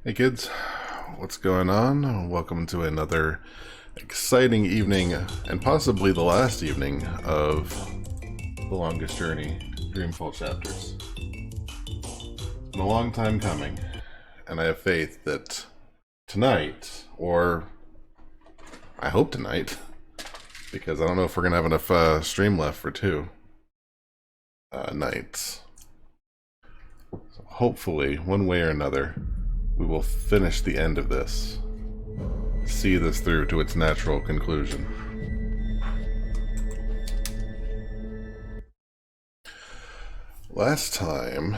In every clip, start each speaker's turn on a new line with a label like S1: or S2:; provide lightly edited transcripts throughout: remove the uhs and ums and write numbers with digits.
S1: Hey kids, what's going on? Welcome to another exciting evening, and possibly the last evening of The Longest Journey, Dreamfall chapters. It's been a long time coming, and I have faith that tonight, or I hope tonight, because I don't know if we're going to have enough stream left for two nights. So hopefully, one way or another, we will finish the end of this. See this through to its natural conclusion. Last time,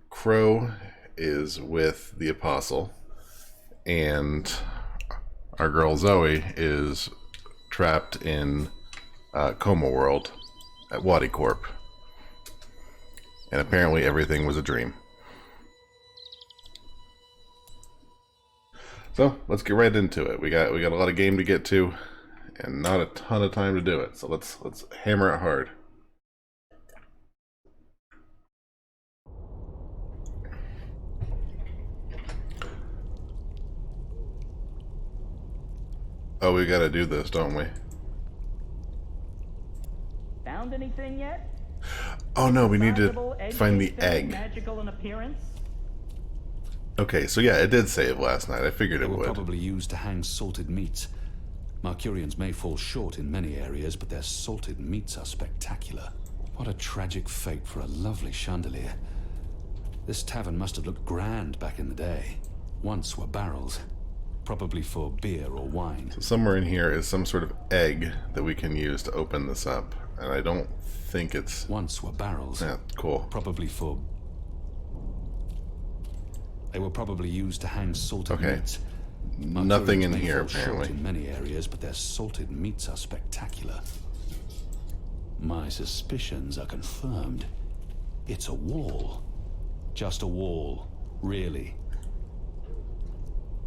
S1: Crow is with the Apostle, and our girl Zoe is trapped in Coma World at VOD Corp. And apparently everything was a dream. So let's get right into it. We got a lot of game to get to, and not a ton of time to do it. So let's hammer it hard. Oh, we gotta do this, don't we?
S2: Found anything yet?
S1: Oh no, we need to find the egg.
S2: Magical in appearance?
S1: Okay, so yeah, it did save last night. I figured it
S3: They were
S1: would.
S3: probably used to hang salted meats. Marcurians may fall short in many areas, but their salted meats are spectacular. What a tragic fate for a lovely chandelier. This tavern must have looked grand back in the day. Once were barrels, probably for beer or wine.
S1: So somewhere in here is some sort of egg that we can use to open this up, and I don't think it's...
S3: Once were barrels.
S1: Yeah, cool.
S3: Probably for... They were probably used to hang salted meats.
S1: Nothing in
S3: Marcurians may
S1: here,
S3: fall short
S1: apparently.
S3: in many areas, but their salted meats are spectacular. My suspicions are confirmed. It's a wall. Just a wall, really.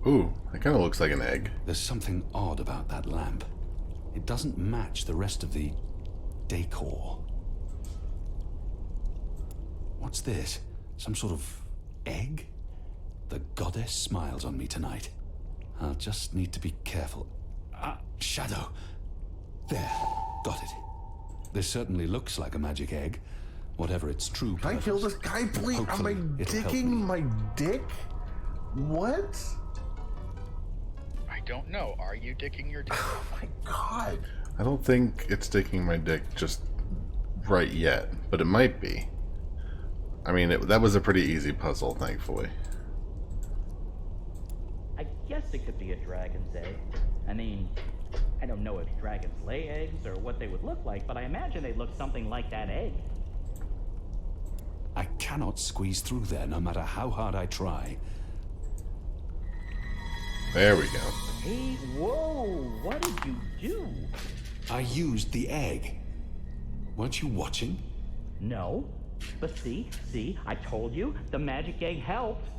S1: Ooh, that kind of looks like an egg.
S3: There's something odd about that lamp. It doesn't match the rest of the decor. What's this? Some sort of egg? The goddess smiles on me tonight. I'll just need to be careful. Ah, shadow. There, got it. This certainly looks like a magic egg, whatever its true
S4: Can I
S3: purpose.
S4: kill this guy, please? Am I
S3: Hopefully it'll help
S4: dicking
S3: me.
S4: my dick? What?
S5: I don't know. Are you dicking your dick?
S4: Oh my god.
S1: I don't think it's sticking my dick just right yet, but it might be. I mean, that was a pretty easy puzzle, thankfully.
S2: I guess it could be a dragon's egg. I mean, I don't know if dragons lay eggs or what they would look like, but I imagine they'd look something like that egg.
S3: I cannot squeeze through there no matter how hard I try.
S1: There we go.
S2: Hey, whoa, what did you do?
S3: I used the egg. Weren't you watching?
S2: No, but see, I told you, the magic egg helped.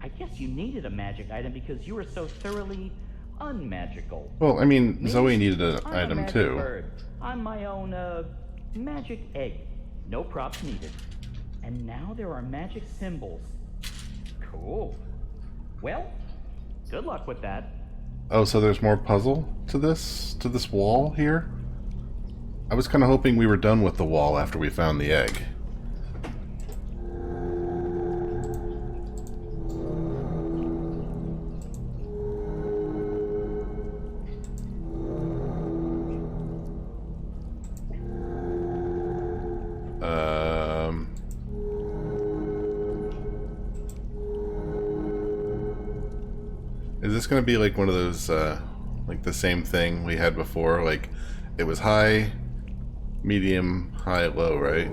S2: I guess you needed a magic item because you were so thoroughly unmagical.
S1: Well, I mean,
S2: Me?
S1: Zoe needed an
S2: I'm a
S1: item
S2: magic
S1: too.
S2: bird. I'm my own, magic egg. No props needed. And now there are magic symbols. Cool. Well, good luck with that.
S1: Oh, so there's more puzzle to this wall here? I was kind of hoping we were done with the wall after we found the egg. Is this gonna be like one of those, like the same thing we had before? Like, it was high, medium, high, low, right?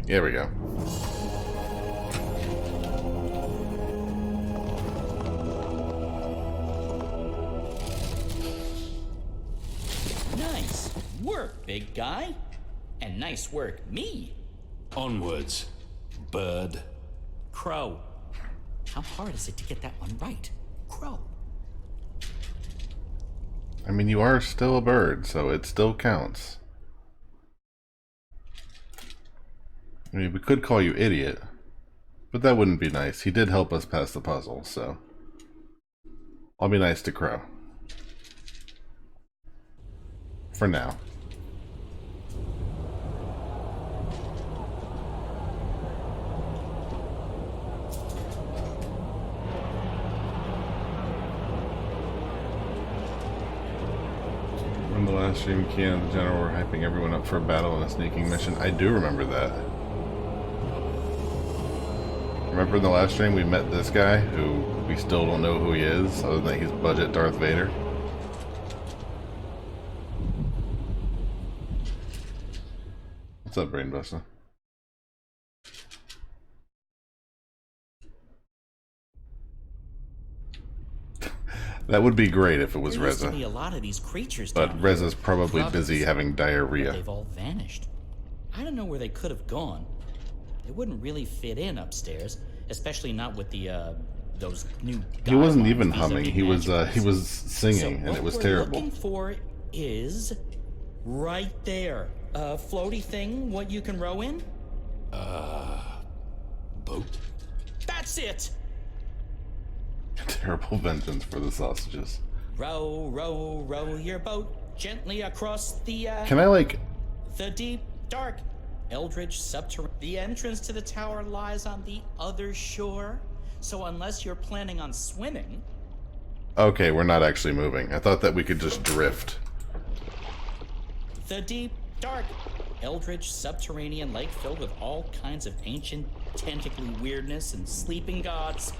S1: There we go.
S6: Nice work, big guy. And nice work, me.
S3: Onwards, bird.
S6: Crow. How hard is it to get that one right? Crow.
S1: I mean, you are still a bird, so it still counts. I mean, we could call you idiot, but that wouldn't be nice. He did help us pass the puzzle, so I'll be nice to Crow. For now. From the last stream, Kian and the General were hyping everyone up for a battle and a sneaking mission. I do remember that. Remember in the last stream we met this guy who we still don't know who he is, other than he's budget Darth Vader? What's up, Brainbuster? That would be great if it was
S6: There used to be
S1: Reza.
S6: a lot of these creatures
S1: But
S6: down
S1: Reza's
S6: here.
S1: probably
S6: Brothers.
S1: busy having
S6: But
S1: diarrhea.
S6: they've all vanished. I don't know where they could have gone. They wouldn't really fit in upstairs, especially not with the those new.
S1: He wasn't
S6: guidelines
S1: even
S6: vis-a-vis
S1: humming. He was
S6: magic arts.
S1: singing, and
S6: what
S1: it was
S6: we're
S1: terrible.
S6: Looking for is right there, a floaty thing. What you can row in?
S3: Boat?
S6: That's it.
S1: Terrible vengeance for the sausages.
S6: Row, row, row your boat gently across the
S1: Can I, like...
S6: the deep, dark, eldritch subterranean. The entrance to the tower lies on the other shore. So unless you're planning on swimming,
S1: Okay, we're not actually moving. I thought that we could just drift.
S6: the deep, dark, eldritch subterranean lake filled with all kinds of ancient tentacly weirdness and sleeping gods.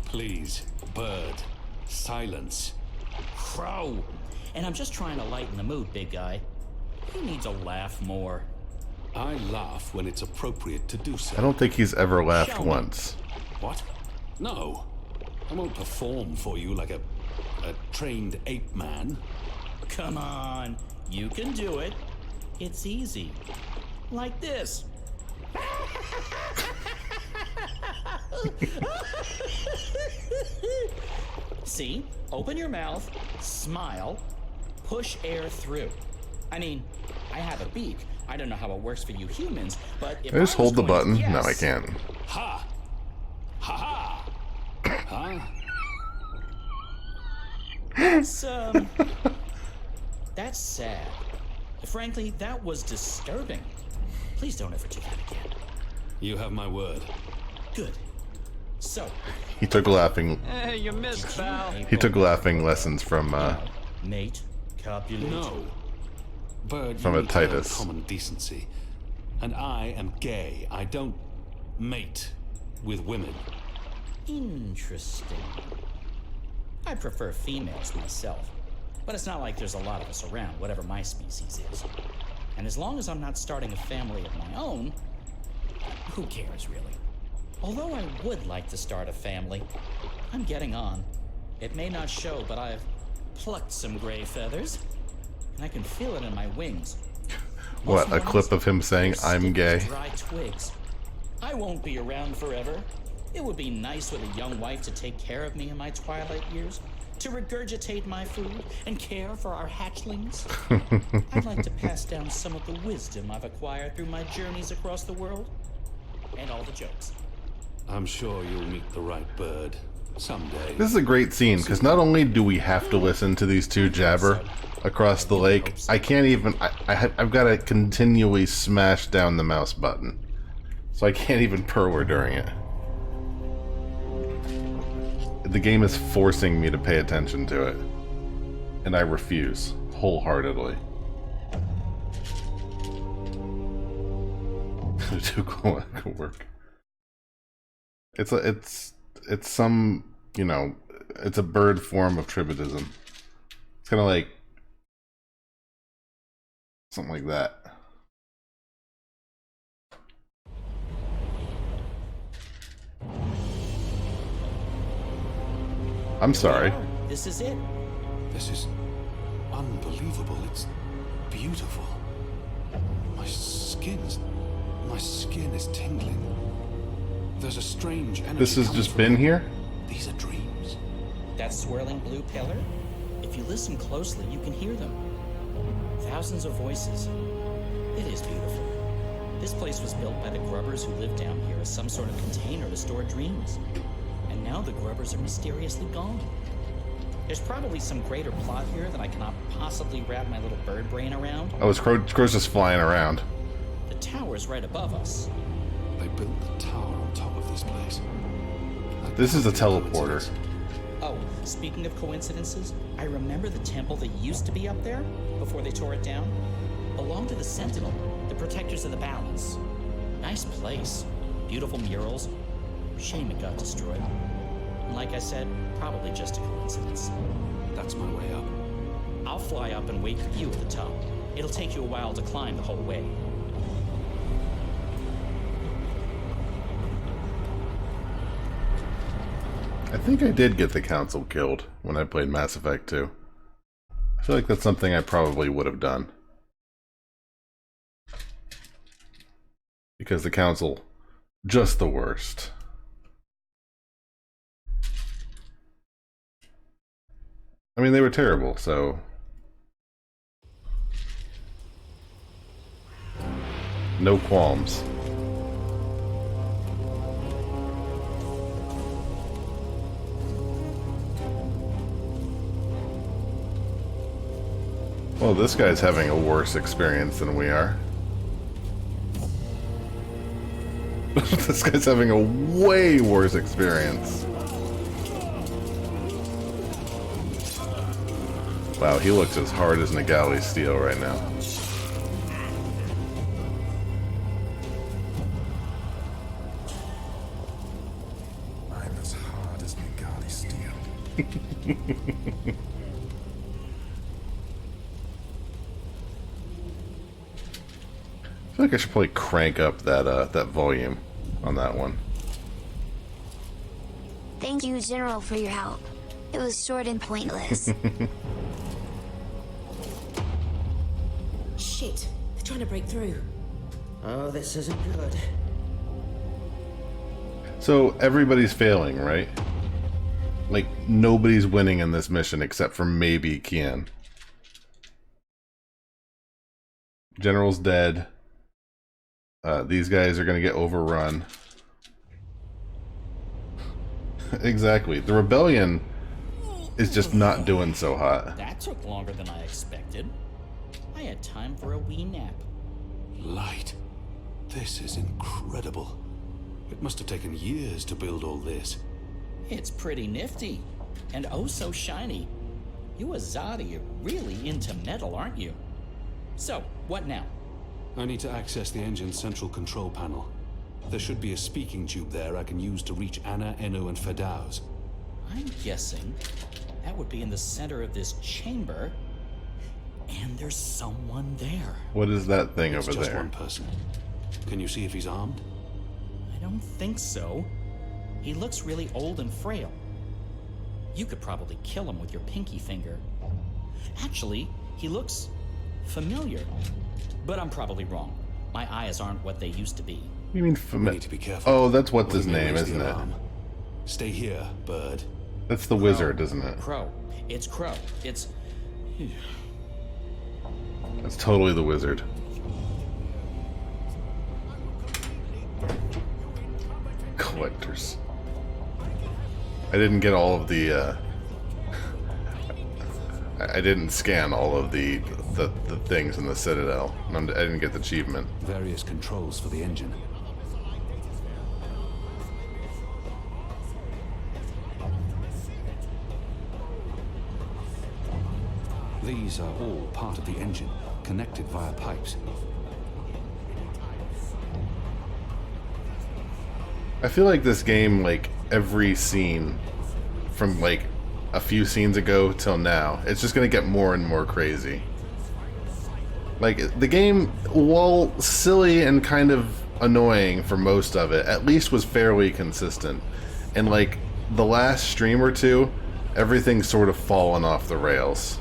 S3: Please, bird. Silence.
S6: Crow. And I'm just trying to lighten the mood, big guy. Who needs to laugh more?
S3: I laugh when it's appropriate to do so.
S1: I don't think he's ever laughed
S6: Show me.
S1: once.
S3: What? No. I won't perform for you like a trained ape man.
S6: Come on, you can do it. It's easy. Like this. See? Open your mouth, smile, push air through. I mean, I have a beak. I don't know how it works for you humans, but if
S1: Can I just
S6: I was
S1: hold the
S6: going to
S1: button? No, I
S6: guess-
S1: can't.
S3: Ha! Ha ha! Huh?
S6: That's, that's sad. Frankly, that was disturbing. Please don't ever do that again.
S3: You have my word.
S6: Good. So,
S1: He took laughing.
S7: Hey, you missed, pal.
S1: He took laughing lessons from
S6: mate, copulate.
S3: No. Bird,
S1: From
S3: you
S1: a
S3: need to learn
S1: Titus.
S3: common decency. And I am gay. I don't mate with women.
S6: Interesting. I prefer females myself, but it's not like there's a lot of us around, whatever my species is. And as long as I'm not starting a family of my own, who cares really? Although I would like to start a family, I'm getting on. It may not show, but I've plucked some gray feathers, and I can feel it in my wings.
S1: what, a clip of him saying,
S6: They're
S1: I'm
S6: stiff
S1: gay?
S6: as dry twigs. I won't be around forever. It would be nice with a young wife to take care of me in my twilight years, to regurgitate my food and care for our hatchlings. I'd like to pass down some of the wisdom I've acquired through my journeys across the world, and all the jokes.
S3: I'm sure you'll meet the right bird someday.
S1: This is a great scene, because not only do we have to listen to these two jabber across the lake, I can't even... I've got to continually smash down the mouse button. So I can't even purr during it. The game is forcing me to pay attention to it. And I refuse, wholeheartedly. Too cool to work. It's some, you know, it's a bird form of tribadism. It's kind of like something like that. I'm sorry.
S6: This is it.
S3: This is unbelievable. It's beautiful. My skin is tingling. There's a strange energy.
S1: This has
S3: coming
S1: just
S3: from
S1: been
S3: it.
S1: here?
S3: These are dreams.
S6: That swirling blue pillar? if you listen closely, you can hear them. Thousands of voices. It is beautiful. This place was built by the grubbers who lived down here as some sort of container to store dreams. And now the grubbers are mysteriously gone. There's probably some greater plot here that I cannot possibly wrap my little bird brain around.
S1: Oh, it's Crow's just flying around.
S6: The tower's right above us.
S3: They built the tower on top of this place.
S1: This is a teleporter.
S6: Oh, speaking of coincidences, I remember the temple that used to be up there before they tore it down. Belonged to the Sentinel, the protectors of the balance. Nice place. Beautiful murals. Shame it got destroyed. And like I said, probably just a coincidence.
S3: That's my way up.
S6: I'll fly up and wait for you at the top. It'll take you a while to climb the whole way.
S1: I think I did get the council killed when I played Mass Effect 2. I feel like that's something I probably would have done. Because the council, just the worst. I mean, they were terrible, so... no qualms. Well, this guy's having a worse experience than we are. This guy's having a way worse experience. Wow, he looks as hard as Nagali's steel right now.
S3: I'm as hard as Nagali's steel.
S1: I feel like I should probably crank up that that volume on that one.
S7: Thank you, General, for your help. It was short and pointless.
S8: Shit, they're trying to break through. Oh, this isn't good.
S1: So everybody's failing, right? Like, nobody's winning in this mission except for maybe Kian. General's dead. These guys are going to get overrun. Exactly. The rebellion is just not doing so hot.
S6: That took longer than I expected. I had time for a wee nap.
S3: Light. This is incredible. It must have taken years to build all this.
S6: It's pretty nifty. And oh so shiny. You Azadi are really into metal, aren't you? So, what now?
S3: I need to access the engine's central control panel. There should be a speaking tube there I can use to reach Anna, Enu, and Fedauz.
S6: I'm guessing that would be in the center of this chamber. And there's someone there.
S1: What is that thing
S3: It's
S1: over
S3: just
S1: there?
S3: one person. Can you see if he's armed?
S6: I don't think so. He looks really old and frail. You could probably kill him with your pinky finger. Actually, he looks familiar. But I'm probably wrong. My eyes aren't what they used to be.
S1: You mean
S3: We need to be careful.
S1: Oh, that's what's
S3: Or
S1: his
S3: he may
S1: name,
S3: raise the
S1: isn't it?
S3: alarm. Stay here, bird.
S1: That's the wizard, isn't it?
S6: Crow. It's Crow. It's...
S1: That's totally the wizard. Collectors. I didn't get all of the, I didn't scan all of the things in the Citadel. I didn't get the achievement.
S3: Various controls for the engine. These are all part of the engine, connected via pipes.
S1: I feel like this game, like, every scene from, like, a few scenes ago till now, it's just gonna get more and more crazy. Like, the game, while silly and kind of annoying for most of it, at least was fairly consistent. And, like, the last stream or two, everything's sort of fallen off the rails.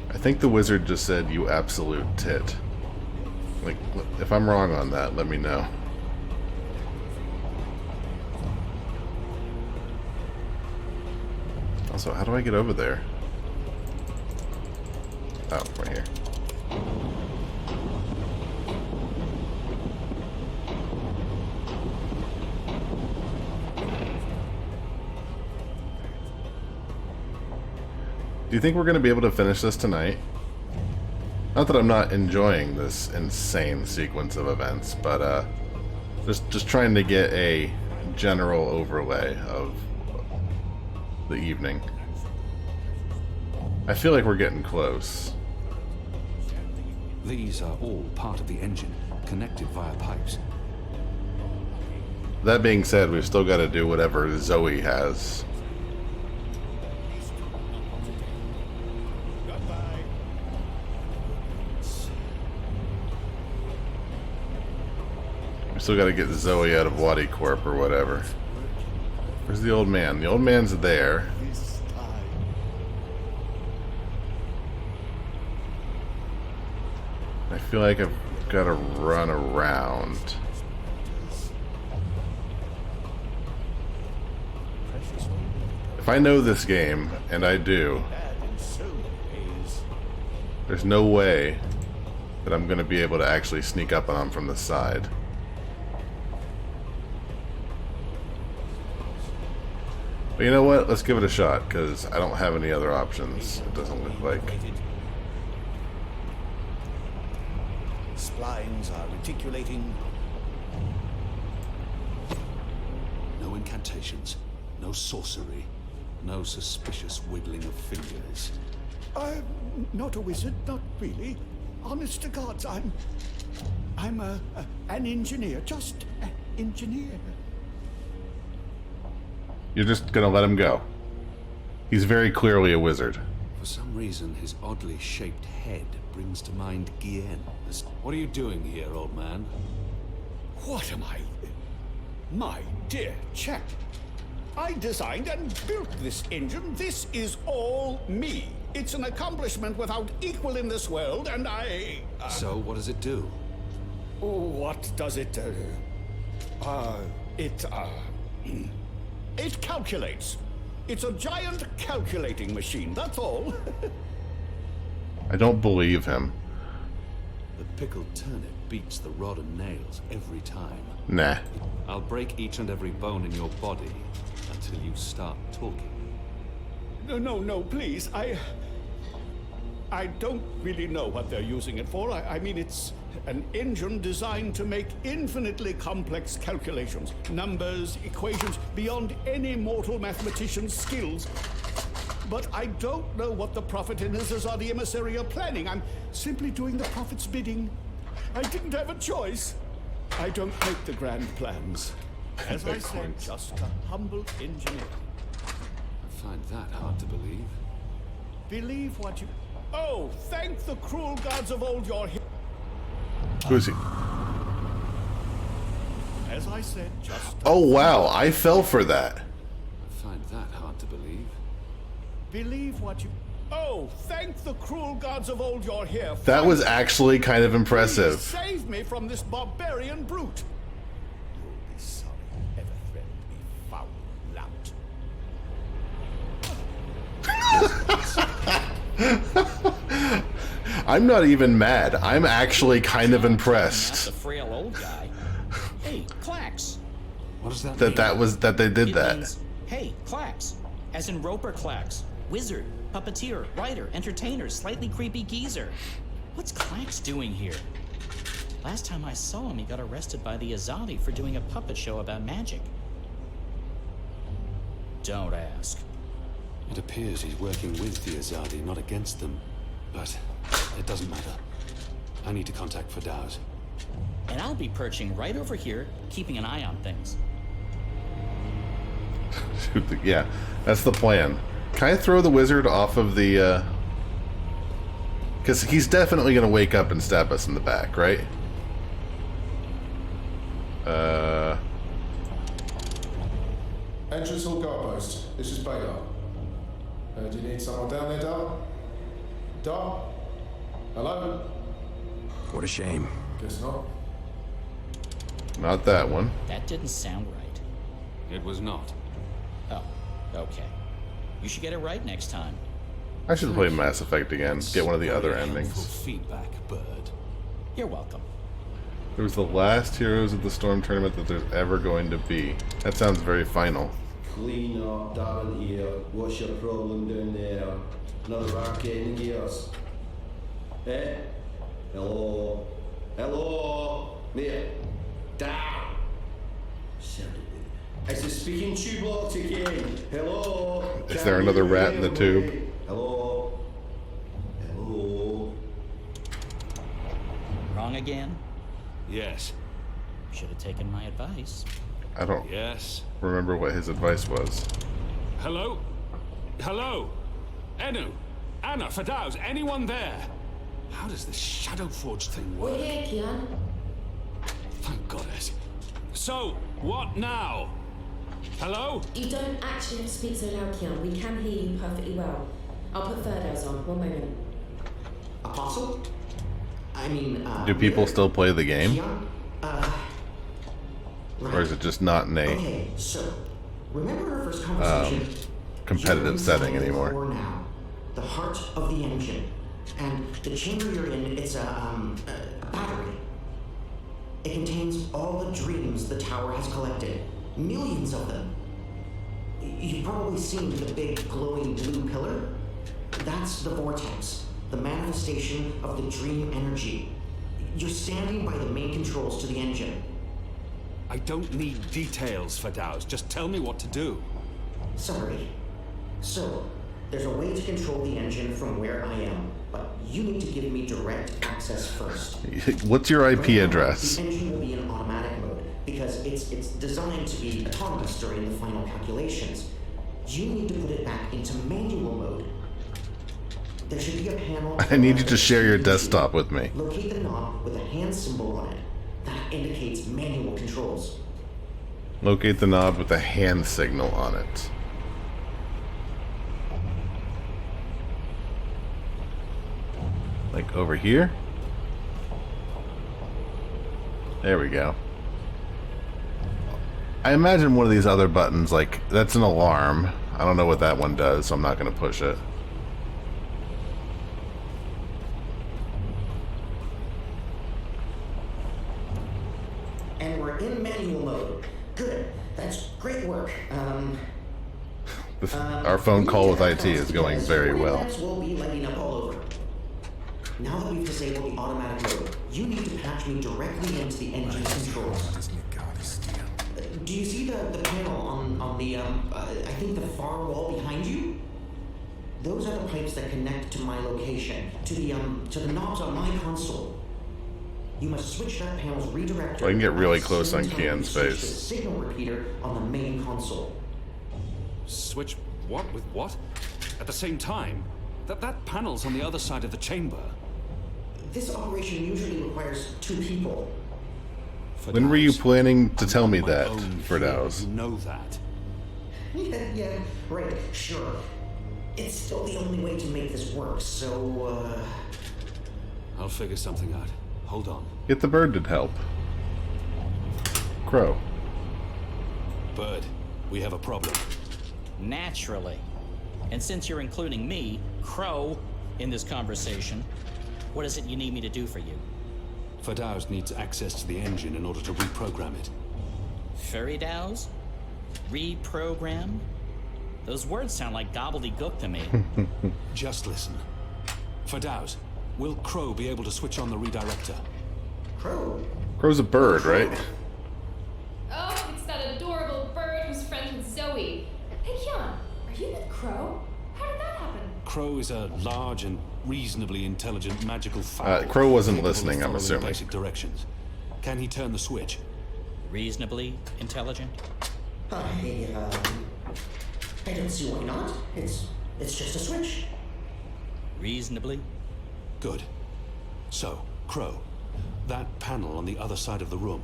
S1: I think the wizard just said, "You absolute tit." Like, if I'm wrong on that, let me know. Also, how do I get over there? Oh, right here. Do you think we're going to be able to finish this tonight? Not that I'm not enjoying this insane sequence of events, but just trying to get a general overlay of the evening. I feel like we're getting close.
S3: These are all part of the engine, connected via pipes.
S1: That being said, we've still got to do whatever Zoe has. We still got to get Zoe out of Wadi Corp or whatever. Where's the old man? The old man's there. I feel like I've got to run around. If I know this game, and I do, there's no way that I'm going to be able to actually sneak up on him from the side. But you know what? Let's give it a shot, because I don't have any other options, it doesn't look like.
S9: Splines are reticulating.
S3: No incantations, no sorcery, no suspicious wiggling of fingers.
S9: I'm not a wizard, not really. Honest to God, I'm an engineer, just an engineer.
S1: You're just gonna let him go. He's very clearly a wizard.
S3: For some reason, his oddly shaped head brings to mind Guillen. What are you doing here, old man?
S9: What am I? My dear chap, I designed and built this engine. This is all me. It's an accomplishment without equal in this world, and I...
S3: So, what does it do?
S9: What does it do? It calculates. It's a giant calculating machine, that's all.
S1: I don't believe him.
S3: The pickled turnip beats the rod and nails every time.
S1: Nah.
S3: I'll break each and every bone in your body until you start talking.
S9: No, please. I don't really know what they're using it for. I mean, it's an engine designed to make infinitely complex calculations. Numbers, equations, beyond any mortal mathematician's skills. But I don't know what the Prophet and his Azadi emissary are planning. I'm simply doing the Prophet's bidding. I didn't have a choice. I don't make the grand plans. As I said, just a humble engineer.
S3: I find that hard to believe.
S9: Believe what you... Oh, thank the cruel gods of old you're here.
S1: Who is he?
S9: As I said, just...
S1: Oh wow, I fell for that.
S3: I find that hard to believe.
S9: Believe what you... Oh, thank the cruel gods of old you're here.
S1: That was actually kind of impressive.
S9: Please save me from this barbarian brute. You'll be sorry you ever threatened me, foul lout.
S1: I'm not even mad. I'm actually kind of
S6: That's
S1: impressed
S6: a frail old guy. Hey, Clax.
S3: What does that mean?
S1: that they did
S6: It
S1: that.
S6: means, hey, Clax. As in Roper Clax. Wizard, puppeteer, writer, entertainer, slightly creepy geezer. What's Clax doing here? Last time I saw him, he got arrested by the Azadi for doing a puppet show about magic. Don't ask.
S3: It appears he's working with the Azadi, not against them. But it doesn't matter. I need to contact Fadauz.
S6: And I'll be perching right over here, keeping an eye on things.
S1: Yeah, that's the plan. Can I throw the wizard off of the, because he's definitely going to wake up and stab us in the back, right?
S10: Entrance hall guard post. This is Bader. Do you need someone down there, Dar? Dar? Hello?
S11: What a shame.
S10: Guess not.
S1: Not that one.
S6: That didn't sound right.
S3: It was not.
S6: Oh, okay. You should get it right next time.
S1: I should play Mass Effect again. Get one of the other
S3: Very
S1: endings.
S3: helpful feedback, Bird.
S6: You're welcome.
S1: It was the last Heroes of the Storm tournament that there's ever going to be. That sounds very final.
S11: Clean up down here. What's your problem down there? Another arcade in gears. Eh? Hello? Hello? Mate? Down! It's a speaking tube locked again. Hello?
S1: Is there another rat in the tube?
S11: Hello? Hello?
S6: Wrong again?
S3: Yes.
S6: Should have taken my advice.
S1: I don't
S3: Yes.
S1: remember what his advice was.
S3: Hello? Hello? Enu? Anna? Fadaus? Anyone there? How does this Shadow Forge thing work?
S8: We're here, Kian.
S3: Thank goddess. So, what now? Hello?
S8: You don't actually have to speak so loud, Kian. We can hear you perfectly well. I'll put Ferdows on. One moment.
S12: Apostle? I mean,
S1: Do people still play the game?
S12: Kian?
S1: Or is it just not in a
S12: Okay, so, remember our first conversation?
S1: competitive
S12: You're
S1: setting
S12: inside the
S1: anymore?
S12: core now, the heart of the engine. And the chamber you're in, it's a battery. It contains all the dreams the tower has collected. Millions of them. You've probably seen the big glowing blue pillar. That's the vortex, the manifestation of the dream energy. You're standing by the main controls to the engine.
S3: I don't need details, Fadaus. Just tell me what to do.
S12: Sorry. So, there's a way to control the engine from where I am, but you need to give me direct access first.
S1: What's your IP
S12: Right now,
S1: address?
S12: The engine will be in automatic mode because it's designed to be autonomous during the final calculations. You need to put it back into manual mode. There should be a panel.
S1: I need you to share your desktop with me.
S12: Locate the knob with a hand symbol on it. That indicates manual controls.
S1: Locate the knob with a hand signal on it. Like over here? There we go. I imagine one of these other buttons, like, that's an alarm. I don't know what that one does, so I'm not going to push it.
S12: And we're in manual mode. Good. That's great work.
S1: Our phone call with IT is going very well.
S12: Will be lighting up all over. Now that we've disabled the automatic mode, you need to patch me directly into the engine controls. Do you see the panel on the I think the far wall behind you? Those are the pipes that connect to my location, to the knobs on my console. You must switch that panel's redirector.
S1: I can get really close on
S12: at the same time
S1: Kian's
S12: you switch
S1: face.
S12: the signal repeater on the main console.
S3: Switch what with what? At the same time? That panel's on the other side of the chamber.
S12: This operation usually requires 2 people.
S1: When were you planning to
S3: I'm
S1: tell
S3: on
S1: me
S3: my
S1: that,
S3: own
S1: Ferdows?
S3: here, you know that.
S12: Yeah, right, sure. It's still the only way to make this work, so,
S3: I'll figure something out. Hold on.
S1: Get the bird to help. Crow.
S3: Bird, we have a problem.
S6: Naturally. And since you're including me, Crow, in this conversation, what is it you need me to do for you?
S3: Fadaus needs access to the engine in order to reprogram it.
S6: Feridows? Reprogram? Those words sound like gobbledygook to me.
S3: Just listen. Fadaus, will Crow be able to switch on the redirector?
S12: Crow?
S1: Crow's a bird, right?
S13: Oh, it's that adorable bird who's friends with Zoe. Hey, Kian, are you with Crow? How did that happen?
S3: Crow is a large and reasonably intelligent magical fowl.
S1: Crow wasn't
S3: capable of
S1: listening, I'm
S3: following
S1: assuming.
S3: Basic directions. Can he turn the switch?
S6: Reasonably intelligent?
S12: I don't see why not. It's just a switch.
S6: Reasonably?
S3: Good. So, Crow, that panel on the other side of the room.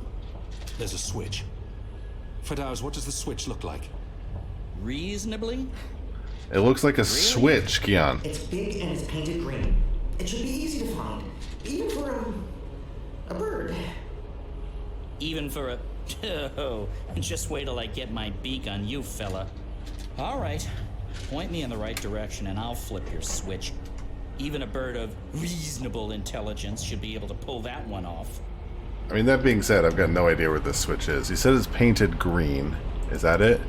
S3: There's a switch. Fadaus, what does the switch look like?
S6: Reasonably?
S1: It looks like a switch, Kian.
S12: It's big and it's painted green. It should be easy to find, even for a bird.
S6: Even for a... Oh, just wait till I get my beak on you, fella. All right. Point me in the right direction and I'll flip your switch. Even a bird of reasonable intelligence should be able to pull that one off.
S1: I mean, that being said, I've got no idea where this switch is. He said it's painted green. Is that it?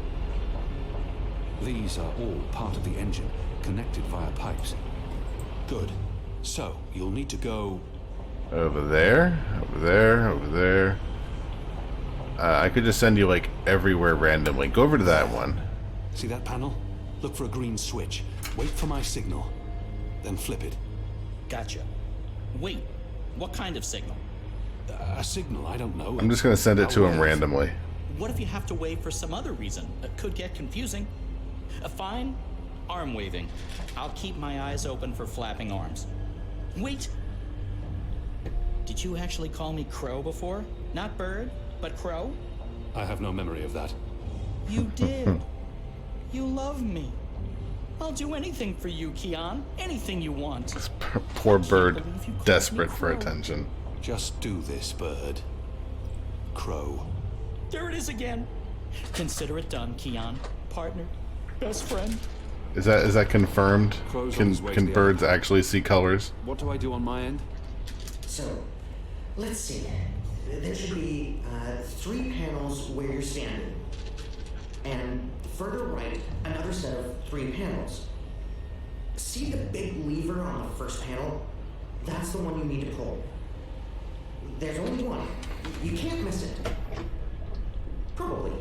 S3: These are all part of the engine, connected via pipes. Good. So, you'll need to go...
S1: Over there, over there, over there. I could just send you, like, everywhere randomly. Go over to that one.
S3: See that panel? Look for a green switch. Wait for my signal. Then flip it.
S6: Gotcha. Wait, what kind of signal?
S3: A signal, I don't know.
S1: I'm just going to send it to him randomly.
S6: What if you have to wave for some other reason? It could get confusing. Fine, arm waving. I'll keep my eyes open for flapping arms. Wait! Did you actually call me Crow before? Not bird, but Crow?
S3: I have no memory of that.
S6: You did. You love me. I'll do anything for you, Keon. Anything you want.
S1: This poor bird, desperate for attention.
S3: Just do this, bird. Crow.
S6: There it is again. Consider it done, Keon. Partner. Best friend.
S1: Is that confirmed? Can birds actually see colors?
S3: What do I do on my end?
S12: So, let's see. There should be 3 panels where you're standing. And further right, another set of 3 panels. See the big lever on the first panel? That's the one you need to pull. There's only one. You can't miss it. Probably.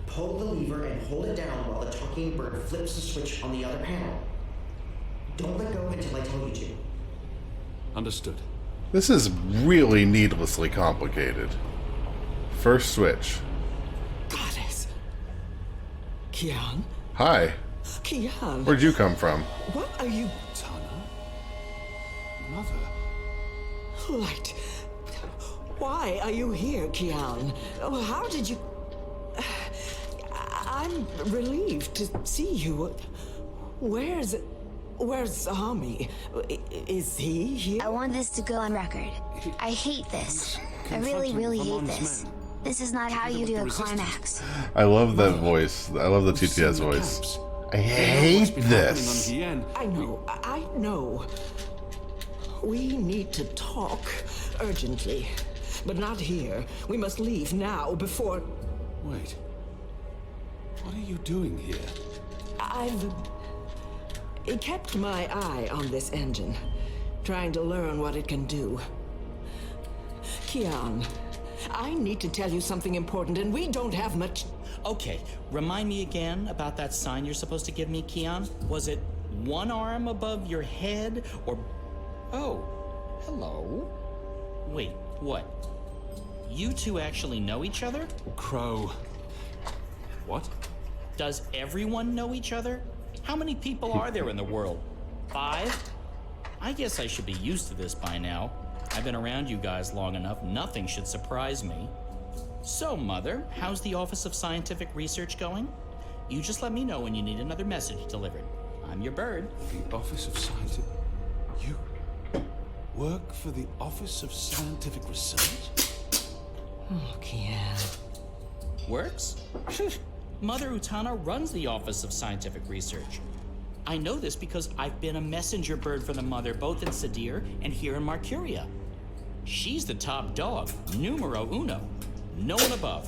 S12: Pull the lever and hold it down while the talking bird flips the switch on the other panel. Don't let go until I tell you to.
S3: Understood.
S1: This is really needlessly complicated. First switch.
S14: Goddess. Kian?
S1: Hi.
S14: Kian.
S1: Where'd you come from?
S14: What are you...
S3: Tana? Mother?
S14: Light. Why are you here, Kian? Oh, how did you... I'm relieved to see you. Where's Ami? Is he here?
S7: I want this to go on record. I hate this. I really, really hate this. This is not how you do a climax.
S1: I love that voice. I love the TTS voice. I hate this.
S14: I know. We need to talk urgently. But not here. We must leave now before...
S3: Wait. What are you doing here?
S14: I've kept my eye on this engine, trying to learn what it can do. Kian, I need to tell you something important, and we don't have much...
S6: Okay, remind me again about that sign you're supposed to give me, Keon. Was it one arm above your head, or... Oh, hello? Wait, what? You two actually know each other?
S3: Crow. What?
S6: Does everyone know each other? How many people are there in the world? 5? I guess I should be used to this by now. I've been around you guys long enough. Nothing should surprise me. So, Mother, how's the Office of Scientific Research going? You just let me know when you need another message delivered. I'm your bird.
S3: The Office of Scientific... You work for the Office of Scientific Research?
S14: Oh, Kian.
S6: Works? Mother Utana runs the Office of Scientific Research. I know this because I've been a messenger bird for the Mother, both in Sadir and here in Marcuria. She's the top dog, numero uno. No one above.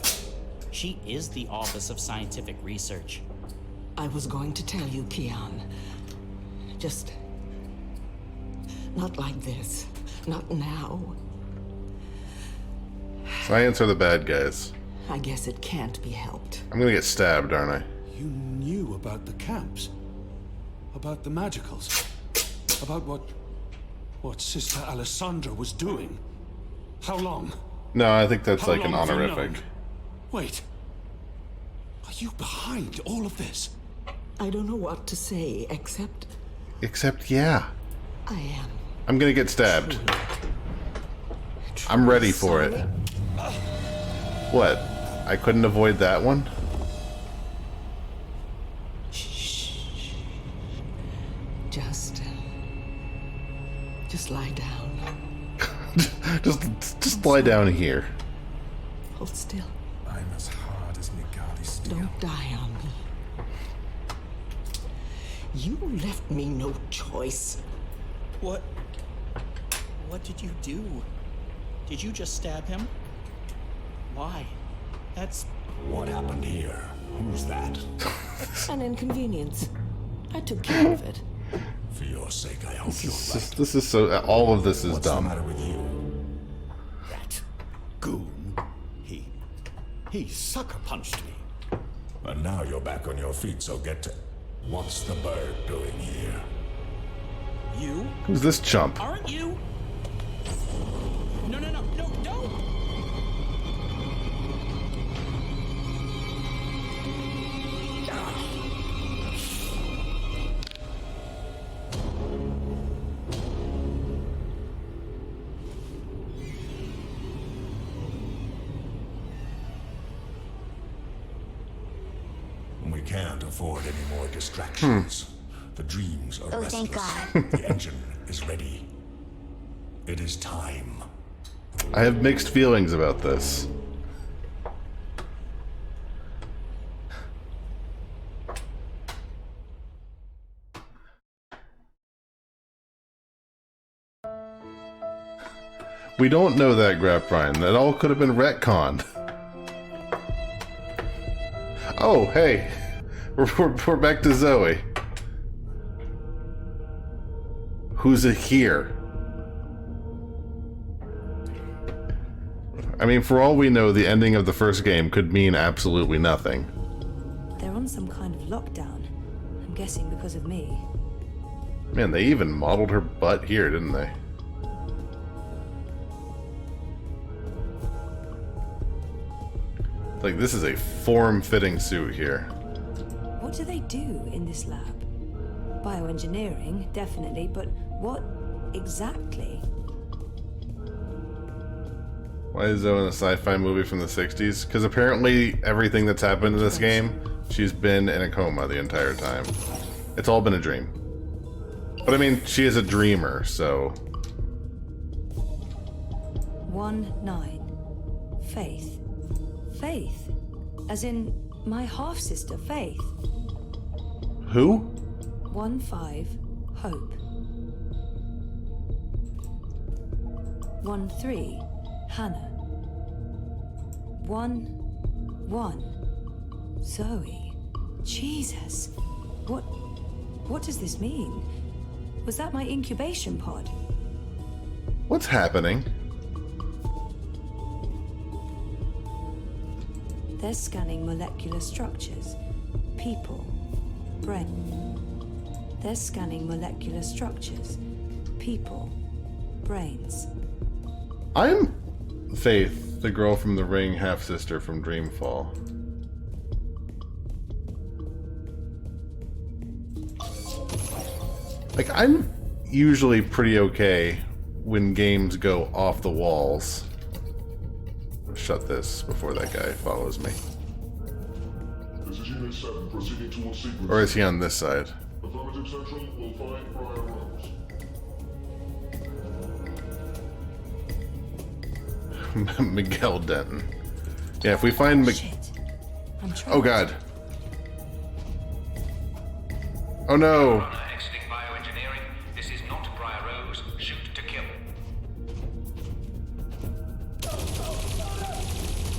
S6: She is the Office of Scientific Research.
S14: I was going to tell you, Kian. Just... not like this. Not now.
S1: Science are the bad guys.
S14: I guess it can't be helped.
S1: I'm gonna get stabbed, aren't I?
S3: You knew about the camps? About the magicals? About what Sister Alessandra was doing? How long?
S1: No, I think that's
S3: How
S1: like an
S3: long have you
S1: honorific.
S3: known? Wait. Are you behind all of this?
S14: I don't know what to say, except...
S1: Except, yeah.
S14: I am.
S1: I'm gonna get stabbed. I'm ready for it. What? I couldn't avoid that one?
S14: Shh. Just lie down.
S1: just lie down here.
S14: Hold still.
S10: I'm as hard as Nigali's steel.
S14: Don't die on me. You left me no choice.
S6: What did you do? Did you just stab him? Why? That's...
S3: What happened here? Who's that?
S14: An inconvenience. I took care of it.
S3: For your sake, I hope you're right.
S1: This is so... All of this is dumb.
S3: What's the matter with you?
S9: That goon, he sucker punched me.
S3: And now you're back on your feet, so get to... What's the bird doing here?
S6: You?
S1: Who's this chump?
S6: Aren't you? No, don't!
S3: We can't afford any more distractions. The dreams are restless.
S7: Thank God.
S3: The engine is ready. It is time.
S1: I have mixed feelings about this. We don't know that, Grapevine. That all could have been retconned. Oh, hey. We're back to Zoe. Who's it here? I mean, for all we know, the ending of the first game could mean absolutely nothing.
S15: They're on some kind of lockdown. I'm guessing because of me.
S1: Man, they even modeled her butt here, didn't they? Like, this is a form-fitting suit here.
S15: What do they do in this lab? Bioengineering, definitely, but what exactly?
S1: Why is Zoe in a sci-fi movie from the 60s? Because apparently everything that's happened in this game, she's been in a coma the entire time. It's all been a dream. But I mean, she is a dreamer, so...
S15: 1-9. Faith. Faith? As in, my half-sister, Faith.
S1: Who?
S15: 1-5. Hope. 1-3. Hannah. 1-1. Zoe. Jesus. What does this mean? Was that my incubation pod?
S1: What's happening?
S15: They're scanning molecular structures. People. Brain. They're scanning molecular structures. People. Brains.
S1: I'm Faith, the girl from the ring, half-sister from Dreamfall. Like, I'm usually pretty okay when games go off the walls. Shut this before that guy follows me.
S16: This is Unit 7 proceeding towards sequence.
S1: Or is he on this side?
S16: Affirmative Central will find prior rows.
S1: Miguel Denton. Yeah, if we find Oh god. Oh no.
S17: Exiting bioengineering. This is not prior rows. Shoot to kill.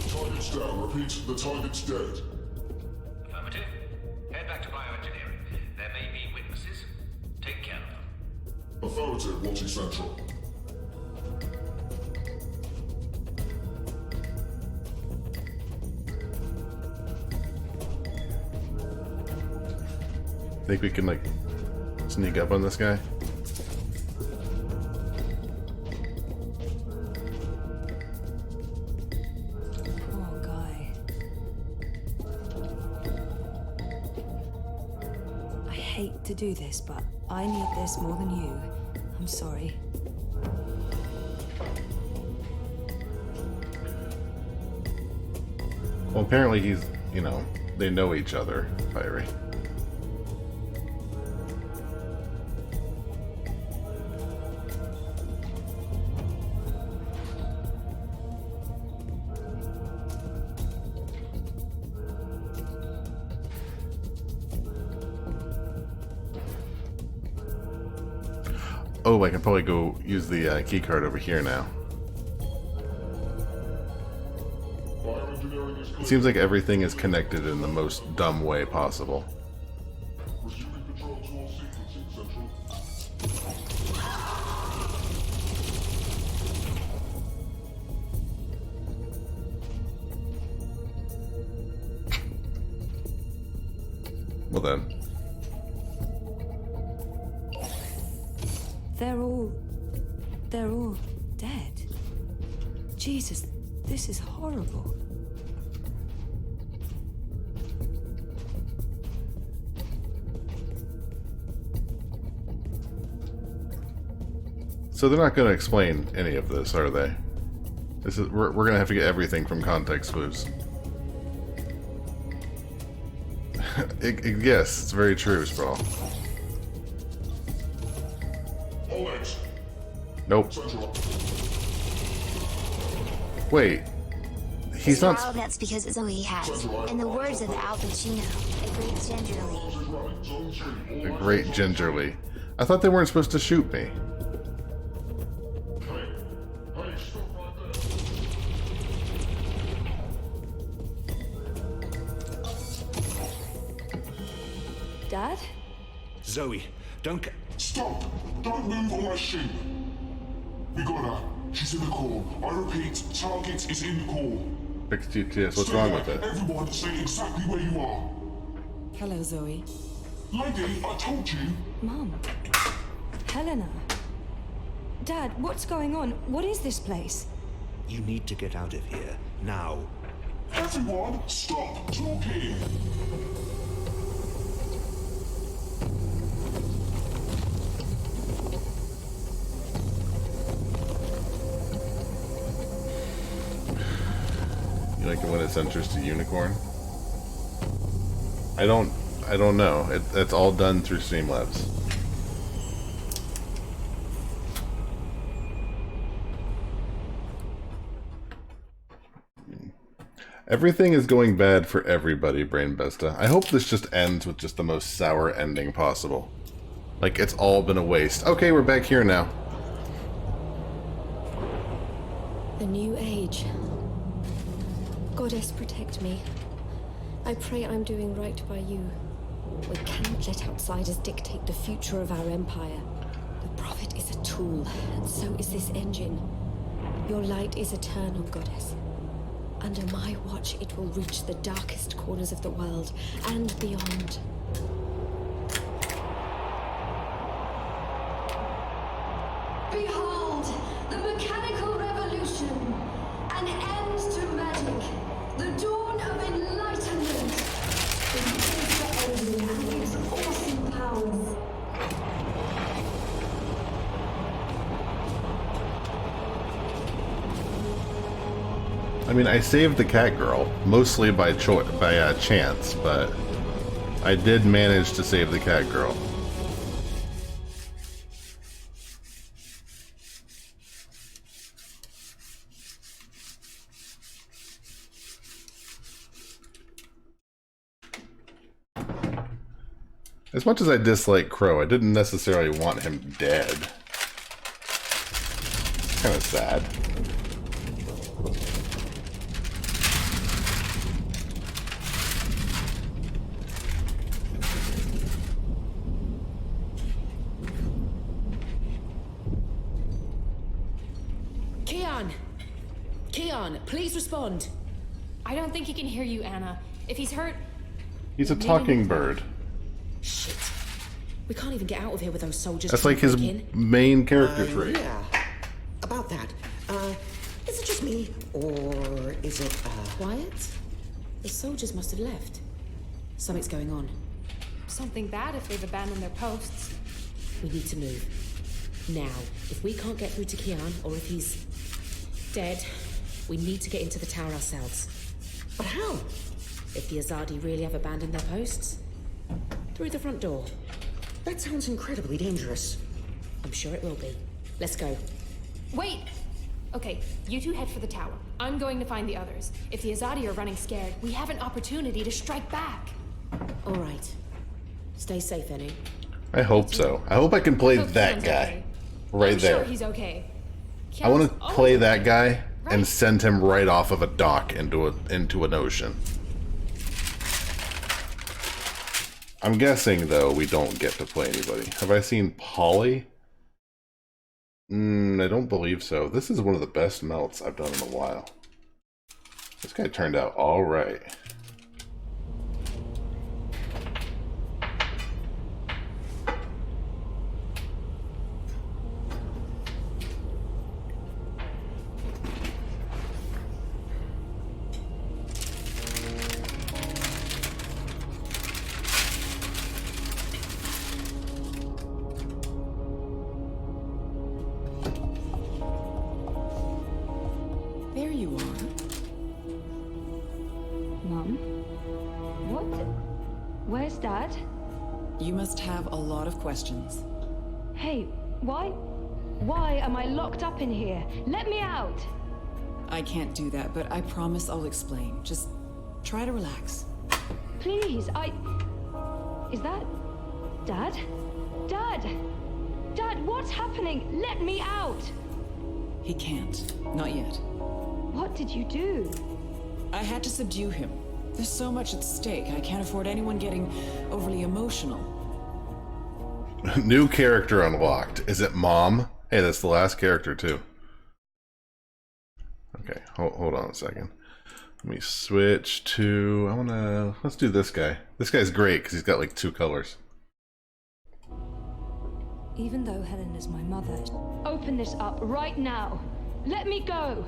S16: Target's down. Repeat, the target's dead.
S17: Affirmative. Head back to bioengineering. There may be witnesses. Take care of them.
S16: Affirmative, watching Central.
S1: Think we can, like, sneak up on this guy?
S15: Poor guy. I hate to do this, but I need this more than you. I'm sorry.
S1: Well, apparently he's, you know, they know each other, Fiery. Oh, I can probably go use the key card over here now. It seems like everything is connected in the most dumb way possible. Well then.
S15: They're all dead. Jesus, this is horrible.
S1: So they're not going to explain any of this, are they? We're going to have to get everything from context clues. Yes, it's very true, Sprawl. Nope.
S7: Wait.
S1: Wait. He's not.
S7: Well, that's because Zoe has, in the words of Al Pacino, a great gingerly.
S1: A great gingerly. I thought they weren't supposed to shoot me.
S15: Dad?
S16: Zoe, don't... Stop! Don't move on my ship! We got her. She's in the core. I repeat, target is in the core.
S1: Fixed GPS, what's wrong with it?
S16: Everyone stay exactly where you are.
S14: Hello, Zoe.
S16: Lady, I told you.
S15: Mom. Helena. Dad, what's going on? What is this place?
S11: You need to get out of here, now.
S16: Everyone, stop talking!
S1: You like it when it centers to unicorn? I don't know. It's all done through Streamlabs. Everything is going bad for everybody, Brain Besta. I hope this just ends with just the most sour ending possible. Like, it's all been a waste. Okay, we're back here now.
S18: The new age. Goddess, protect me. I pray I'm doing right by you. We cannot let outsiders dictate the future of our empire. The Prophet is a tool, and so is this engine. Your light is eternal, Goddess. Under my watch, it will reach the darkest corners of the world and beyond.
S19: Behold, the mechanical revolution, an end to magic, the dawn of enlightenment. Embrace the engine and its awesome powers.
S1: I mean, I saved the cat girl, mostly by chance, but I did manage to save the cat girl. As much as I dislike Crow, I didn't necessarily want him dead. It's kind of sad.
S8: Keon, please respond.
S13: I don't think he can hear you, Anna. If he's hurt...
S1: He's a talking bird.
S8: Shit. We can't even get out of here with those soldiers.
S1: That's like his main character trait.
S12: Yeah. About that. Is it just me? Or is it,
S8: Quiet? The soldiers must have left. Something's going on.
S13: Something bad if they've abandoned their posts.
S8: We need to move. Now, if we can't get through to Keon, or if he's dead, we need to get into the tower ourselves.
S12: But how?
S8: If the Azadi really have abandoned their posts, through the front door.
S12: That sounds incredibly dangerous.
S8: I'm sure it will be. Let's go.
S13: Wait! Okay, you two head for the tower. I'm going to find the others. If the Azadi are running scared, we have an opportunity to strike back.
S8: All right. Stay safe, Enu.
S1: I hope so. I hope I can play
S13: Hope
S1: that
S13: sounds
S1: guy.
S13: okay.
S1: Right
S18: I'm
S1: there.
S18: Sure he's okay.
S1: I want to
S18: Kian's
S1: play
S18: always
S1: that
S18: okay,
S1: guy and
S18: right?
S1: send him right off of a dock into an ocean. I'm guessing, though, we don't get to play anybody. Have I seen Polly? I don't believe so. This is one of the best melts I've done in a while. This guy turned out all right.
S20: There you are.
S15: Mum? What? Where's Dad?
S20: You must have a lot of questions.
S15: Hey, why? Why am I locked up in here? Let me out!
S20: I can't do that, but I promise I'll explain. Just try to relax.
S15: Please, Is that... Dad? Dad! Dad, what's happening? Let me out!
S20: He can't. Not yet.
S15: What did you do?
S20: I had to subdue him. There's so much at stake. I can't afford anyone getting overly emotional.
S1: New character unlocked. Is it Mom? Hey, that's the last character, too. Okay, hold on a second. Let me switch to... Let's do this guy. This guy's great, because he's got, like, 2 colors.
S15: Even though Helen is my mother... Open this up right now! Let me go!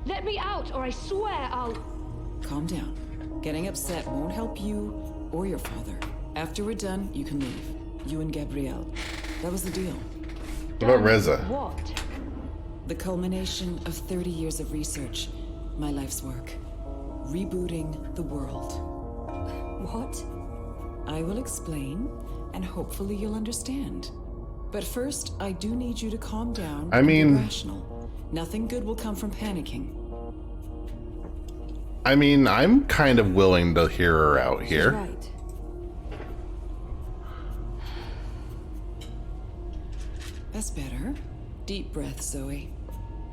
S15: Let me out, or I swear I'll...
S20: Calm down. Getting upset won't help you or your father. After we're done, you can leave. You and Gabrielle. That was the deal.
S1: What about Reza?
S15: What?
S20: The culmination of 30 years of research. My life's work. Rebooting the world.
S15: What?
S20: I will explain, and hopefully you'll understand. But first, I do need you to calm down and be rational. Nothing good will come from panicking.
S1: I mean, I'm kind of willing to hear her out here.
S15: She's right.
S20: That's better. Deep breath, Zoe.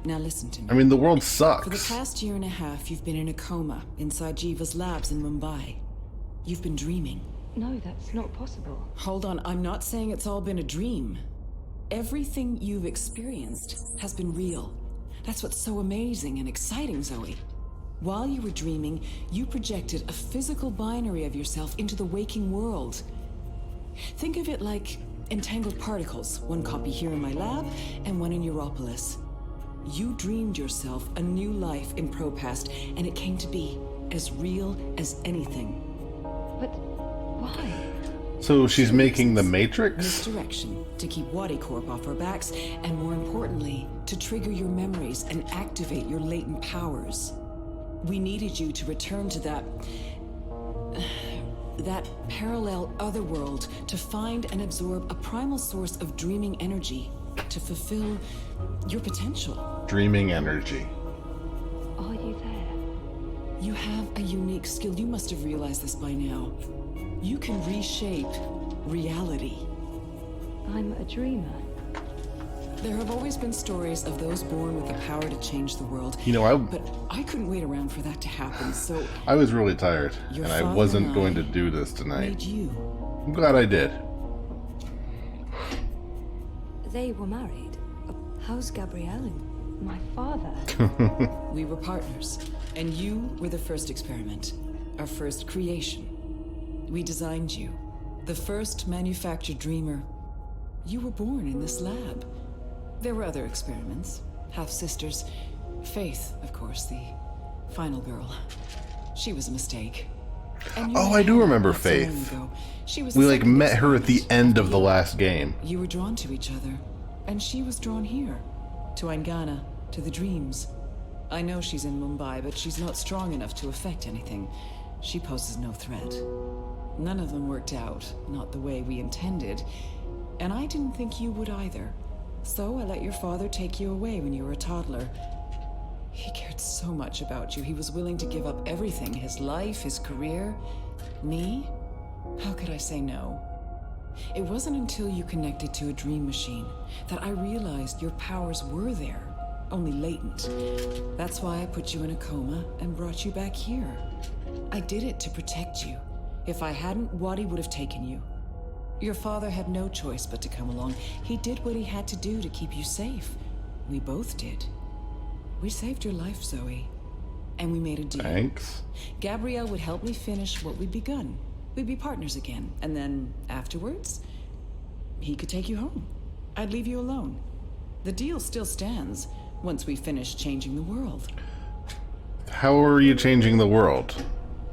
S20: Now listen to me.
S1: I mean, the world sucks.
S20: For the past year and a half, you've been in a coma inside Jiva's labs in Mumbai. You've been dreaming.
S15: No, that's not possible.
S20: Hold on, I'm not saying it's all been a dream. Everything you've experienced has been real. That's what's so amazing and exciting, Zoe. While you were dreaming, you projected a physical binary of yourself into the waking world. Think of it like entangled particles, one copy here in my lab and one in Europolis. You dreamed yourself a new life in Propast, and it came to be as real as anything.
S15: But why?
S1: So she's making the Matrix?
S20: Misdirection, to keep Wadi Corp off our backs, and more importantly, to trigger your memories and activate your latent powers. We needed you to return to that parallel otherworld to find and absorb a primal source of dreaming energy to fulfill your potential.
S1: Dreaming energy.
S15: Are you there?
S20: You have a unique skill. You must have realized this by now. You can reshape reality.
S15: I'm a dreamer.
S20: There have always been stories of those born with the power to change the world.
S1: You know,
S20: But I couldn't wait around for that to happen, so...
S1: I was really tired,
S20: Your
S1: and I
S20: father
S1: wasn't
S20: and
S1: going
S20: I
S1: to do this tonight.
S20: made you.
S1: I'm glad I did.
S15: They were married. How's Gabrielle and my father?
S20: We were partners, and you were the first experiment, our first creation. We designed you, the first manufactured dreamer. You were born in this lab. There were other experiments, half-sisters. Faith, of course, the final girl. She was a mistake. And
S1: Oh, I do remember
S20: not so long
S1: Faith.
S20: ago, she was
S1: We,
S20: the
S1: like,
S20: second
S1: met her at the
S20: experiment.
S1: end of the last game.
S20: You were drawn to each other, and she was drawn here, to Aingana, to the dreams. I know she's in Mumbai, but she's not strong enough to affect anything. She poses no threat. None of them worked out, not the way we intended, and I didn't think you would either. So I let your father take you away when you were a toddler. He cared so much about you, he was willing to give up everything, his life, his career. Me? How could I say no? It wasn't until you connected to a dream machine that I realized your powers were there, only latent. That's why I put you in a coma and brought you back here. I did it to protect you. If I hadn't, Wadi would have taken you. Your father had no choice but to come along. He did what he had to do to keep you safe. We both did. We saved your life, Zoe. And we made a deal.
S1: Thanks.
S20: Gabrielle would help me finish what we'd begun. We'd be partners again. And then, afterwards, he could take you home. I'd leave you alone. The deal still stands once we finish changing the world.
S1: How are you changing the world?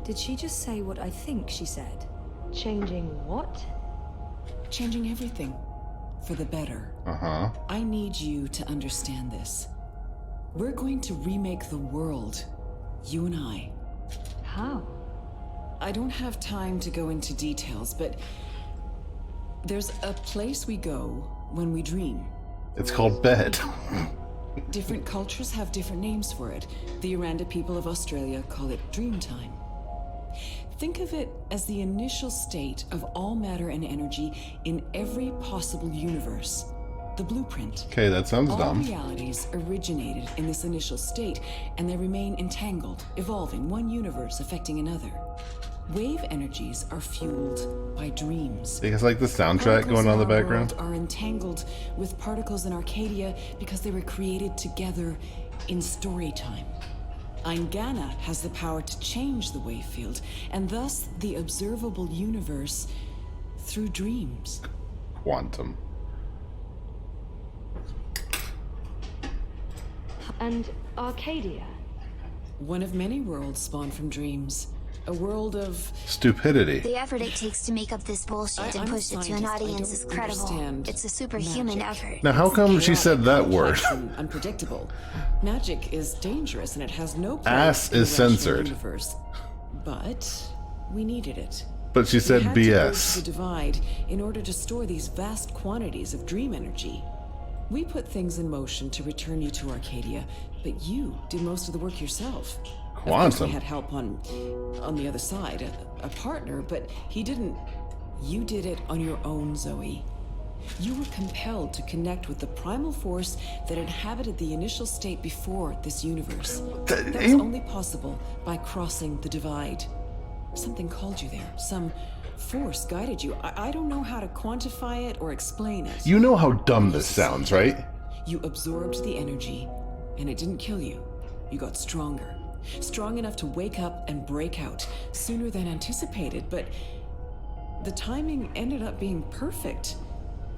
S15: Did she just say what I think she said? Changing what?
S20: Changing everything. For the better.
S1: Uh-huh.
S20: I need you to understand this. We're going to remake the world. You and I.
S15: How?
S20: I don't have time to go into details, but there's a place we go when we dream.
S1: It's called bed.
S20: Different cultures have different names for it. The Aranda people of Australia call it dream time. Think of it as the initial state of all matter and energy in every possible universe. The blueprint.
S1: Okay, that sounds
S20: all
S1: dumb.
S20: All realities originated in this initial state, and they remain entangled, evolving, one universe affecting another. Wave energies are fueled by dreams.
S1: Because like the soundtrack going on in the background.
S20: Are entangled with particles in Arcadia because they were created together in story time. Eingana has the power to change the wave field, and thus the observable universe through dreams.
S1: Quantum.
S15: And Arcadia?
S20: One of many worlds spawned from dreams. A world of
S1: stupidity.
S7: The effort it takes to make up this bullshit and push it to an audience is credible. It's a superhuman effort.
S1: Now, how come she said that word?
S20: Unpredictable. Magic is dangerous and it has no place
S1: Ass
S20: in
S1: is
S20: the rational
S1: censored.
S20: Universe. But we needed it.
S1: But she said
S20: we had to
S1: BS.
S20: bridge the divide in order to store these vast quantities of dream energy. We put things in motion to return you to Arcadia, but you did most of the work yourself. Of course, we had help on the other side, a partner, but he didn't. You did it on your own, Zoe. You were compelled to connect with the primal force that inhabited the initial state before this universe. That was only possible by crossing the divide. Something called you there. Some force guided you. I don't know how to quantify it or explain it.
S1: You know how dumb this sounds, right?
S20: You absorbed the energy, and it didn't kill you. You got stronger. Strong enough to wake up and break out sooner than anticipated, but the timing ended up being perfect.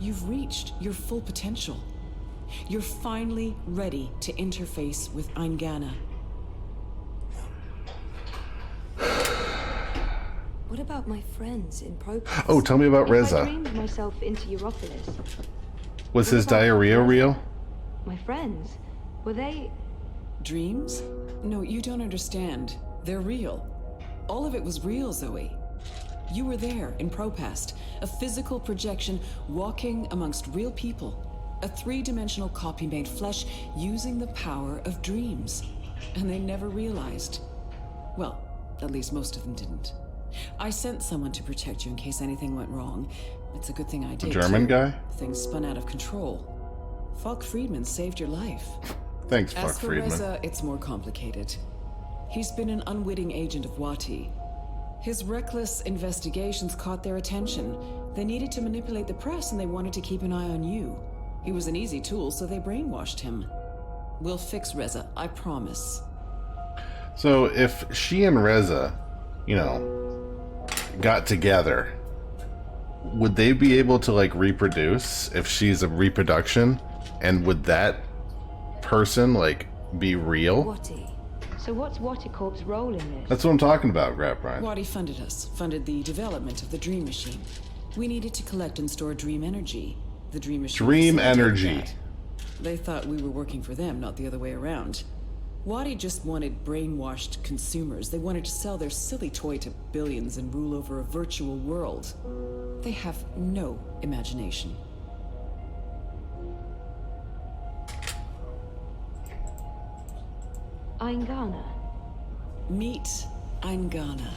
S20: You've reached your full potential. You're finally ready to interface with Eingana.
S15: What about my friends in Propus?
S1: Oh, tell me about Reza.
S15: I dreamed myself into Europhilis.
S1: Was his diarrhea real?
S15: My friends, were they...
S20: Dreams? No, you don't understand. They're real. All of it was real, Zoe. You were there in Propast, a physical projection walking amongst real people. A three-dimensional copy made flesh using the power of dreams. And they never realized. Well, at least most of them didn't. I sent someone to protect you in case anything went wrong. It's a good thing I did.
S1: A German guy?
S20: Things spun out of control. Falk Friedman saved your life.
S1: Thanks, Falk
S20: As for
S1: Friedman.
S20: Reza, it's more complicated. He's been an unwitting agent of Wati. His reckless investigations caught their attention. They needed to manipulate the press and they wanted to keep an eye on you. He was an easy tool, so they brainwashed him. We'll fix Reza, I promise.
S1: So if she and Reza, you know, got together, would they be able to like reproduce if she's a reproduction? And would that person like be real?
S15: Wati. So what's Waticorp's role in this?
S1: That's what I'm talking about, Grap Ryan.
S20: Wati funded us, funded the development of the Dream Machine. We needed to collect and store dream energy. The Dream Machine.
S1: Dream energy.
S20: They thought we were working for them, not the other way around. Wati just wanted brainwashed consumers. They wanted to sell their silly toy to billions and rule over a virtual world. They have no imagination.
S15: Eingana.
S20: Meet Eingana.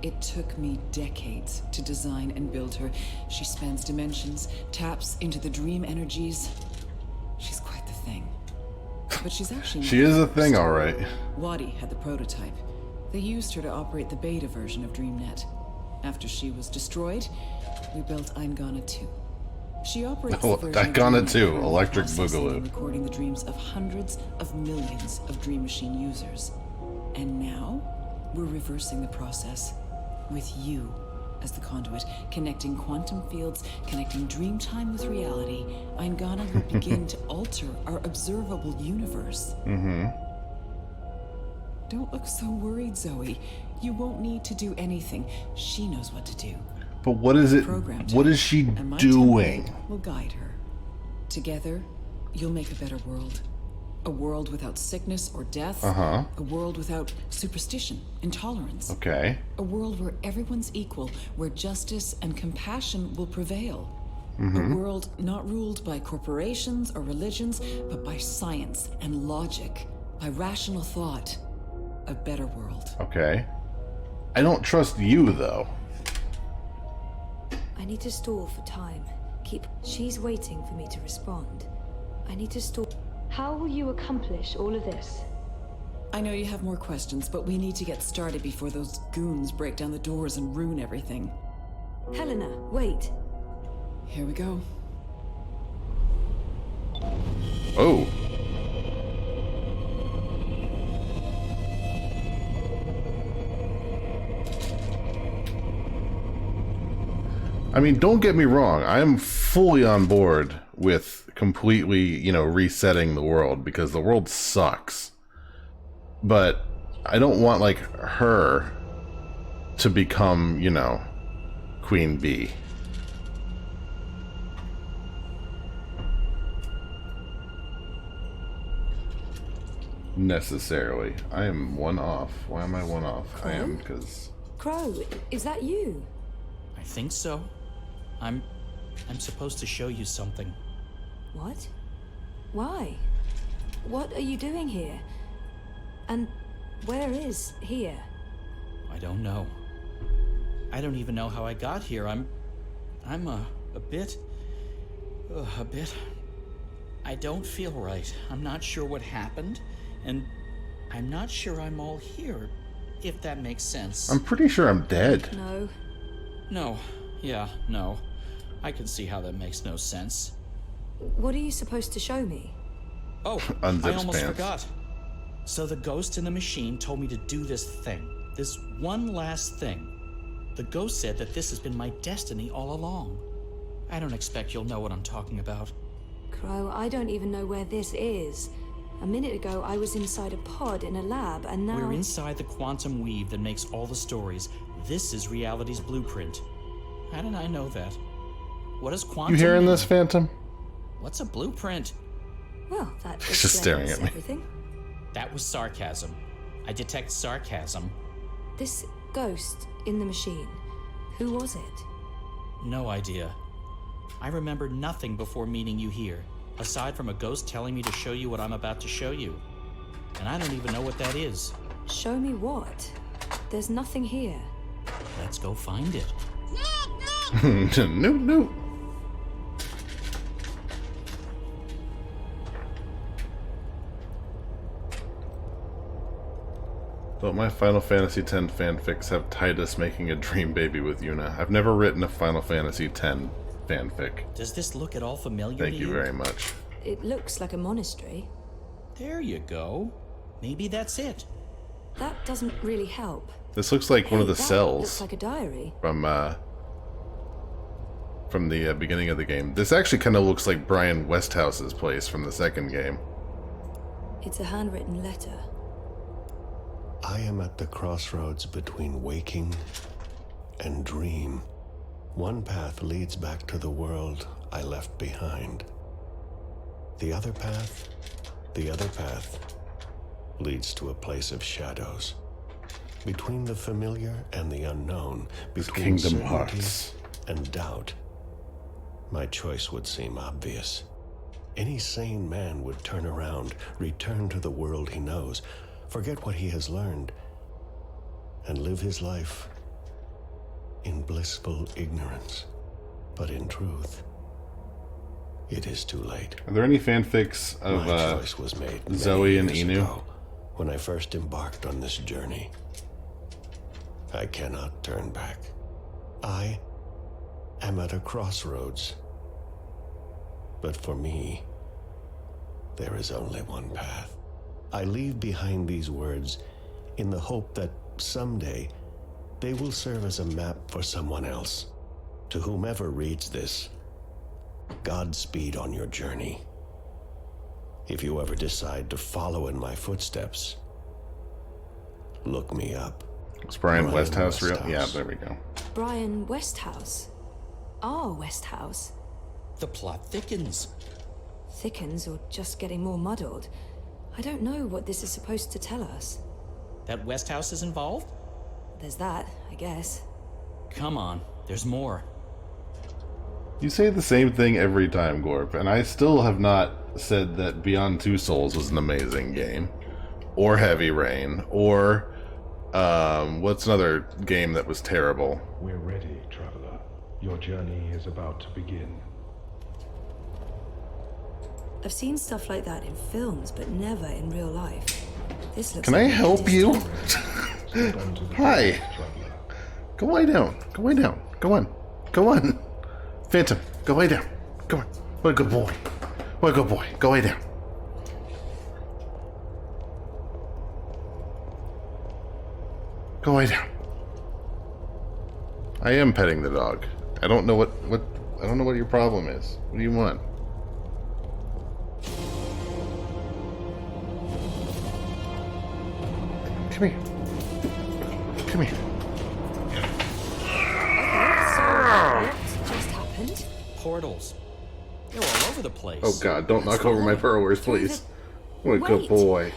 S20: It took me decades to design and build her. She spans dimensions, taps into the dream energies. She's quite the thing. But she's actually
S1: She is a thing, all right.
S20: Wadi had the prototype. They used her to operate the beta version of DreamNet. After she was destroyed, we built Eingana 2. She operates the version of
S1: Eingana
S20: DreamNet
S1: 2,
S20: currently
S1: Electric
S20: processing
S1: Boogaloo.
S20: and recording the dreams of hundreds of millions of Dream Machine users. And now, we're reversing the process with you as the conduit, connecting quantum fields, connecting dream time with reality. Eingana will begin to alter our observable universe.
S1: Mm-hmm.
S20: Don't look so worried, Zoe. You won't need to do anything. She knows what to do.
S1: But what is it? What is she
S20: And my
S1: doing?
S20: template will guide her. Together, you'll make a better world. A world without sickness or death.
S1: Uh-huh.
S20: A world without superstition, intolerance.
S1: Okay.
S20: A world where everyone's equal, where justice and compassion will prevail.
S1: Mhm.
S20: A world not ruled by corporations or religions, but by science and logic, by rational thought. A better world.
S1: Okay. I don't trust you, though.
S15: I need to stall for time. She's waiting for me to respond. I need to stall. How will you accomplish all of this?
S20: I know you have more questions, but we need to get started before those goons break down the doors and ruin everything.
S15: Helena, wait.
S20: Here we go.
S1: Oh. I mean, don't get me wrong. I am fully on board with completely, resetting the world because the world sucks. But I don't want, like, her to become, Queen Bee. Necessarily. I am one off. Why am I one off?
S15: Crow?
S1: I am because...
S15: Crow, is that you?
S6: I think so. I'm supposed to show you something.
S15: What? Why? What are you doing here? And where is here?
S6: I don't know. I don't even know how I got here. I'm a bit... I don't feel right. I'm not sure what happened, and I'm not sure I'm all here, if that makes sense.
S1: I'm pretty sure I'm dead.
S15: No.
S6: No. Yeah, no. I can see how that makes no sense.
S15: What are you supposed to show me?
S6: Oh,
S1: Unzips
S6: I almost
S1: pants.
S6: forgot. So the ghost in the machine told me to do this thing. This one last thing. The ghost said that this has been my destiny all along. I don't expect you'll know what I'm talking about.
S15: Crow, I don't even know where this is. A minute ago, I was inside a pod in a lab, and now...
S6: We're inside the quantum weave that makes all the stories. This is reality's blueprint. How did I know that? What is quantum?
S1: You hearing
S6: mean?
S1: this, Phantom?
S6: What's a blueprint?
S15: Well, that
S1: He's just staring at me.
S15: everything.
S6: That was sarcasm. I detect sarcasm.
S15: This ghost in the machine, who was it?
S6: No idea. I remember nothing before meeting you here, aside from a ghost telling me to show you what I'm about to show you. And I don't even know what that is.
S15: Show me what? There's nothing here.
S6: Let's go find it.
S1: Nope. But my Final Fantasy X fanfics have Titus making a dream baby with Yuna. I've never written a Final Fantasy X fanfic.
S6: Does this look at all familiar
S1: Thank
S6: to
S1: you very much.
S15: It looks like a monastery.
S6: There you go. Maybe that's it.
S15: That doesn't really help.
S1: This looks like one of the
S15: That
S1: cells
S15: looks like a diary.
S1: from the beginning of the game. This actually kind of looks like Brian Westhouse's place from the second game.
S15: It's a handwritten letter.
S21: I am at the crossroads between waking and dream. One path leads back to the world I left behind. The other path leads to a place of shadows. Between the familiar and the unknown, between
S1: Kingdom
S21: certainty
S1: Hearts
S21: and doubt, my choice would seem obvious. Any sane man would turn around, return to the world he knows, forget what he has learned, and live his life in blissful ignorance. But in truth, it is too late.
S1: Are there any fanfics of
S21: My choice was made
S1: Zoe and
S21: many years
S1: Inu?
S21: ago, when I first embarked on this journey. I cannot turn back. I am at a crossroads. But for me, there is only one path. I leave behind these words in the hope that someday they will serve as a map for someone else. To whomever reads this, Godspeed on your journey. If you ever decide to follow in my footsteps, look me up.
S1: Is Brian Westhouse real? Yeah, there we go.
S15: Brian Westhouse? Our Westhouse?
S6: The plot thickens.
S15: Thickens or just getting more muddled? I don't know what this is supposed to tell us.
S6: That Westhouse is involved?
S15: There's that, I guess.
S6: Come on, there's more.
S1: You say the same thing every time, Gorp, and I still have not said that Beyond Two Souls was an amazing game. Or Heavy Rain, or what's another game that was terrible?
S5: We're ready, traveler. Your journey is about to begin.
S15: I've seen stuff like that in films, but never in real life. This looks
S1: Can I
S15: like
S1: help you?
S5: Hi.
S1: Hi. Go lie down. Go lie down. Go on. Go on. Phantom, go lay down. Come on. What a good boy. What a good boy. Go lay down. Go lay down. I am petting the dog. I don't know what your problem is. What do you want? Come here. Come here.
S15: What just happened?
S6: Portals. They're all over the place.
S1: Oh god, don't knock over my burrowers, please. What a good boy.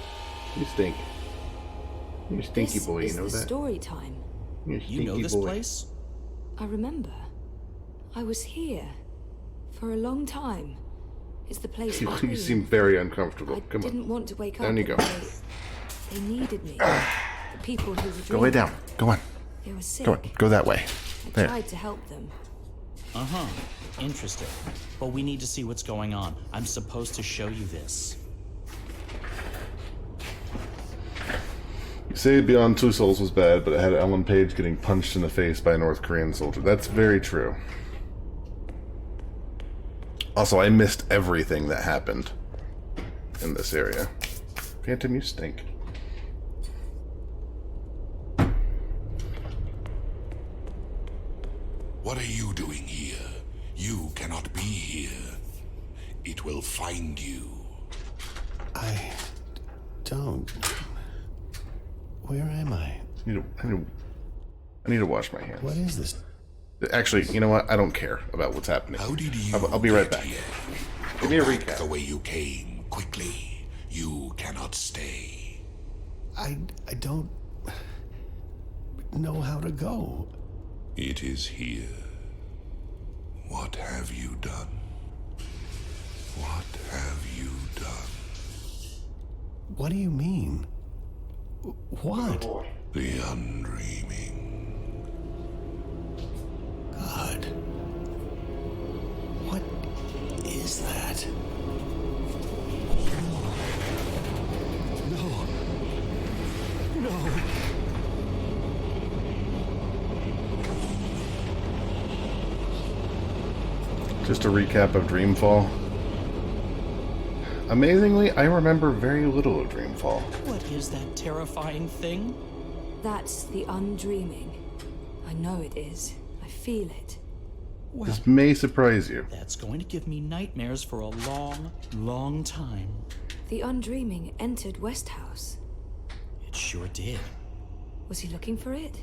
S1: You stink. You stinky boy, you know
S15: This is the
S1: that?
S15: story time.
S1: You stinky
S6: You know this
S1: boy.
S6: place?
S15: I remember. I was here for a long time. It's the place
S1: You,
S15: for
S1: you
S15: me.
S1: seem very uncomfortable. Come
S15: Didn't
S1: on.
S15: want to wake
S1: Down
S15: up.
S1: you go.
S15: and They needed me. The people who were
S1: Go lay down. Go on.
S15: They were sick.
S1: Go on. Go that way.
S15: I
S1: There.
S15: tried to help them.
S6: Uh-huh. Interesting. But we need to see what's going on. I'm supposed to show you this.
S1: You say Beyond Two Souls was bad, but it had Ellen Page getting punched in the face by a North Korean soldier. That's very true. Also, I missed everything that happened in this area. Phantom, you stink.
S16: What are you doing here? You cannot be here. It will find you.
S21: I don't. Where am I?
S1: I need to wash my hands.
S21: What is this?
S1: Actually, you know what? I don't care about what's happening.
S16: How did you
S1: I'll be right back.
S16: here?
S1: Give me a
S16: Go back
S1: recap.
S16: the way you came, quickly. You cannot stay.
S21: I don't know how to go.
S16: It is here. What have you done? What have you done?
S21: What do you mean? What?
S16: The undreaming.
S21: God. What is that? No. No.
S1: Just a recap of Dreamfall. Amazingly, I remember very little of Dreamfall.
S6: What is that terrifying thing?
S15: That's the undreaming. I know it is. I feel it.
S6: Well,
S1: This may surprise you.
S6: that's going to give me nightmares for a long, long time.
S15: The undreaming entered Westhouse.
S6: It sure did.
S15: Was he looking for it?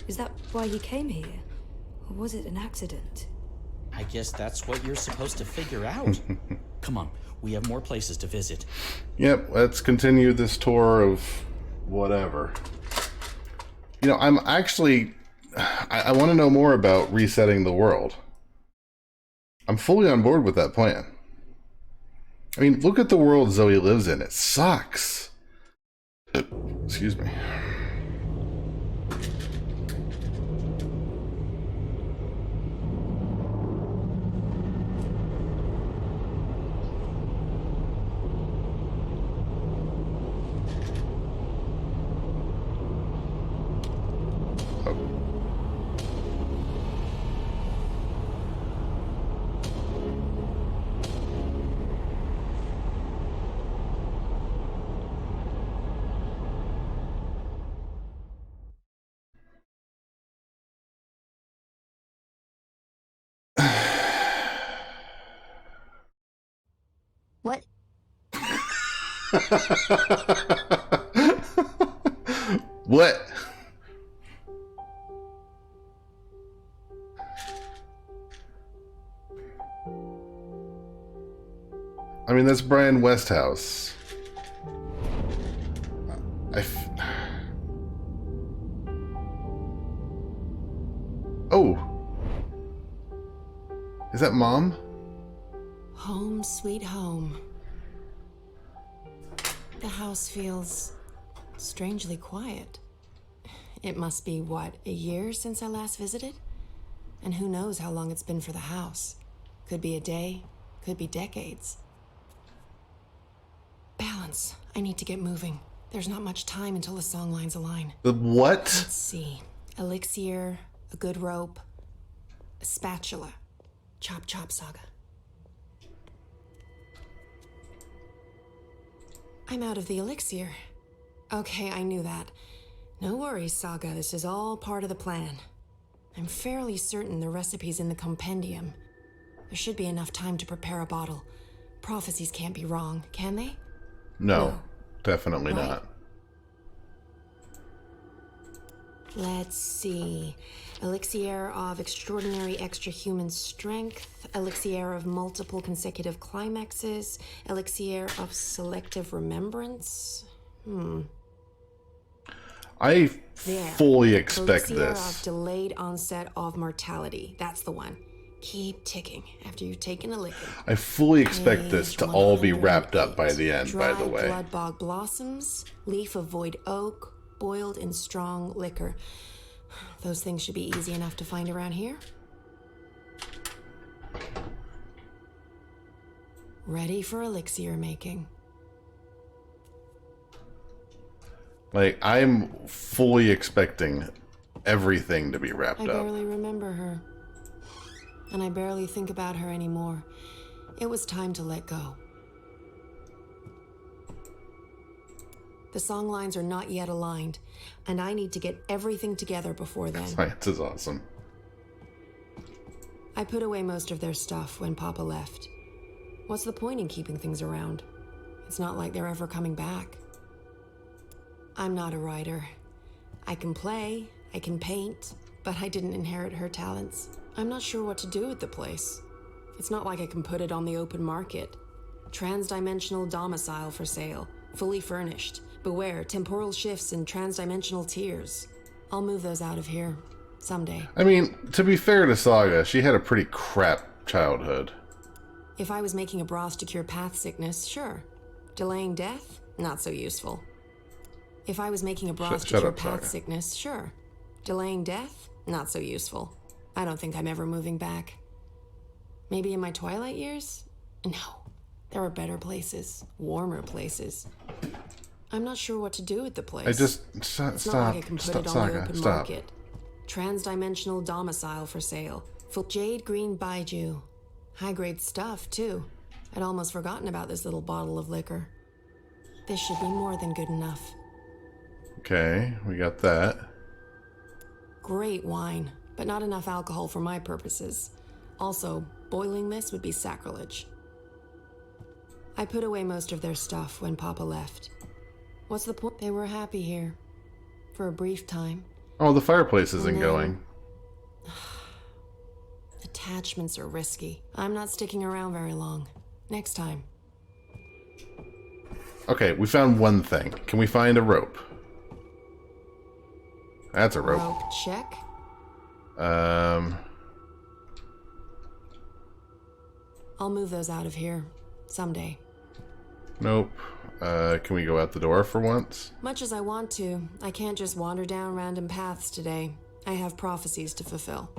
S15: Is that why he came here? Or was it an accident?
S6: I guess that's what you're supposed to figure out. Come on, we have more places to visit.
S1: Yep, let's continue this tour of whatever. You know, I'm actually... I want to know more about resetting the world. I'm fully on board with that plan. I mean, look at the world Zoe lives in. It sucks. Excuse me.
S7: What?
S1: What? I mean, that's Brian Westhouse. Oh. Is that Mom?
S20: Home sweet home. The house feels strangely quiet. It must be, what, a year since I last visited? And who knows how long it's been for the house. Could be a day, could be decades. Balance. I need to get moving. There's not much time until the song lines align.
S1: The what?
S20: Let's see. Elixir, a good rope, a spatula. Chop chop, Saga. I'm out of the elixir. Okay, I knew that. No worries, Saga. This is all part of the plan. I'm fairly certain the recipe's in the compendium. There should be enough time to prepare a bottle. Prophecies can't be wrong, can they?
S1: No, definitely
S20: Right.
S1: not.
S20: Let's see. Elixir of extraordinary extra-human strength, elixir of multiple consecutive climaxes, elixir of selective remembrance.
S1: I
S20: There.
S1: fully expect
S20: Elixir
S1: this.
S20: of delayed onset of mortality. That's the one. Keep ticking after you've taken a licking.
S1: I fully expect this to all be wrapped up by the end, by the way.
S20: Blood bog blossoms, leaf of void oak, boiled in strong liquor. Those things should be easy enough to find around here. Ready for elixir making.
S1: Like, I'm fully expecting everything to be wrapped
S20: I
S1: up.
S20: barely remember her. And I barely think about her anymore. It was time to let go. The song lines are not yet aligned, and I need to get everything together before then.
S1: Science is awesome.
S20: I put away most of their stuff when Papa left. What's the point in keeping things around? It's not like they're ever coming back. I'm not a writer. I can play, I can paint, but I didn't inherit her talents. I'm not sure what to do with the place. It's not like I can put it on the open market. Transdimensional domicile for sale, fully furnished. Beware temporal shifts and transdimensional tears. I'll move those out of here someday.
S1: I mean, to be fair to Saga, she had a pretty crap childhood.
S20: If I was making a broth to cure path sickness, sure. Delaying death? Not so useful. If I was making a broth to
S1: Shut
S20: cure
S1: up,
S20: path
S1: Saga.
S20: sickness, sure. Delaying death? Not so useful. I don't think I'm ever moving back. Maybe in my twilight years? No. There are better places, warmer places. I'm not sure what to do with the place.
S1: It's not
S20: It's not
S1: stop,
S20: like I can put
S1: stop,
S20: it on the
S1: Saga,
S20: open
S1: stop.
S20: market. Transdimensional domicile for sale. Full jade green baiju. High-grade stuff, too. I'd almost forgotten about this little bottle of liquor. This should be more than good enough.
S1: Okay, we got that.
S20: Great wine, but not enough alcohol for my purposes. Also, boiling this would be sacrilege. I put away most of their stuff when Papa left. What's the point? They were happy here. For a brief time.
S1: Oh, the fireplace isn't
S20: And then-
S1: going.
S20: Attachments are risky. I'm not sticking around very long. Next time.
S1: Okay, we found one thing. Can we find a rope? That's a rope.
S20: Rope check. I'll move those out of here. Someday.
S1: Nope. Can we go out the door for once?
S20: Much as I want to, I can't just wander down random paths today. I have prophecies to fulfill.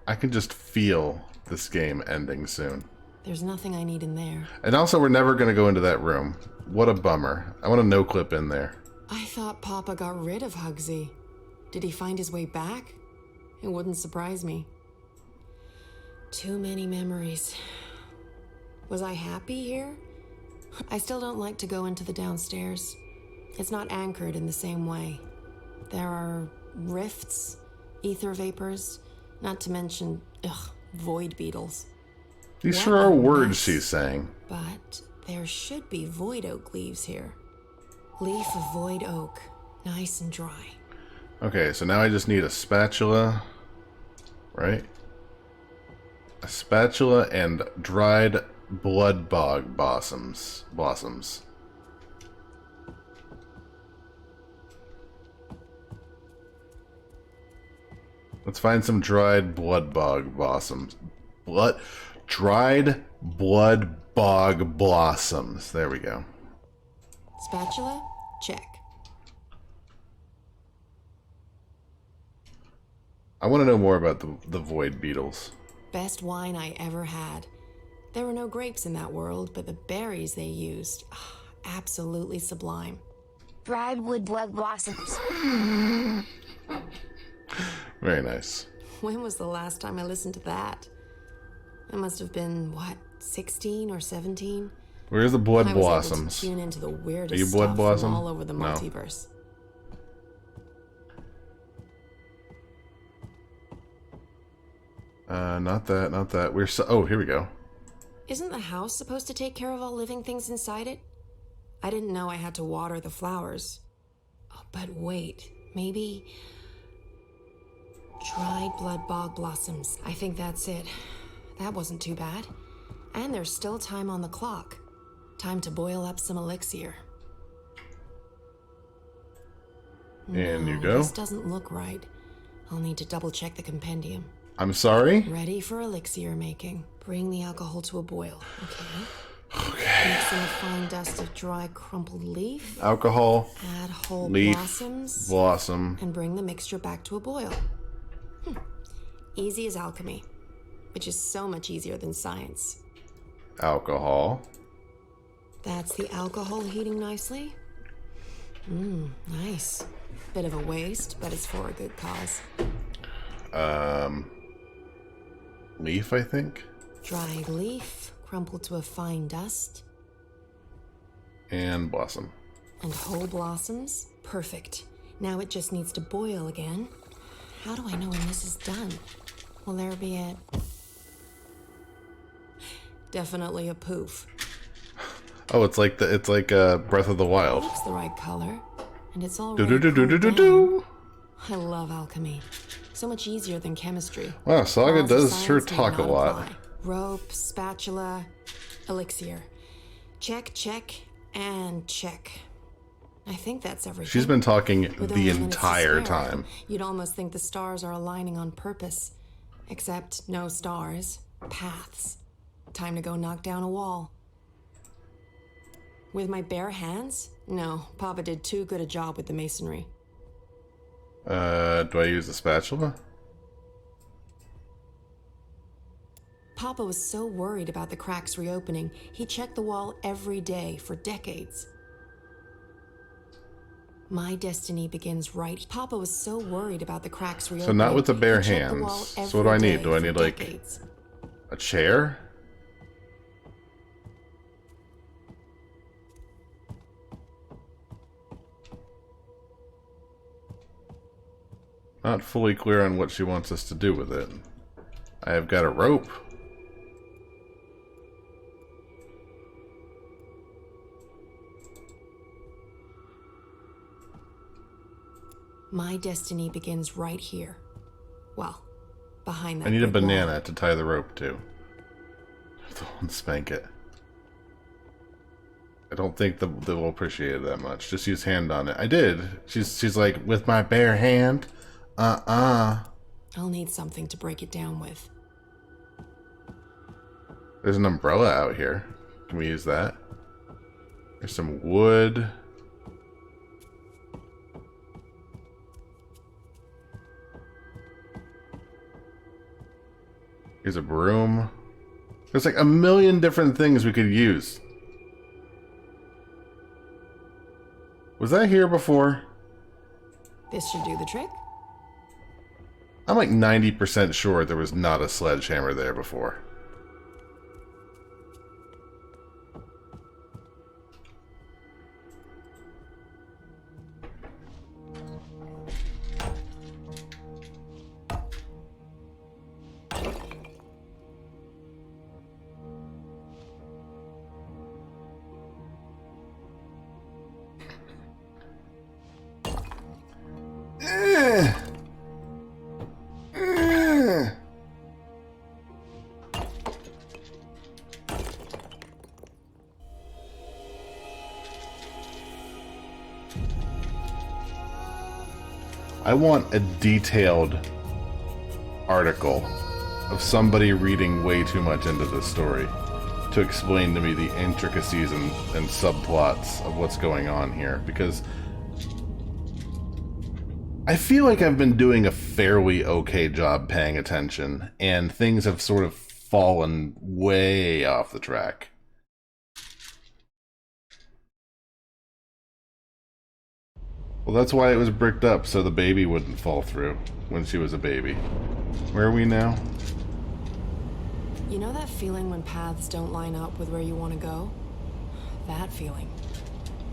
S1: I can just feel this game ending soon.
S20: There's nothing I need in there.
S1: And also, we're never going to go into that room. What a bummer. I want a no-clip in there.
S20: I thought Papa got rid of Hugsy. Did he find his way back? It wouldn't surprise me. Too many memories. Was I happy here? I still don't like to go into the downstairs. It's not anchored in the same way. There are rifts, ether vapors, not to mention, void beetles.
S1: These
S14: What
S1: sure are
S14: a
S1: words
S14: mess.
S1: she's saying.
S14: But there should be void oak leaves here. Leaf of void oak. Nice and dry.
S1: Okay, so now I just need a spatula, right? A spatula and dried blood bog blossoms. Let's find some dried blood bog blossoms. Dried blood bog blossoms. There we go.
S14: Spatula? Check.
S1: I want to know more about the void beetles.
S14: Best wine I ever had. There were no grapes in that world, but the berries they used, absolutely sublime.
S7: Dried wood blood blossoms.
S1: Very nice.
S14: When was the last time I listened to that? I must have been, what, 16 or 17?
S1: Where's the blood
S14: I was
S1: blossoms?
S14: able to tune into the weirdest
S1: Are you blood
S14: stuff
S1: blossom?
S14: from all over the
S1: No.
S14: multiverse.
S1: Not that, not that. Oh, here we go.
S14: Isn't the house supposed to take care of all living things inside it? I didn't know I had to water the flowers. Oh, but wait, maybe... Dried blood bog blossoms. I think that's it. That wasn't too bad. And there's still time on the clock. Time to boil up some elixir.
S1: And you
S14: No,
S1: go.
S14: This doesn't look right. I'll need to double check the compendium.
S1: I'm sorry?
S14: Ready for elixir making. Bring the alcohol to a boil, okay? Mix in a fine dust of dry crumpled leaf.
S1: Alcohol.
S14: Add whole
S1: leaf,
S14: blossoms.
S1: blossom.
S14: And bring the mixture back to a boil. Easy as alchemy, which is so much easier than science.
S1: Alcohol.
S14: That's the alcohol heating nicely. Nice. Bit of a waste, but it's for a good cause.
S1: Leaf, I think.
S14: Dried leaf, crumpled to a fine dust.
S1: And blossom.
S14: And whole blossoms. Perfect. Now it just needs to boil again. How do I know when this is done? Will there be a... Definitely a poof.
S1: Oh, it's like Breath of the Wild.
S14: It's the right color. And it's all
S1: Do-do-do-do-do-do-do.
S14: I love alchemy. So much easier than chemistry.
S1: Wow, Saga
S14: Laws of
S1: does
S14: science
S1: sure
S14: may
S1: talk a
S14: not
S1: lot.
S14: apply. Rope, spatula, elixir. Check, check, and check. I think that's everything.
S1: She's been talking
S14: With
S1: the
S14: only minutes to
S1: entire
S14: spare,
S1: time.
S14: You'd almost think the stars are aligning on purpose. Except no stars, paths. Time to go knock down a wall. With my bare hands? No, Papa did too good a job with the masonry.
S1: Do I use a spatula?
S14: Papa was so worried about the cracks reopening, he checked the wall every day for decades. My destiny begins right. Papa was so worried about the cracks reopening.
S1: So not with the bare
S14: he checked the wall
S1: hands. So what do I
S14: every
S1: need?
S14: day
S1: Do I
S14: for
S1: need like
S14: decades.
S1: a chair? Not fully clear on what she wants us to do with it. I have got a rope.
S14: My destiny begins right here. Well, behind that
S1: I need a
S14: brick wall.
S1: banana to tie the rope to. Don't spank it. I don't think they'll appreciate it that much. Just use hand on it. I did. She's like, with my bare hand.
S14: I'll need something to break it down with.
S1: There's an umbrella out here. Can we use that? There's some wood. Here's a broom. There's like a million different things we could use. Was that here before?
S14: This should do the trick.
S1: I'm like 90% sure there was not a sledgehammer there before. I want a detailed article of somebody reading way too much into this story to explain to me the intricacies and subplots of what's going on here, because I feel like I've been doing a fairly okay job paying attention, and things have sort of fallen way off the track. Well, that's why it was bricked up, so the baby wouldn't fall through when she was a baby. Where are we now?
S4: You know that feeling when paths don't line up with where you want to go? That feeling.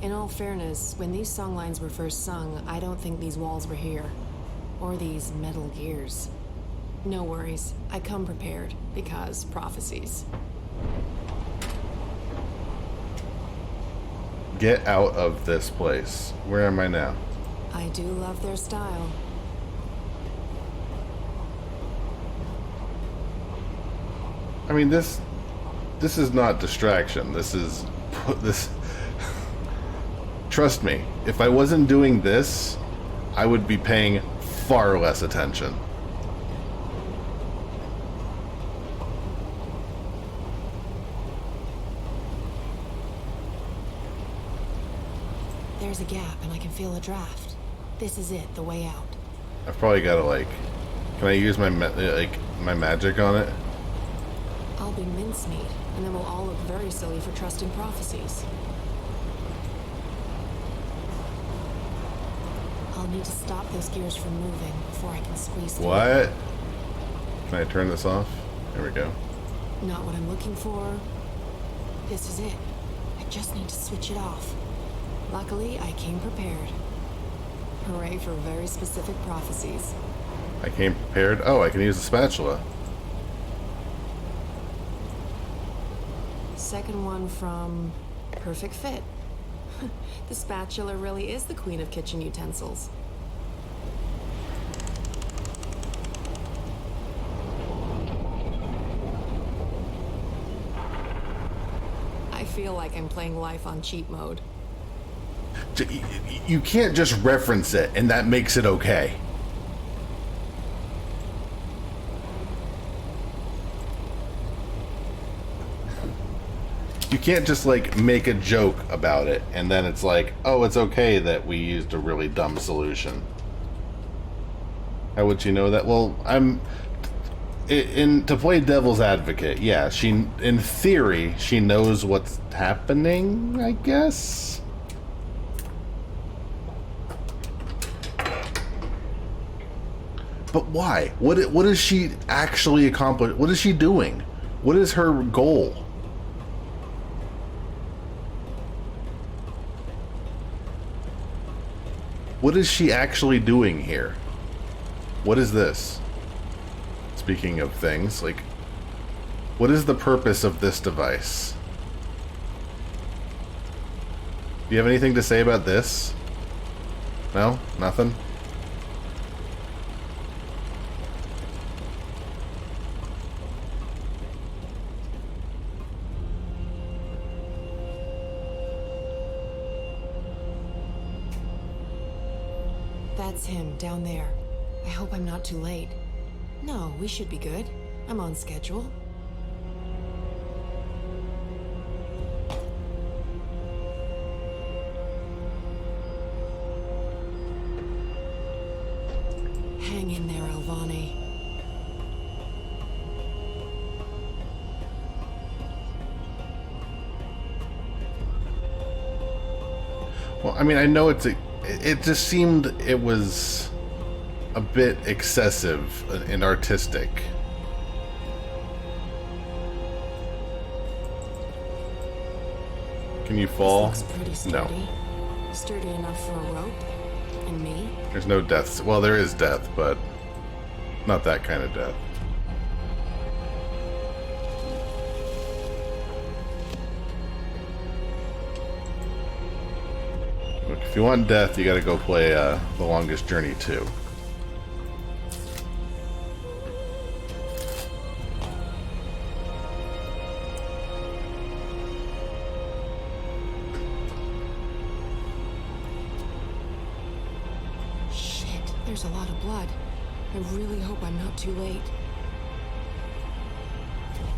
S4: In all fairness, when these songlines were first sung, I don't think these walls were here. Or these metal gears. No worries. I come prepared, because prophecies.
S1: Get out of this place. Where am I now?
S4: I do love their style.
S1: I mean, this is not distraction. This. Trust me, if I wasn't doing this, I would be paying far less attention.
S4: There's a gap, and I can feel a draft. This is it, the way out.
S1: I've probably got to, like... Can I use my magic on it?
S4: I'll be mincemeat, and then we'll all look very silly for trusting prophecies. I'll need to stop those gears from moving before I can squeeze through.
S1: What? Can I turn this off? There we go.
S4: Not what I'm looking for. This is it. I just need to switch it off. Luckily, I came prepared. Hooray for very specific prophecies.
S1: I came prepared. Oh, I can use the spatula.
S4: Second one from Perfect Fit. The spatula really is the queen of kitchen utensils. I feel like I'm playing life on cheat mode.
S1: You can't just reference it and that makes it okay. You can't just like make a joke about it and then it's like, oh, it's okay that we used a really dumb solution. How would you know that? Well, to play devil's advocate, yeah, in theory, she knows what's happening, I guess. But why? What is she actually accomplishing? What is she doing? What is her goal? What is she actually doing here? What is this? Speaking of things, like, what is the purpose of this device? Do you have anything to say about this? No? Nothing?
S4: That's him, down there. I hope I'm not too late. No, we should be good. I'm on schedule. Hang in there, Alvani.
S1: Well, I mean, I know it just seemed it was a bit excessive and artistic. Can you fall?
S4: This looks pretty sturdy.
S1: No.
S4: Sturdy enough for a rope. And me?
S1: There's no death. Well, there is death, but not that kind of death. Look, if you want death, you gotta go play The Longest Journey 2.
S4: There's a lot of blood. I really hope I'm not too late.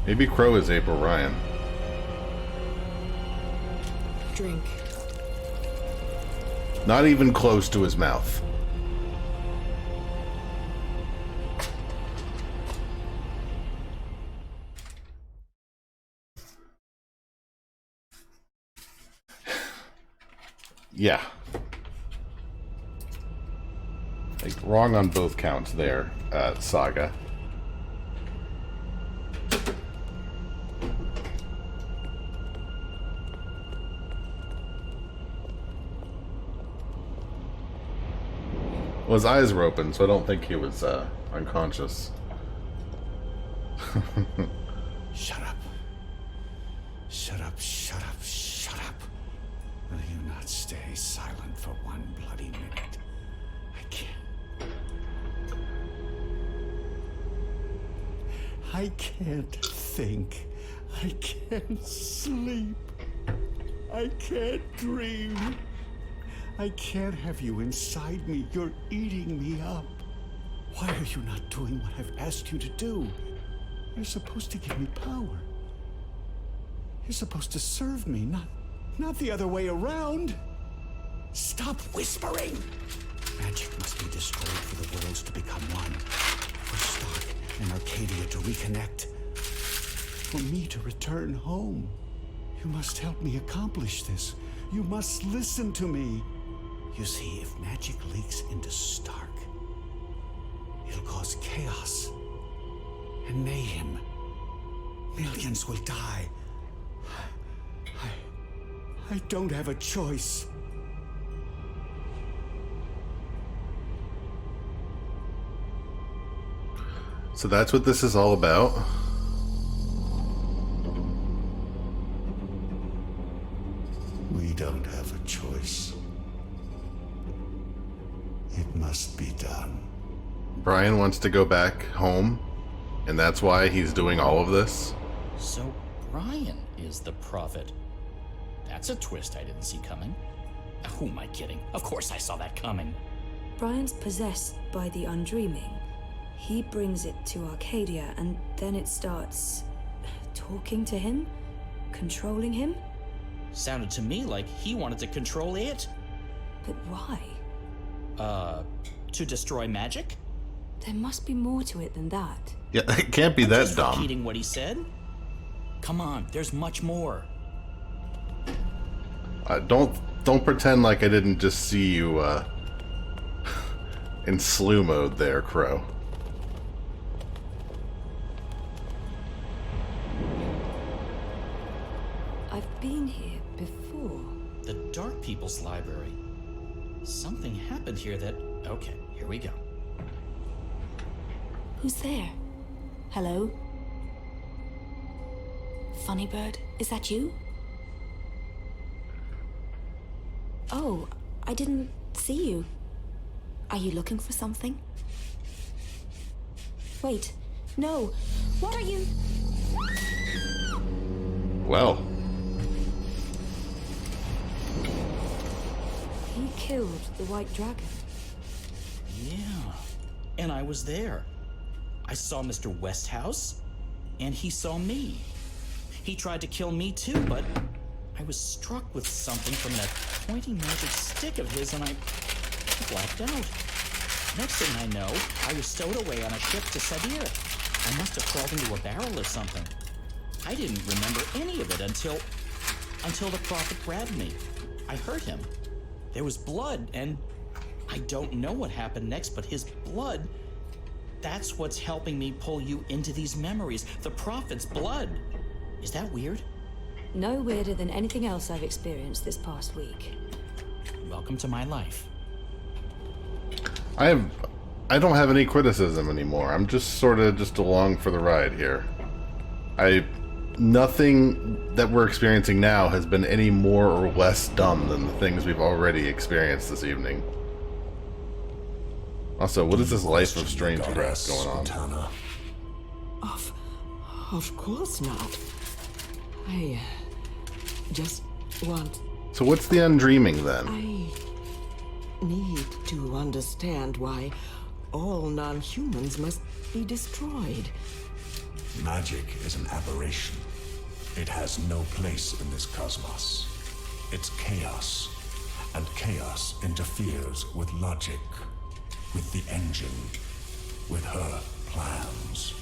S1: Maybe Crow is April Ryan.
S4: Drink.
S1: Not even close to his mouth. Yeah. Like, wrong on both counts there, Saga. Well, his eyes were open, so I don't think he was unconscious.
S3: Shut up. Shut up, shut up, shut up. Will you not stay silent for one bloody minute? I can't.
S9: I can't think. I can't sleep. I can't dream. I can't have you inside me. You're eating me up. Why are you not doing what I've asked you to do? You're supposed to give me power. You're supposed to serve me, not the other way around. Stop whispering.
S3: Magic must be destroyed for the worlds to become one. For Stark and Arcadia to reconnect.
S9: For me to return home. You must help me accomplish this. You must listen to me.
S3: You see, if magic leaks into Stark, it'll cause chaos and mayhem. Millions will die.
S9: I don't have a choice.
S1: So that's what this is all about?
S3: We don't have a choice. It must be done.
S1: Brian wants to go back home, and that's why he's doing all of this?
S6: So Brian is the prophet. That's a twist I didn't see coming. Who am I kidding? Of course I saw that coming.
S15: Brian's possessed by the Undreaming. He brings it to Arcadia, and then it starts talking to him? Controlling him?
S6: Sounded to me like he wanted to control it.
S15: But why?
S6: To destroy magic?
S15: There must be more to it than that.
S1: Yeah, it can't be that
S6: Just
S1: dumb.
S6: repeating what he said? Come on, there's much more.
S1: Don't pretend like I didn't just see you in slew mode there, Crow.
S15: I've been here before.
S6: The Dark People's Library. Something happened here that... Okay, here we go.
S15: Who's there? Hello? Funnybird, is that you? Oh, I didn't see you. Are you looking for something? Wait, no. What are you?
S1: Well.
S15: He killed the White Dragon.
S6: Yeah, and I was there. I saw Mr. Westhouse, and he saw me. He tried to kill me too, but I was struck with something from that pointy magic stick of his, and I blacked out. Next thing I know, I was stowed away on a ship to Siberia. I must have crawled into a barrel or something. I didn't remember any of it until the prophet grabbed me. I hurt him. There was blood, and I don't know what happened next, but his blood, that's what's helping me pull you into these memories. The prophet's blood. Is that weird?
S15: No weirder than anything else I've experienced this past week.
S6: Welcome to my life.
S1: I don't have any criticism anymore. I'm just sort of just along for the ride here. Nothing that we're experiencing now has been any more or less dumb than the things we've already experienced this evening. Also, what is this Life of Strange Grass going on?
S14: Of course not. I just want...
S1: So what's the Undreaming then?
S14: need to understand why all non-humans must be destroyed.
S16: Magic is an aberration. It has no place in this cosmos. It's chaos, and chaos interferes with logic, with the engine, with her plans.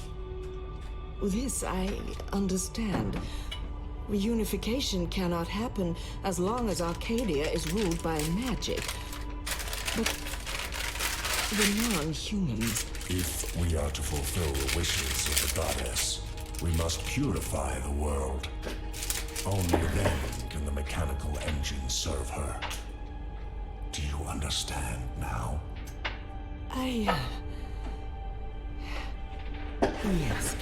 S14: This I understand. Reunification cannot happen as long as Arcadia is ruled by magic. But the non-humans...
S16: If we are to fulfill the wishes of the goddess, we must purify the world. Only then can the mechanical engine serve her. Do you understand now?
S14: Yes,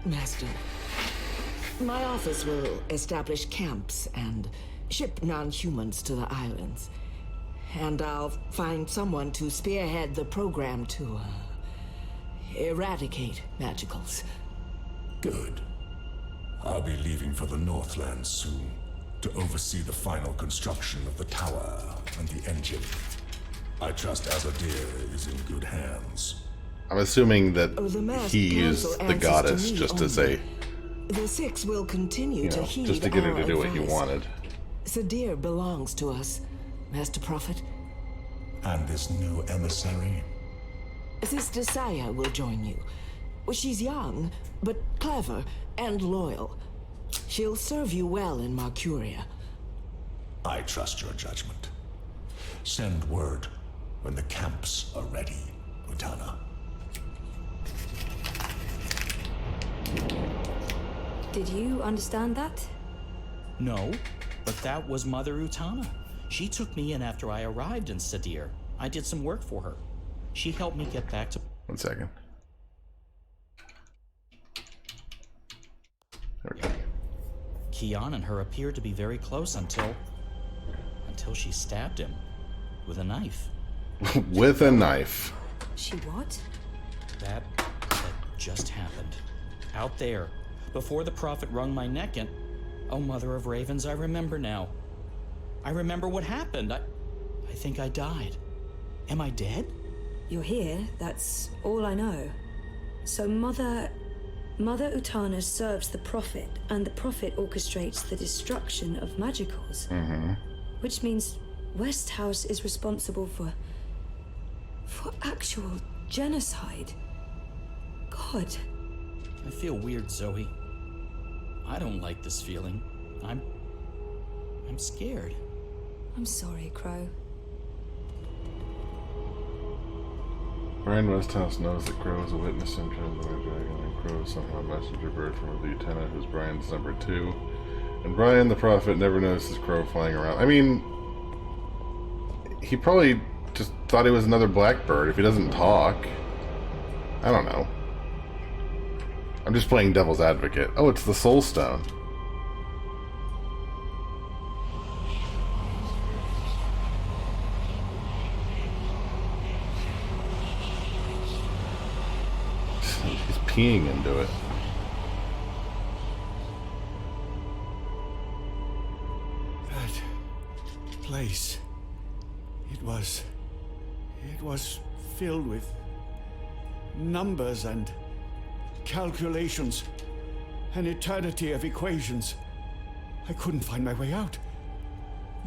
S14: Master. My office will establish camps and ship non-humans to the islands. And I'll find someone to spearhead the program to eradicate magicals.
S16: Good. I'll be leaving for the Northlands soon to oversee the final construction of the tower and the engine. I trust Azadir is in good hands.
S1: I'm assuming that he is the goddess just to say,
S14: the Six will continue to heed
S1: just to get her to do what
S14: advice.
S1: he wanted.
S14: Sadir belongs to us, Master Prophet.
S16: And this new emissary?
S14: Sister Saya will join you. She's young, but clever and loyal. She'll serve you well in Marcuria.
S16: I trust your judgment. Send word when the camps are ready, Utana.
S15: Did you understand that?
S6: No, but that was Mother Utana. She took me in after I arrived in Sadir. I did some work for her. She helped me get back to...
S1: 1 second. There we go.
S6: Kian and her appeared to be very close until she stabbed him with a knife.
S1: With a knife.
S15: She what?
S6: That just happened. Out there, before the prophet wrung my neck and... Oh, Mother of Ravens, I remember now. I remember what happened. I think I died. Am I dead?
S15: You're here, that's all I know. So Mother Utana serves the prophet, and the prophet orchestrates the destruction of magicals.
S1: Mm-hmm.
S15: Which means Westhouse is responsible for actual genocide. God.
S6: I feel weird, Zoe. I don't like this feeling. I'm scared.
S15: I'm sorry, Crow.
S1: Brian Westhouse knows that Crow is a witness in terms of the dragon, and Crow is somehow a messenger bird from a lieutenant who's Brian's number 2. And Brian the prophet never notices Crow flying around. I mean, he probably just thought he was another blackbird if he doesn't talk. I don't know. I'm just playing devil's advocate. Oh, it's the Soul Stone. He's peeing into it.
S9: That place, it was filled with numbers and calculations, an eternity of equations. I couldn't find my way out.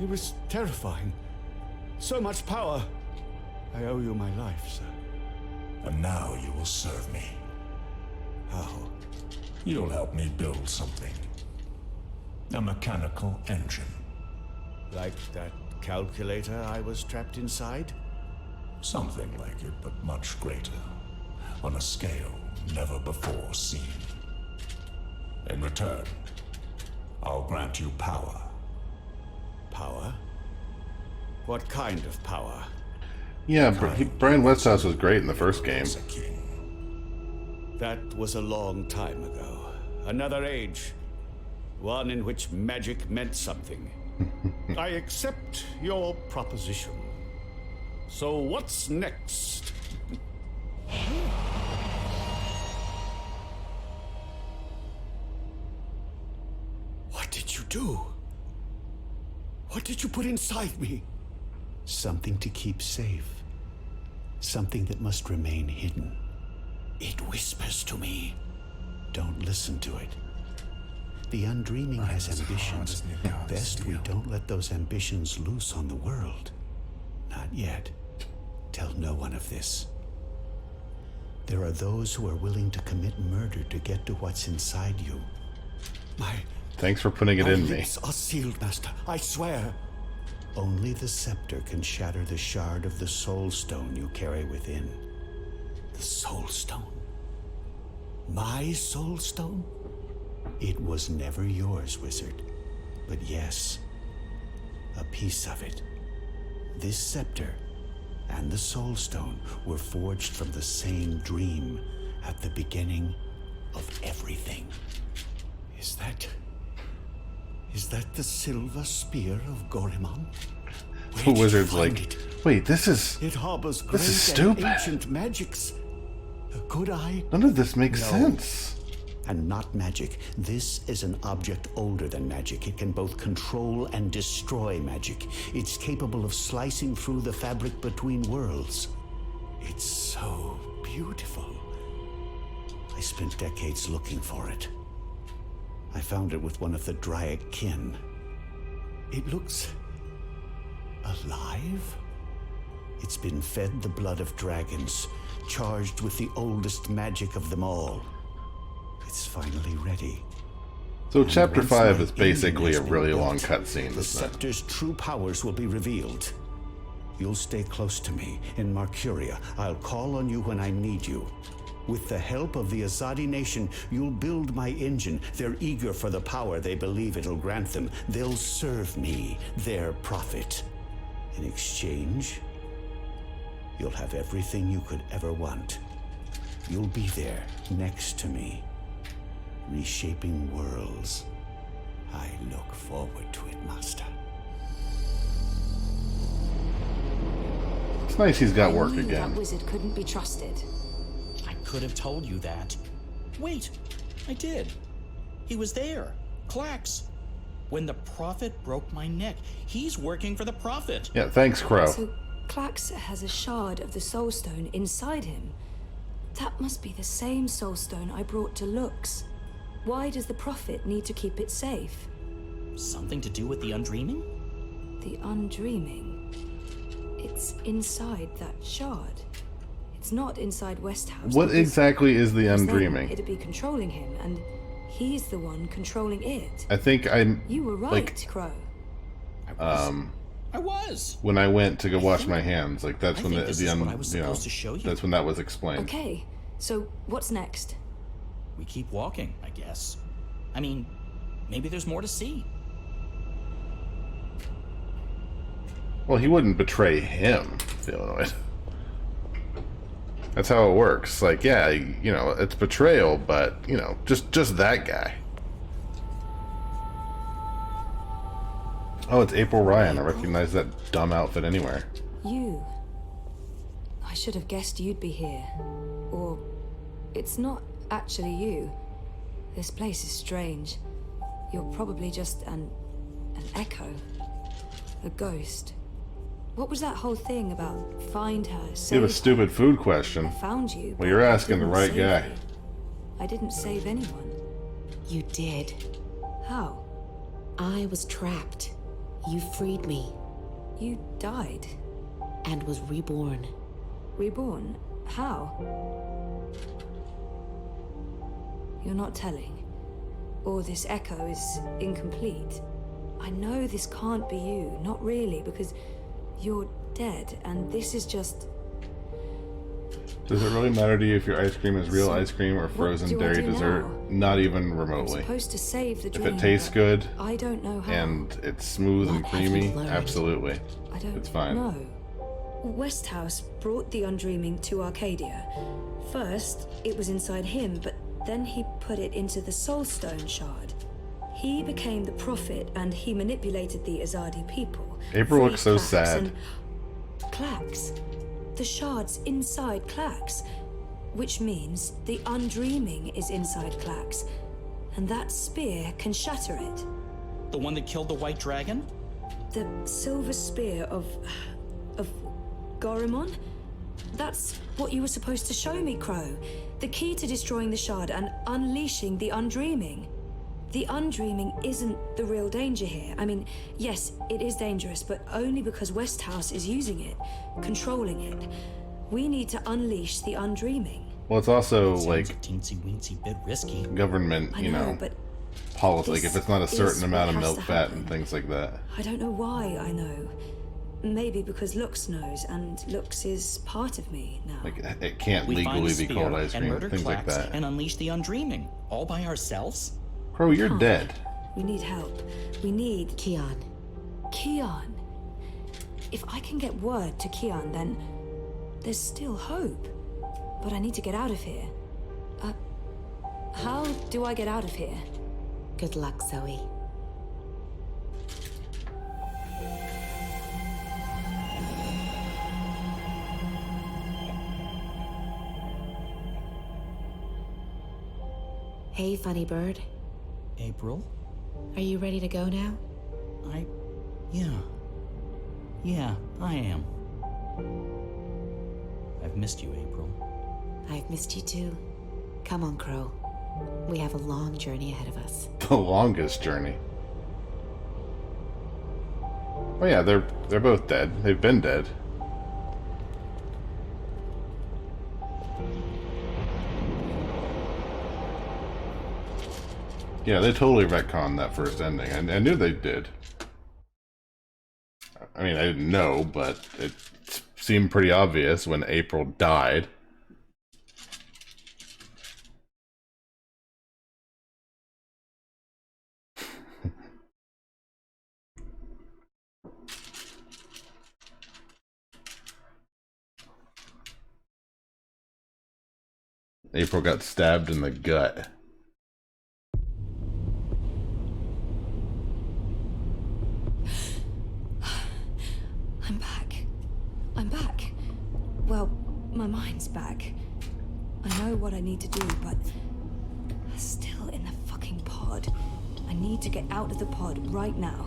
S9: It was terrifying. So much power. I owe you my life, sir.
S16: And now you will serve me.
S9: How?
S16: You'll help me build something. A mechanical engine.
S9: Like that calculator I was trapped inside?
S16: Something like it, but much greater. On a scale never before seen. In return, I'll grant you power.
S9: Power? What kind of power?
S1: Yeah, Brian Westhouse was great in the first game.
S9: That was a long time ago. Another age. One in which magic meant something. I accept your proposition. So what's next? What did you do? What did you put inside me?
S2: Something to keep safe. Something that must remain hidden. It whispers to me. Don't listen to it. The Undreaming has ambitions. Best we don't let those ambitions loose on the world. Not yet. Tell no one of this. There are those who are willing to commit murder to get to what's inside you.
S1: Thanks for putting it in me.
S2: My lips are sealed, Master. I swear. Only the scepter can shatter the shard of the Soul Stone you carry within. The Soul Stone? My Soul Stone? It was never yours, Wizard. But yes, a piece of it. This scepter and the Soul Stone were forged from the same dream at the beginning of everything. Is that the silver spear of Gorimon?
S1: The wizard's like, wait, this is stupid.
S2: Ancient magics. Could I?
S1: None of this makes sense.
S2: And not magic. This is an object older than magic. It can both control and destroy magic. It's capable of slicing through the fabric between worlds. It's so beautiful. I spent decades looking for it. I found it with one of the Dryad kin. It looks alive. It's been fed the blood of dragons, charged with the oldest magic of them all. It's finally ready.
S1: So chapter 5 is basically a really long cutscene,
S2: The
S1: isn't it?
S2: scepter's true powers will be revealed. You'll stay close to me in Marcuria. I'll call on you when I need you. With the help of the Azadi nation, you'll build my engine. They're eager for the power they believe it'll grant them. They'll serve me, their prophet. In exchange, you'll have everything you could ever want. You'll be there, next to me, reshaping worlds. I look forward to it, Master.
S1: It's nice he's got work
S15: I knew
S1: again.
S15: That wizard couldn't be trusted.
S6: I could have told you that. Wait, I did. He was there. Clax. When the Prophet broke my neck. He's working for the Prophet.
S1: Yeah, thanks, Crow.
S15: So Clax has a shard of the Soul Stone inside him. That must be the same Soul Stone I brought to Lux. Why does the Prophet need to keep it safe?
S6: Something to do with the Undreaming?
S15: The Undreaming. It's inside that shard. It's not inside Westhouse.
S1: What exactly is the
S15: because then
S1: Undreaming?
S15: It'd be controlling him, and he's the one controlling it.
S1: I think I'm.
S15: You were right,
S1: like,
S15: Crow.
S6: I was.
S1: When I went to go wash my hands, like that's when
S6: think this is what I was
S1: you know,
S6: supposed to show you.
S1: that's when that was explained.
S15: Okay, so what's next?
S6: We keep walking, I guess. I mean, maybe there's more to see.
S1: Well, he wouldn't betray him, Illinois. That's how it works. Like, yeah, you know, it's betrayal, but you know, just that guy. Oh, it's April Ryan. I recognize that dumb outfit anywhere.
S15: You. I should have guessed you'd be here. Or it's not actually you. This place is strange. You're probably just an echo. A ghost. What was that whole thing about find her,
S1: You
S15: save
S1: have a stupid food question.
S15: I found you.
S1: Well,
S15: but
S1: you're
S15: I
S1: asking the
S15: didn't
S1: right
S15: save
S1: guy.
S15: you. I didn't save anyone.
S8: You did.
S15: How?
S8: I was trapped. You freed me.
S15: You died.
S8: And was reborn.
S15: Reborn? How? You're not telling. Or this echo is incomplete. I know this can't be you. Not really, because you're dead, and this is just...
S1: Does it really matter to you if your ice cream is real ice cream or frozen
S15: do I
S1: dairy
S15: do
S1: dessert?
S15: now?
S1: Not even
S15: I'm
S1: remotely.
S15: supposed to save the
S1: If
S15: dream,
S1: it tastes
S15: but
S1: good
S15: I don't know how.
S1: and it's smooth and
S15: What have you
S1: creamy,
S15: learned?
S1: absolutely.
S15: I don't
S1: It's fine.
S15: know. Westhouse brought the Undreaming to Arcadia. First, it was inside him, but then he put it into the Soul Stone shard. He became the Prophet, and he manipulated the Azadi people.
S1: April
S15: Freed
S1: looks so
S15: Clax
S1: sad.
S15: and- Clax. The shard's inside Clax. Which means the Undreaming is inside Clax. And that spear can shatter it.
S6: The one that killed the White Dragon?
S15: The silver spear of of Gorimon? That's what you were supposed to show me, Crow. The key to destroying the Shard and unleashing the Undreaming. The Undreaming isn't the real danger here. I mean, yes, it is dangerous, but only because Westhouse is using it, controlling it. We need to unleash the Undreaming.
S1: Well, it's also like
S6: a teensy-weensy bit risky.
S1: Government, you know,
S15: but
S1: policy. Like if it's not a certain amount of milk fat
S15: happen.
S1: and things like that.
S15: I don't know why I know. Maybe because Lux knows, and Lux is part of me now.
S1: Like it can't
S6: We find
S1: legally
S6: a
S1: be
S6: spear
S1: called ice
S6: and
S1: cream,
S6: murder
S1: things like
S6: Klax
S1: that.
S6: and unleash the Undreaming all by ourselves.
S1: Crow, you're dead.
S15: We need help. We need
S8: Kian.
S15: Kian. If I can get word to Kian, then there's still hope. But I need to get out of here. How do I get out of here?
S8: Good luck, Zoe. Hey, funny bird.
S6: April?
S8: Are you ready to go now?
S6: Yeah, I am. I've missed you, April.
S8: I've missed you too. Come on, Crow. We have a long journey ahead of us.
S1: The longest journey. Oh yeah, they're both dead. They've been dead. Yeah, they totally retconned that first ending. I knew they did. I mean, I didn't know, but it seemed pretty obvious when April died. April got stabbed in the gut.
S15: I'm back. I'm back. Well, my mind's back. I know what I need to do, but still in the fucking pod. I need to get out of the pod right now.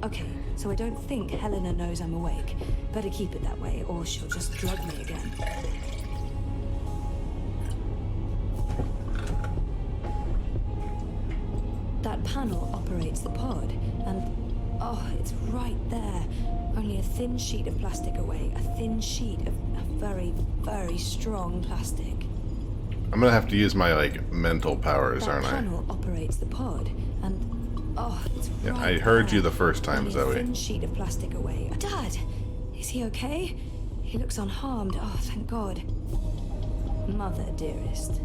S15: Okay, so I don't think Helena knows I'm awake. Better keep it that way, or she'll just drug me again. That panel operates the pod, and oh, it's right there. Only a thin sheet of plastic away. A thin sheet of very, very strong plastic.
S1: I'm gonna have to use my, like, mental powers, aren't I?
S15: That panel operates the pod, and oh, it's
S1: Yeah,
S15: right
S1: I heard
S15: there.
S1: you the first time,
S15: Only
S1: Zoe.
S15: a thin sheet of plastic away. Dad, is he okay? He looks unharmed. Oh, thank God. Mother, dearest,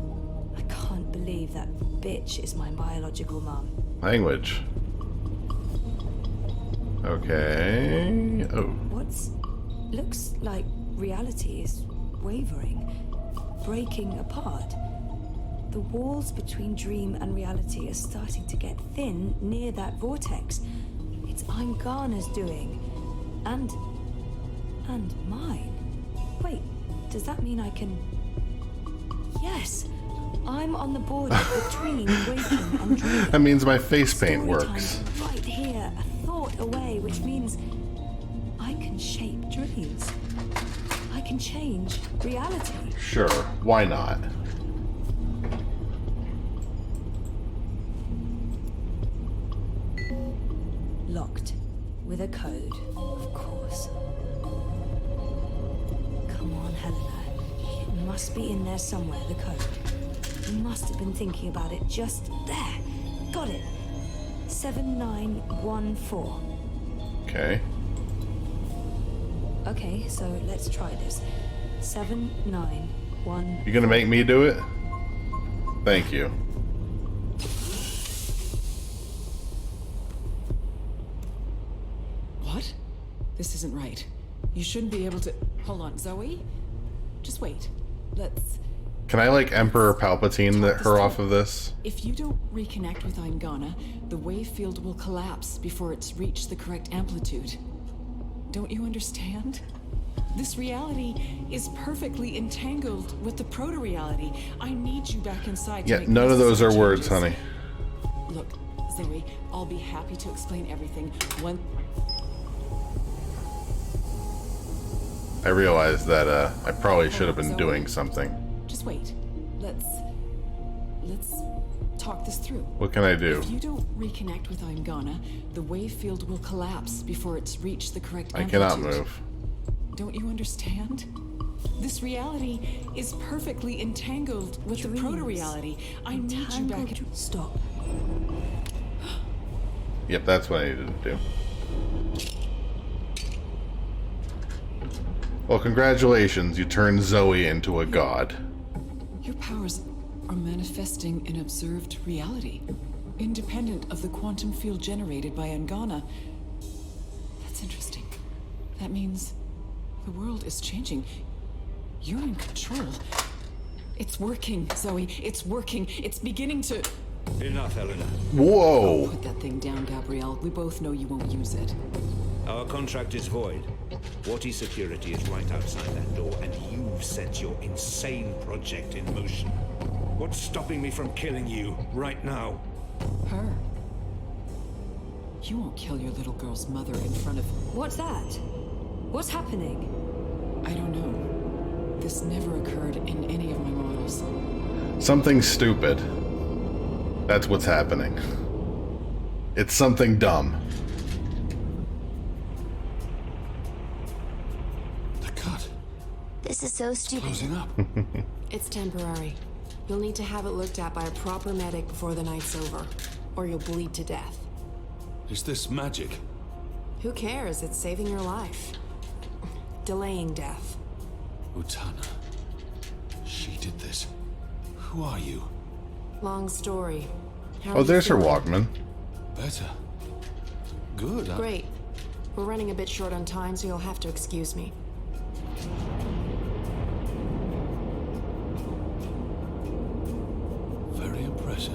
S15: I can't believe that bitch is my biological mum.
S1: Language. Okay. Oh.
S15: Looks like reality is wavering, breaking apart. The walls between dream and reality are starting to get thin near that vortex. It's Angana's doing. And mine. Wait, does that mean I can... Yes! I'm on the border between waking and dreaming.
S1: That means my face paint
S15: Story
S1: works.
S15: time right here, a thought away, which means I can shape dreams. I can change reality.
S1: Sure, why not?
S15: Locked. With a code, of course. Come on, Helena. It must be in there somewhere, the code. You must have been thinking about it just there. Got it. 7914.
S1: Okay.
S15: Okay, so let's try this. 791.
S1: You gonna make me do it? Thank you.
S20: What? This isn't right. You shouldn't be able to... Hold on, Zoe? Just wait. Let's...
S1: Can I, like, Emperor Palpatine her off of this?
S20: If you don't reconnect with Angana, the wave field will collapse before it's reached the correct amplitude. Don't you understand? This reality is perfectly entangled with the proto-reality. I need you back inside to
S1: Yeah,
S20: make
S1: none of those are
S20: necessary
S1: words,
S20: changes.
S1: honey.
S20: Look, Zoe, I'll be happy to explain everything when...
S1: I realized that I probably should have been doing something.
S20: Just wait. Let's talk this through.
S1: What can I do?
S20: If you don't reconnect with Aingana, the wave field will collapse before it's reached the correct
S1: I
S20: amplitude.
S1: cannot move.
S20: Don't you understand? This reality is perfectly entangled with the proto-reality. I need you back.
S15: Stop.
S1: Yep, that's what I needed to do. Well, congratulations, you turned Zoe into a god.
S20: Your powers are manifesting an observed reality, independent of the quantum field generated by Aingana. That's interesting. That means the world is changing. You're in control. It's working, Zoe. It's working. It's beginning to...
S11: Enough, Eleanor.
S1: Whoa!
S20: Put that thing down, Gabrielle. We both know you won't use it.
S11: Our contract is void. Wati security is right outside that door, and you've set your insane project in motion. What's stopping me from killing you right now?
S20: Her. You won't kill your little girl's mother in front of...
S15: What's that? What's happening?
S20: I don't know. This never occurred in any of my models.
S1: Something stupid. That's what's happening. It's something dumb.
S3: The cut.
S7: This is so stupid.
S3: Closing up.
S4: It's temporary. You'll need to have it looked at by a proper medic before the night's over, or you'll bleed to death.
S3: Is this magic?
S4: Who cares? It's saving your life. Delaying death.
S3: Utana. She did this. Who are you?
S4: Long story. How
S1: Oh,
S4: are you
S1: there's her
S4: feeling?
S1: Walkman.
S3: Better. Good.
S4: Great. We're running a bit short on time, so you'll have to excuse me.
S3: Very impressive.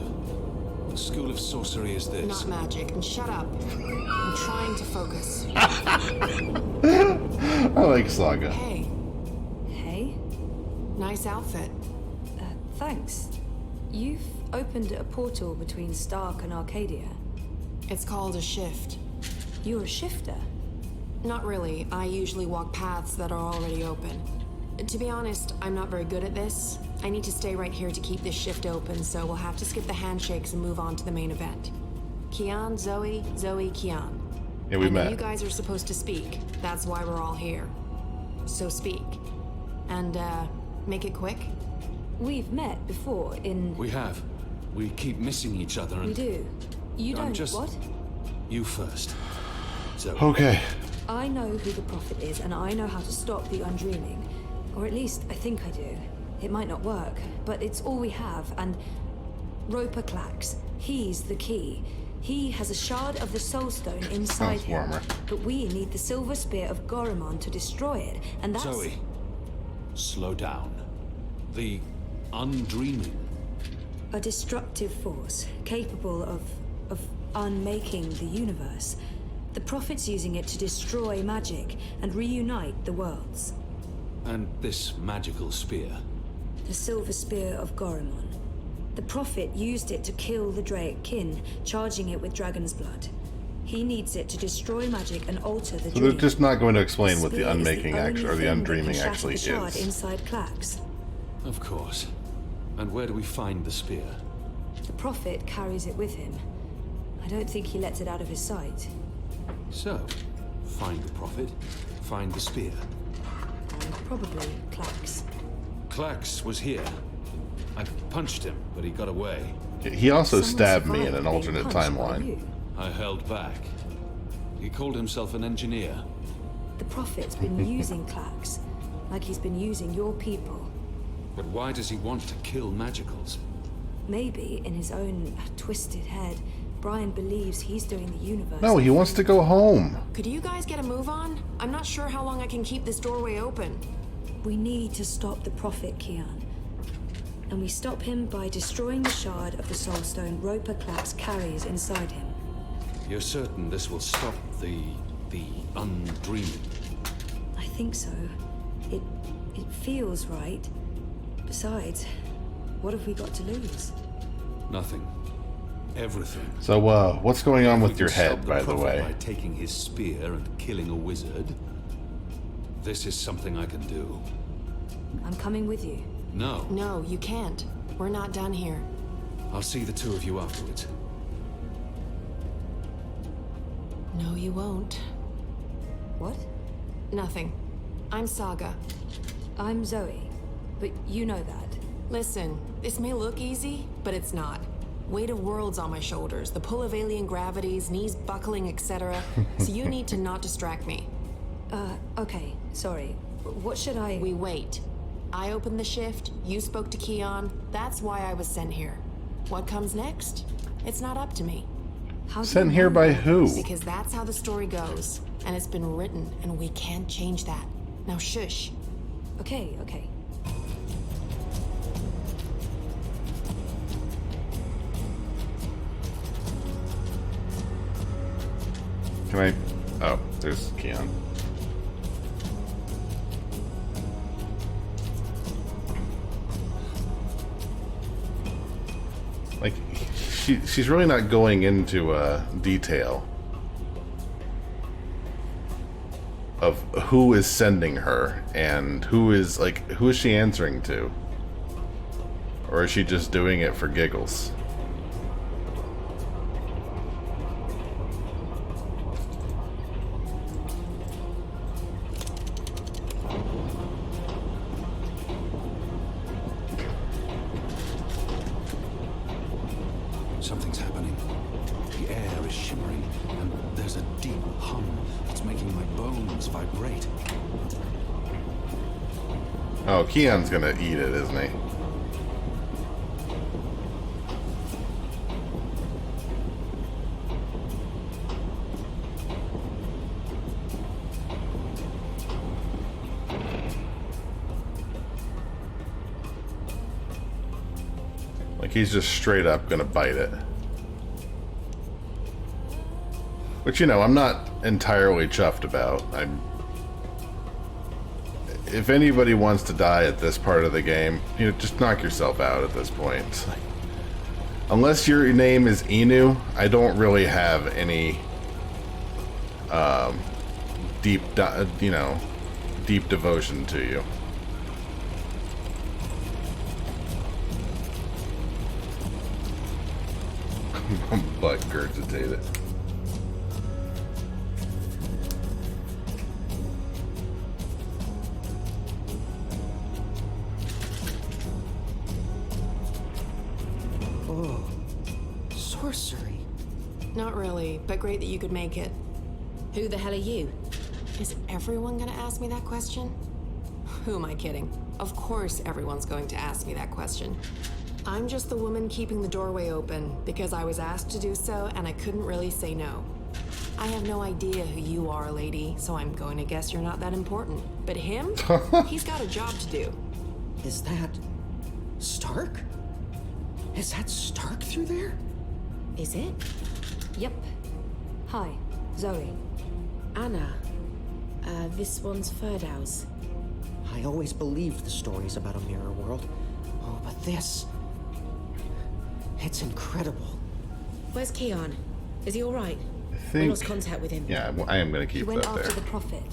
S3: What school of sorcery is this?
S4: Not magic. And shut up. I'm trying to focus.
S1: I like Saga.
S4: Hey,
S15: Hey?
S4: nice outfit.
S15: Thanks. You've opened a portal between Stark and Arcadia.
S4: It's called a shift.
S15: You're a shifter?
S4: Not really. I usually walk paths that are already open. To be honest, I'm not very good at this. I need to stay right here to keep this shift open, so we'll have to skip the handshakes and move on to the main event. Kian, Zoe, Zoe, Kian.
S1: Yeah, we
S4: I know
S1: met.
S4: you guys are supposed to speak. That's why we're all here. So speak. And, make it quick.
S15: We've met before in...
S3: We have. We keep missing each other and...
S15: We do. You
S3: I'm
S15: don't...
S3: just-
S15: What?
S3: You first. So...
S1: Okay.
S15: I know who the Prophet is, and I know how to stop the Undreaming. Or at least, I think I do. It might not work, but it's all we have, and... Roper Clax. He's the key. He has a shard of the Soul Stone inside
S1: Sounds
S15: him.
S1: warmer.
S15: But we need the Silver Spear of Goramon to destroy it, and that's...
S3: Zoe. Slow down. The Undreaming.
S15: A destructive force, capable of unmaking the universe. The Prophet's using it to destroy magic and reunite the worlds.
S3: And this magical spear.
S15: The Silver Spear of Goramon. The Prophet used it to kill the Draic kin, charging it with dragon's blood. He needs it to destroy magic and alter the
S1: So
S15: dream.
S1: they're just not going to explain what the
S15: Spear is
S1: unmaking
S15: only
S1: or the
S15: thing that can
S1: undreaming
S15: shatter
S1: actually
S15: the shard
S1: is.
S15: inside Clax.
S3: Of course. And where do we find the spear?
S15: The Prophet carries it with him. I don't think he lets it out of his sight.
S3: So, find the Prophet, find the spear.
S15: And probably Clax.
S3: Clax was here. I punched him, but he got away.
S1: He also
S15: Someone
S1: stabbed me in
S15: survived
S1: an
S15: being
S1: alternate
S15: punched by
S1: timeline.
S15: you.
S3: I held back. He called himself an engineer.
S15: The Prophet's been using Clax, like he's been using your people.
S3: But why does he want to kill magicals?
S15: Maybe, in his own twisted head, Brian believes he's doing the universe.
S1: No, he wants to go home.
S4: Could you guys get a move on? I'm not sure how long I can keep this doorway open.
S15: We need to stop the Prophet, Kian. And we stop him by destroying the shard of the Soul Stone Roper Clax carries inside him.
S3: You're certain this will stop the undreaming?
S15: I think so. It feels right. Besides, what have we got to lose?
S3: Nothing. Everything.
S1: So, what's going on
S3: If we
S1: with your
S3: can stop
S1: head, by the
S3: Prophet
S1: way?
S3: By taking his spear and killing a wizard, This is something I can do.
S15: I'm coming with you.
S3: No.
S4: No, you can't. We're not done here.
S3: I'll see the two of you afterwards.
S4: No, you won't.
S15: What?
S4: Nothing. I'm Saga.
S15: I'm Zoe, but you know that.
S4: Listen, this may look easy, but it's not. Weight of worlds on my shoulders, the pull of alien gravities, knees buckling, etc. So you need to not distract me.
S15: Okay, sorry. What should I...
S4: We wait. I opened the shift, you spoke to Keon, that's why I was sent here. What comes next? It's not up to me.
S1: Sent here by who?
S4: Because that's how the story goes, and it's been written, and we can't change that. Now shush.
S15: Okay.
S1: Can I... Oh, there's Keon. Like, she's really not going into detail of who is sending her and who is she answering to? Or is she just doing it for giggles?
S3: Something's happening. The air is shimmering, and there's a deep hum that's making my bones vibrate.
S1: Oh, Keon's gonna eat it, isn't he? Like he's just straight up gonna bite it. Which, you know, I'm not entirely chuffed about. If anybody wants to die at this part of the game, you know, just knock yourself out at this point. Unless your name is Inu, I don't really have any deep devotion to you. But gurgitated.
S12: Oh, sorcery.
S4: Not really, but great that you could make it.
S8: Who the hell are you?
S4: Is everyone gonna ask me that question? Who am I kidding? Of course everyone's going to ask me that question. I'm just the woman keeping the doorway open because I was asked to do so and I couldn't really say no. I have no idea who you are, lady, so I'm going to guess you're not that important. But him? He's got a job to do.
S12: Is that Stark? Is that Stark through there?
S8: Is it?
S15: Yep. Hi, Zoe.
S8: Anna. This one's Ferdow's.
S12: I always believed the stories about a mirror world. Oh, but this... it's incredible.
S8: Where's Keon? Is he alright?
S1: We
S8: lost contact with him.
S1: Yeah, I am going to keep
S15: He went
S1: that
S15: after
S1: there.
S15: the Prophet.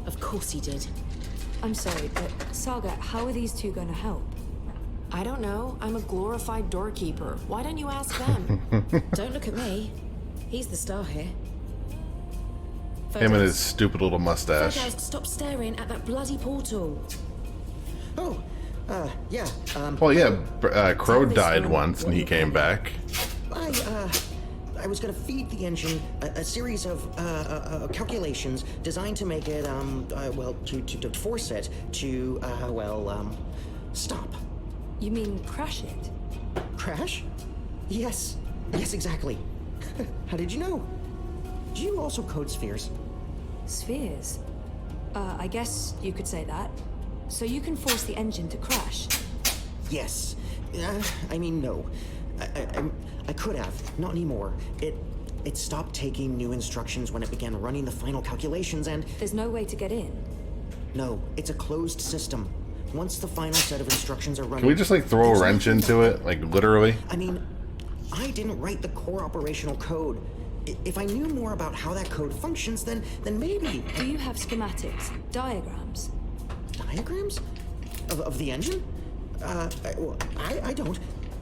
S8: Of course he did.
S15: I'm sorry, but Saga, how are these two going to help?
S4: I don't know. I'm a glorified doorkeeper. Why don't you ask them?
S8: Don't look at me. He's the star here.
S1: Him and his stupid little mustache.
S8: Ferdows, stop staring at that bloody portal.
S12: Oh, yeah.
S1: Well, yeah, Crow died once and he came back.
S12: I was gonna feed the engine a series of calculations designed to make it, to force it to, stop.
S15: You mean crash it?
S12: Crash? Yes, exactly. How did you know? Do you also code spheres?
S15: Spheres? I guess you could say that. So you can force the engine to crash?
S12: Yes. No. I could have. Not anymore. It stopped taking new instructions when it began running the final calculations and...
S15: There's no way to get in?
S12: No, it's a closed system. Once the final set of instructions are running...
S1: Can we just, throw a wrench into it? Like, literally?
S12: I didn't write the core operational code. If I knew more about how that code functions, then maybe...
S15: Do you have schematics? Diagrams?
S12: Diagrams? Of the engine? I don't.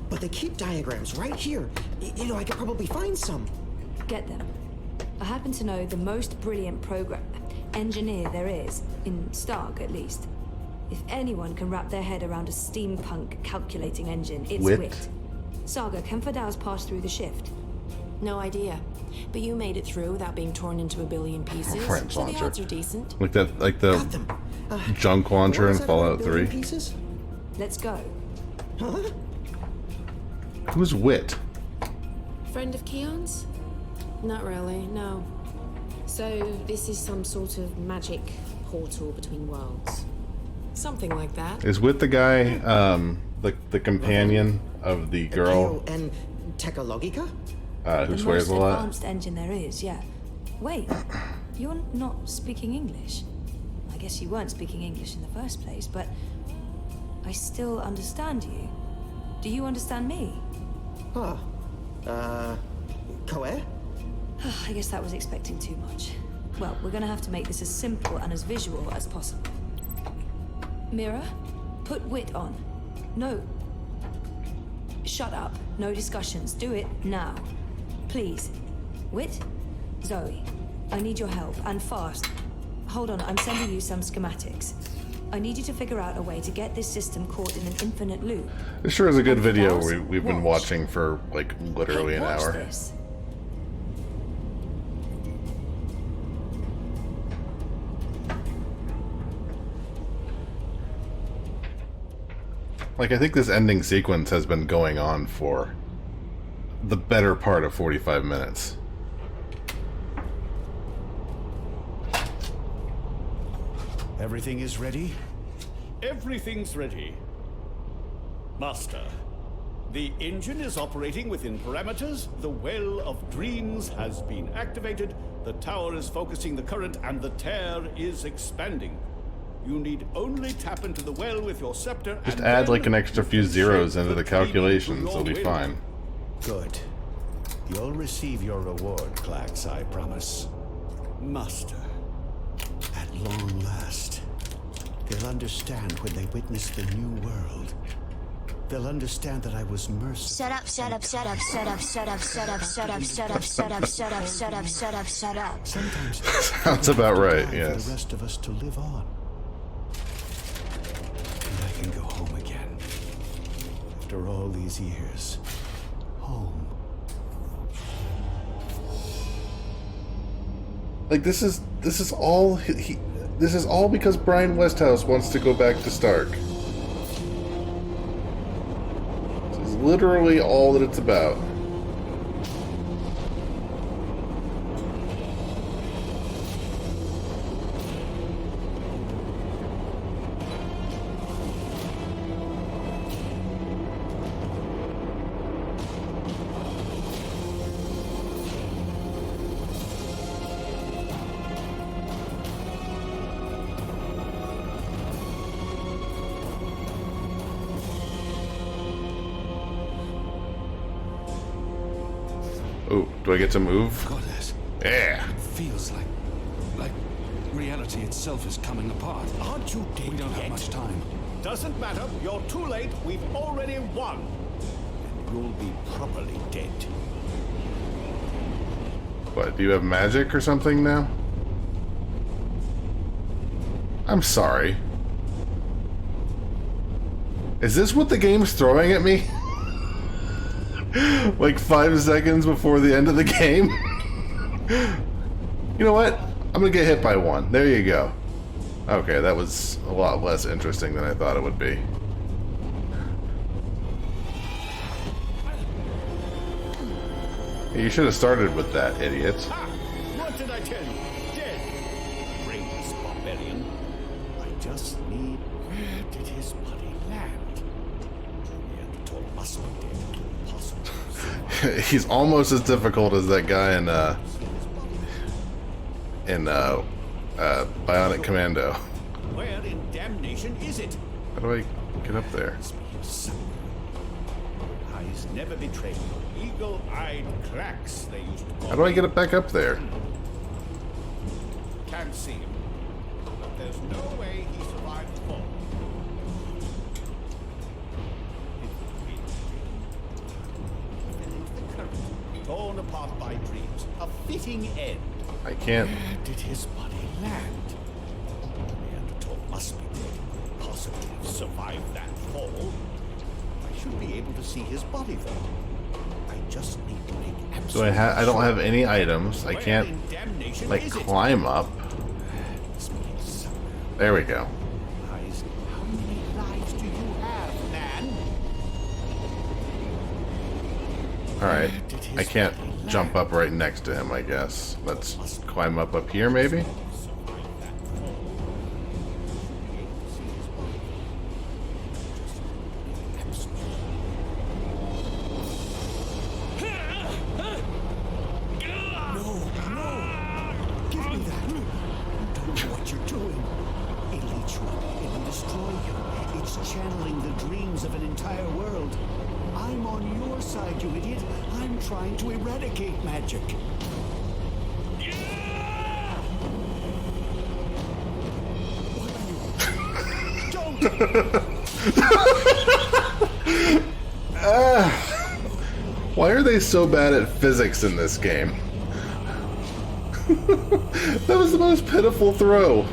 S12: But they keep diagrams right here. You know, I could probably find some.
S15: Get them. I happen to know the most brilliant engineer there is, in Stark at least. If anyone can wrap their head around a steampunk calculating engine, it's Wit. Saga, can Fadal's pass through the shift?
S4: No idea. But you made it through without being torn into a billion pieces.
S1: Friends
S4: So the
S1: launcher.
S4: odds are decent.
S1: Like that, like the junk launcher in Fallout 3.
S12: Pieces?
S15: Let's go.
S12: Huh?
S1: Who's Wit?
S4: Friend of Keon's? Not really, no. So this is some sort of magic portal between worlds. Something like that.
S1: Is Wit the guy, the companion of the girl?
S12: And Technologica?
S1: Who swears a lot?
S15: The most advanced engine there is, yeah. Wait, you're not speaking English. I guess you weren't speaking English in the first place, but I still understand you. Do you understand me?
S12: Huh. Koe?
S15: I guess that was expecting too much. Well, we're gonna have to make this as simple and as visual as possible. Mira, put Wit on. No. Shut up. No discussions. Do it now. Please. Wit? Zoe, I need your help, and fast. Hold on, I'm sending you some schematics. I need you to figure out a way to get this system caught in an infinite loop.
S1: This sure is a good video we've been watching for, like, literally an hour.
S15: This.
S1: Like, I think this ending sequence has been going on for the better part of 45 minutes.
S2: Everything is ready?
S9: Everything's ready. Master, the engine is operating within parameters, the Well of Dreams has been activated, the tower is focusing the current, and the tear is expanding. You need only tap into the well with your scepter.
S1: Just add like an extra few zeros into the calculations, it'll be fine.
S2: Good. You'll receive your reward, Clax, I promise.
S9: Master.
S2: At long last, they'll understand when they witness the new world. They'll understand that I was merciful.
S7: Shut up, shut up, shut up, shut up, shut up, shut up, shut up, shut up, shut up, shut up, shut up, shut up, shut up.
S2: Sometimes
S1: sounds about right,
S2: for
S1: yes.
S2: the rest of us to live on. And I can go home again. After all these years. Home.
S1: Like, this is all this is all because Brian Westhouse wants to go back to Stark. This is literally all that it's about. Oh, do I get to move?
S3: Goddess.
S1: Yeah.
S3: It feels like reality itself is coming apart.
S9: Aren't you dead
S3: We don't
S9: yet?
S3: have much time.
S9: Doesn't matter. You're too late. We've already won. And you'll be properly dead.
S1: What, do you have magic or something now? I'm sorry. Is this what the game's throwing at me? Like 5 seconds before the end of the game? You know what? I'm gonna get hit by one. There you go. Okay, that was a lot less interesting than I thought it would be. You should have started with that, idiot.
S9: What did I tell you? Dead. Brainless barbarian. I just need... Where did his body land? Neanderthal must be dead. Impossible.
S1: He's almost as difficult as that guy in Bionic Commando.
S9: Where in damnation is it?
S1: How do I get up there?
S9: Eyes never betray you. Eagle-eyed cracks, they used to call
S1: How do I
S9: me.
S1: get it back up there?
S9: Can't see him. But there's no way he survived the fall. Torn apart by dreams. A fitting end.
S1: I can't.
S9: Where did his body land? Neanderthal must be dead. Possibly have survived that fall. I should be able to see his body though. I just need to make
S1: So I don't have any items. I can't like climb up. There we go.
S9: How many lives do you have, man?
S1: Alright. I can't jump up right next to him, I guess. Let's climb up here, maybe?
S9: Channeling the dreams of an entire world. I'm on your side, you idiot. I'm trying to eradicate magic.
S1: Why are they so bad at physics in this game? That was the most pitiful throw.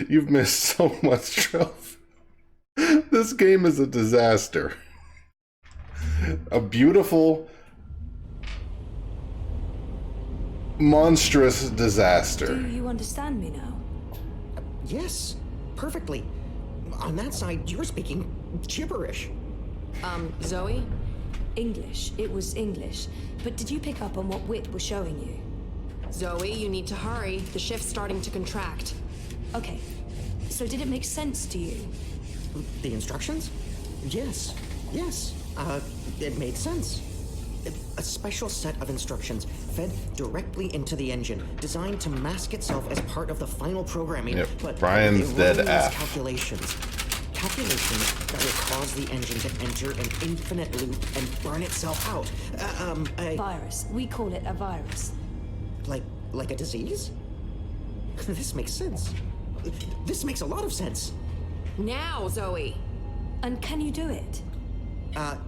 S1: You've missed so much, Trev. This game is a disaster. A beautiful, monstrous disaster.
S15: Do you understand me now?
S12: Yes, perfectly. On that side, you're speaking gibberish.
S4: Zoe?
S15: English. It was English. But did you pick up on what Whit was showing you?
S4: Zoe, you need to hurry. The shift's starting to contract.
S15: Okay. So did it make sense to you?
S12: The instructions? Yes. Yes. It made sense. A special set of instructions fed directly into the engine, designed to mask itself as part of the final programming.
S1: Yep.
S12: But
S1: Brian's dead ass.
S12: Calculations that will cause the engine to enter an infinite loop and burn itself out.
S15: Virus. We call it a virus.
S12: Like a disease? This makes sense. This makes a lot of sense.
S4: Now, Zoe!
S15: And can you do it?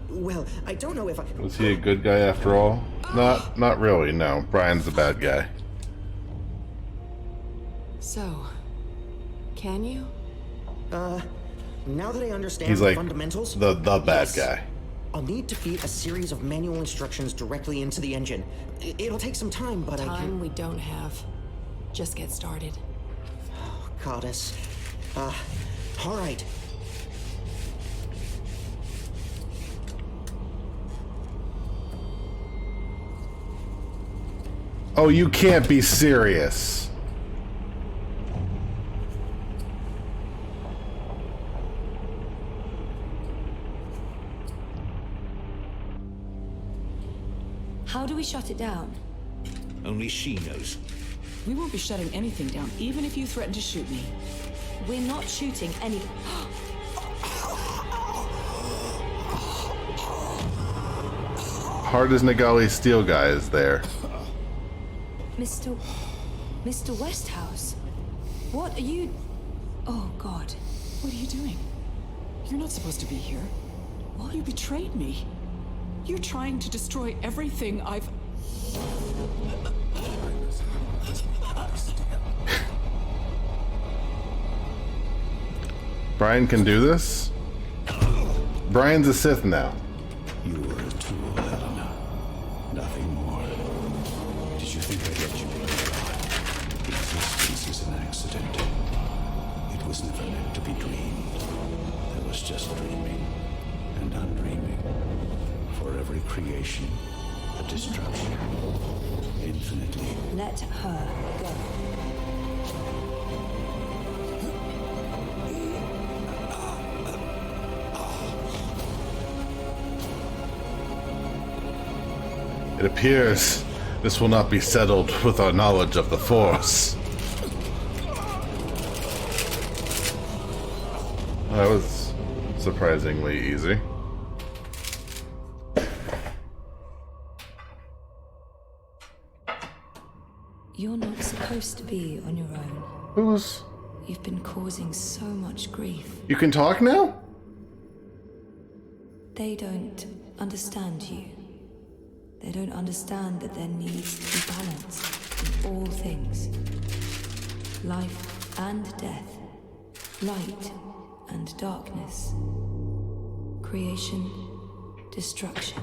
S12: Well, I don't know if I...
S1: Was he a good guy after all? Not really, no. Brian's the bad guy.
S4: So, can you?
S12: Now that I understand
S1: He's
S12: the
S1: like
S12: fundamentals...
S1: the bad
S12: yes.
S1: guy.
S12: I'll need to feed a series of manual instructions directly into the engine. It'll take some time, but I can...
S4: Time we don't have. Just get started.
S12: Oh, goddess. All right.
S1: Oh, you can't be serious.
S15: How do we shut it down?
S11: Only she knows.
S20: We won't be shutting anything down, even if you threaten to shoot me.
S15: We're not shooting any...
S1: Hard as Nagali Steel guy is there.
S15: Mr. Westhouse? What are you... Oh, God.
S20: What are you doing? You're not supposed to be here. What? You betrayed me. You're trying to destroy everything I've...
S1: Brian can do this? Brian's a Sith now.
S2: You were a tool, Helena. Nothing more. Did you think I'd let you be alive? Existence is an accident. It was never meant to be dreamed. There was just dreaming and undreaming. For every creation, a destruction. Infinitely.
S15: Let her go.
S1: It appears this will not be settled with our knowledge of the Force. That was surprisingly easy.
S15: You're not supposed to be on your own.
S1: Who's...
S15: You've been causing so much grief.
S1: You can talk now?
S15: They don't understand you. They don't understand that there needs to be balance in all things. Life and death. Light and darkness. Creation, destruction.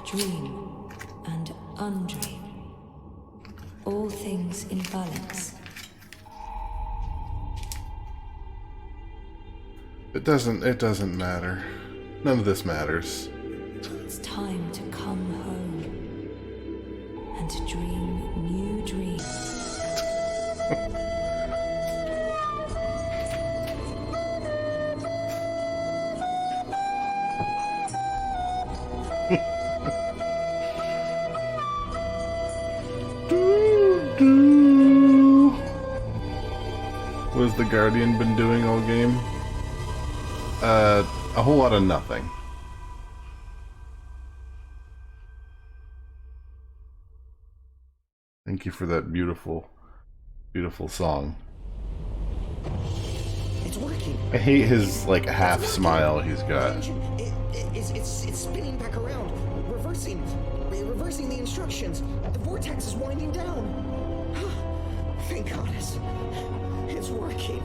S15: Dream and undream. All things in balance.
S1: It doesn't matter. None of this matters.
S15: It's time to come home and to dream new dreams.
S1: What has the Guardian been doing all game? A whole lot of nothing. Thank you for that beautiful, beautiful song.
S12: It's working.
S1: I hate his, like, half smile he's got.
S12: It's spinning back around, reversing the instructions. The vortex is winding down. Thank goodness. It's working.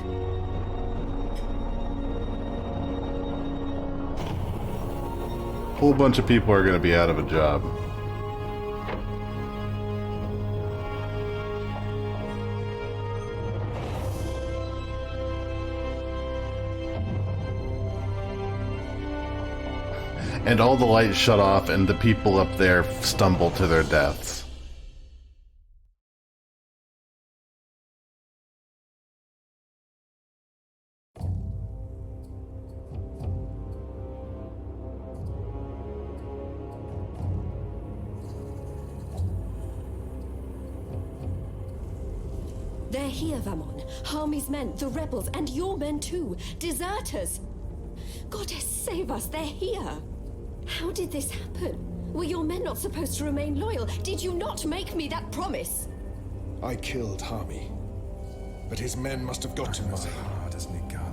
S1: A whole bunch of people are going to be out of a job. And all the lights shut off and the people up there stumble to their deaths.
S18: They're here, Vamon. Harmy's men, the rebels, and your men too. Deserters! Goddess, save us, they're here! How did this happen? Were your men not supposed to remain loyal? Did you not make me that promise?
S10: I killed Harmy. But his men must have got to mine.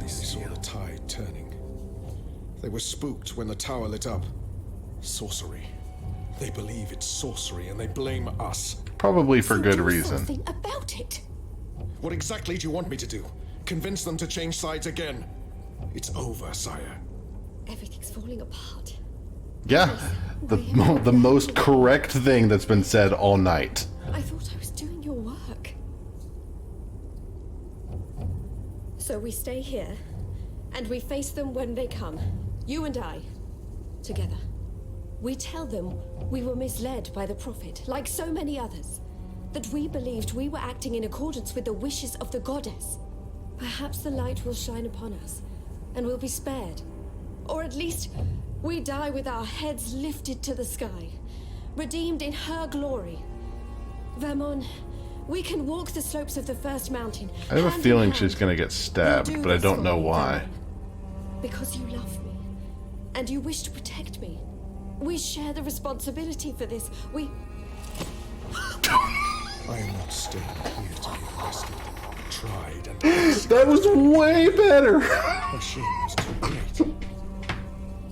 S10: They saw the tide turning. They were spooked when the tower lit up. Sorcery. They believe it's sorcery and they blame us.
S1: Probably for good
S18: Do
S1: reason.
S18: something about it.
S10: What exactly do you want me to do? Convince them to change sides again? It's over, sire.
S18: Everything's falling apart.
S1: Yeah, the most correct thing that's been said all night.
S18: I thought I was doing your work. So we stay here, and we face them when they come. You and I, together. We tell them we were misled by the Prophet, like so many others. That we believed we were acting in accordance with the wishes of the goddess. Perhaps the light will shine upon us, and we'll be spared. Or at least, we die with our heads lifted to the sky, redeemed in her glory. Vermon, we can walk the slopes of the first mountain.
S1: I have a feeling she's gonna get stabbed, but I don't know why.
S18: Because you love me, and you wish to protect me. We share the responsibility for this.
S10: I am not staying here to be arrested, tried, and
S1: That was way better!
S10: Her shame was too great.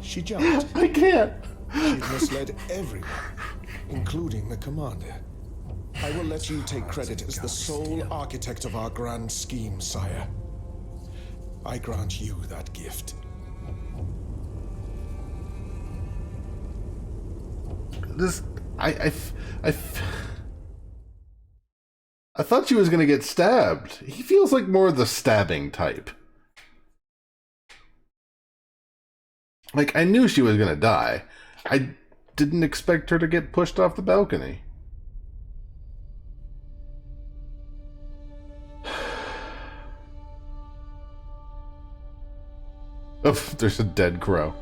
S10: She jumped.
S1: I can't.
S10: She misled everyone, including the commander. I will let you take credit as the sole architect of our grand scheme, sire. I grant you that gift.
S1: I thought she was gonna get stabbed. He feels like more the stabbing type. Like, I knew she was gonna die. I didn't expect her to get pushed off the balcony. Oh, there's a dead crow.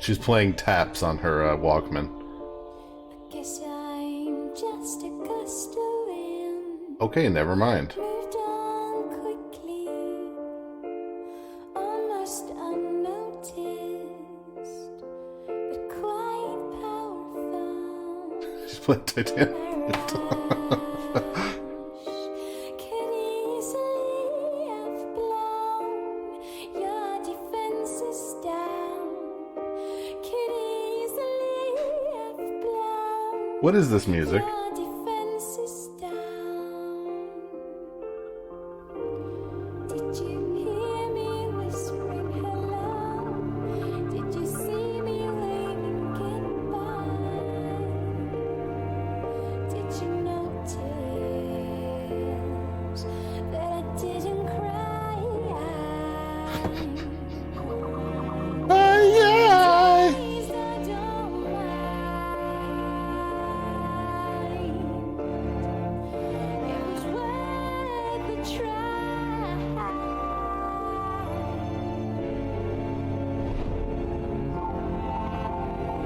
S1: She's playing taps on her Walkman.
S19: Guess I'm just a gust of wind.
S1: Okay, never mind.
S19: Moved on quickly, almost unnoticed, but quite powerful.
S1: She's playing Titanic.
S19: Could easily have blown your defenses down. Could easily have blown
S1: What is this music?
S19: your defenses down. Did you hear me whispering hello? Did you see me waving goodbye? Did you notice that I didn't cry? Please, I don't mind. It was worth a try.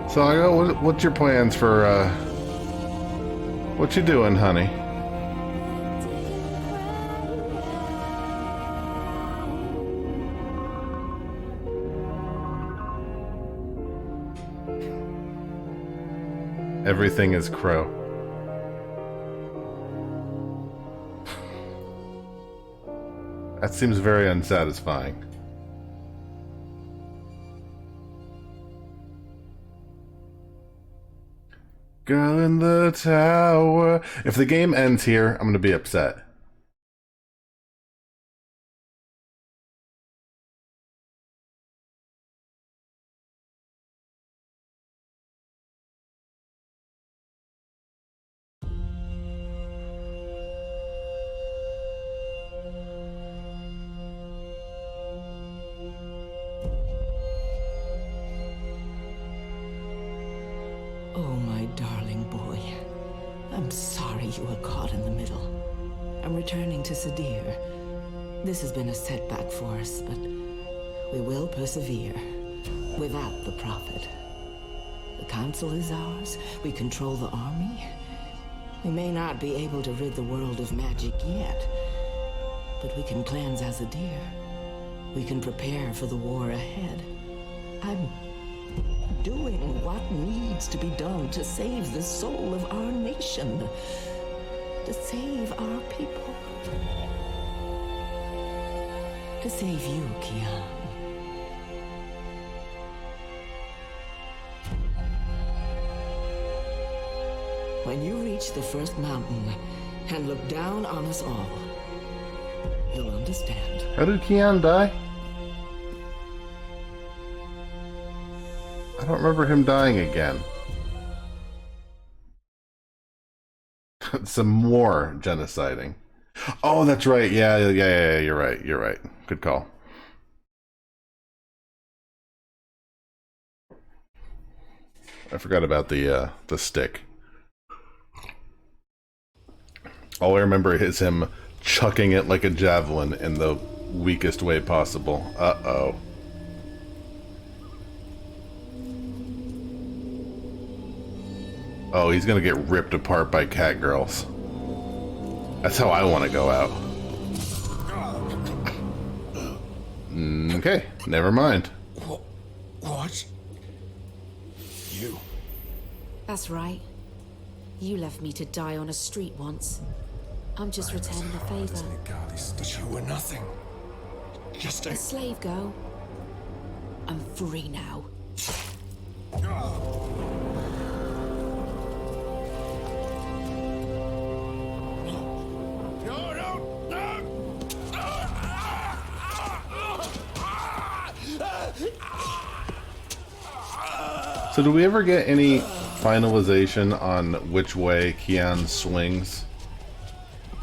S1: So I go, what's your plans for, what you doing, honey? Everything is crow. That seems very unsatisfying. Girl in the tower. If the game ends here, I'm gonna be upset.
S14: Oh, my darling boy. I'm sorry you were caught in the middle. I'm returning to Sadir. This has been a setback for us, but we will persevere without the Prophet. The Council is ours. We control the army. We may not be able to rid the world of magic yet, but we can cleanse Azadir. We can prepare for the war ahead. I'm doing what needs to be done to save the soul of our nation, to save our people, to save you, Kian. When you reach the first mountain and look down on us all, you'll understand.
S1: How did Kian die? I don't remember him dying again. Some more genociding. Oh, that's right. Yeah, you're right. You're right. Good call. I forgot about the stick. All I remember is him chucking it like a javelin in the weakest way possible. Uh-oh. Oh, he's gonna get ripped apart by cat girls. That's how I want to go out. Okay, never mind.
S10: What? You?
S8: That's right. You left me to die on a street once. I'm just returning a favor.
S10: But you were nothing. Just
S8: A slave girl. I'm free now.
S1: So do we ever get any finalization on which way Kian swings?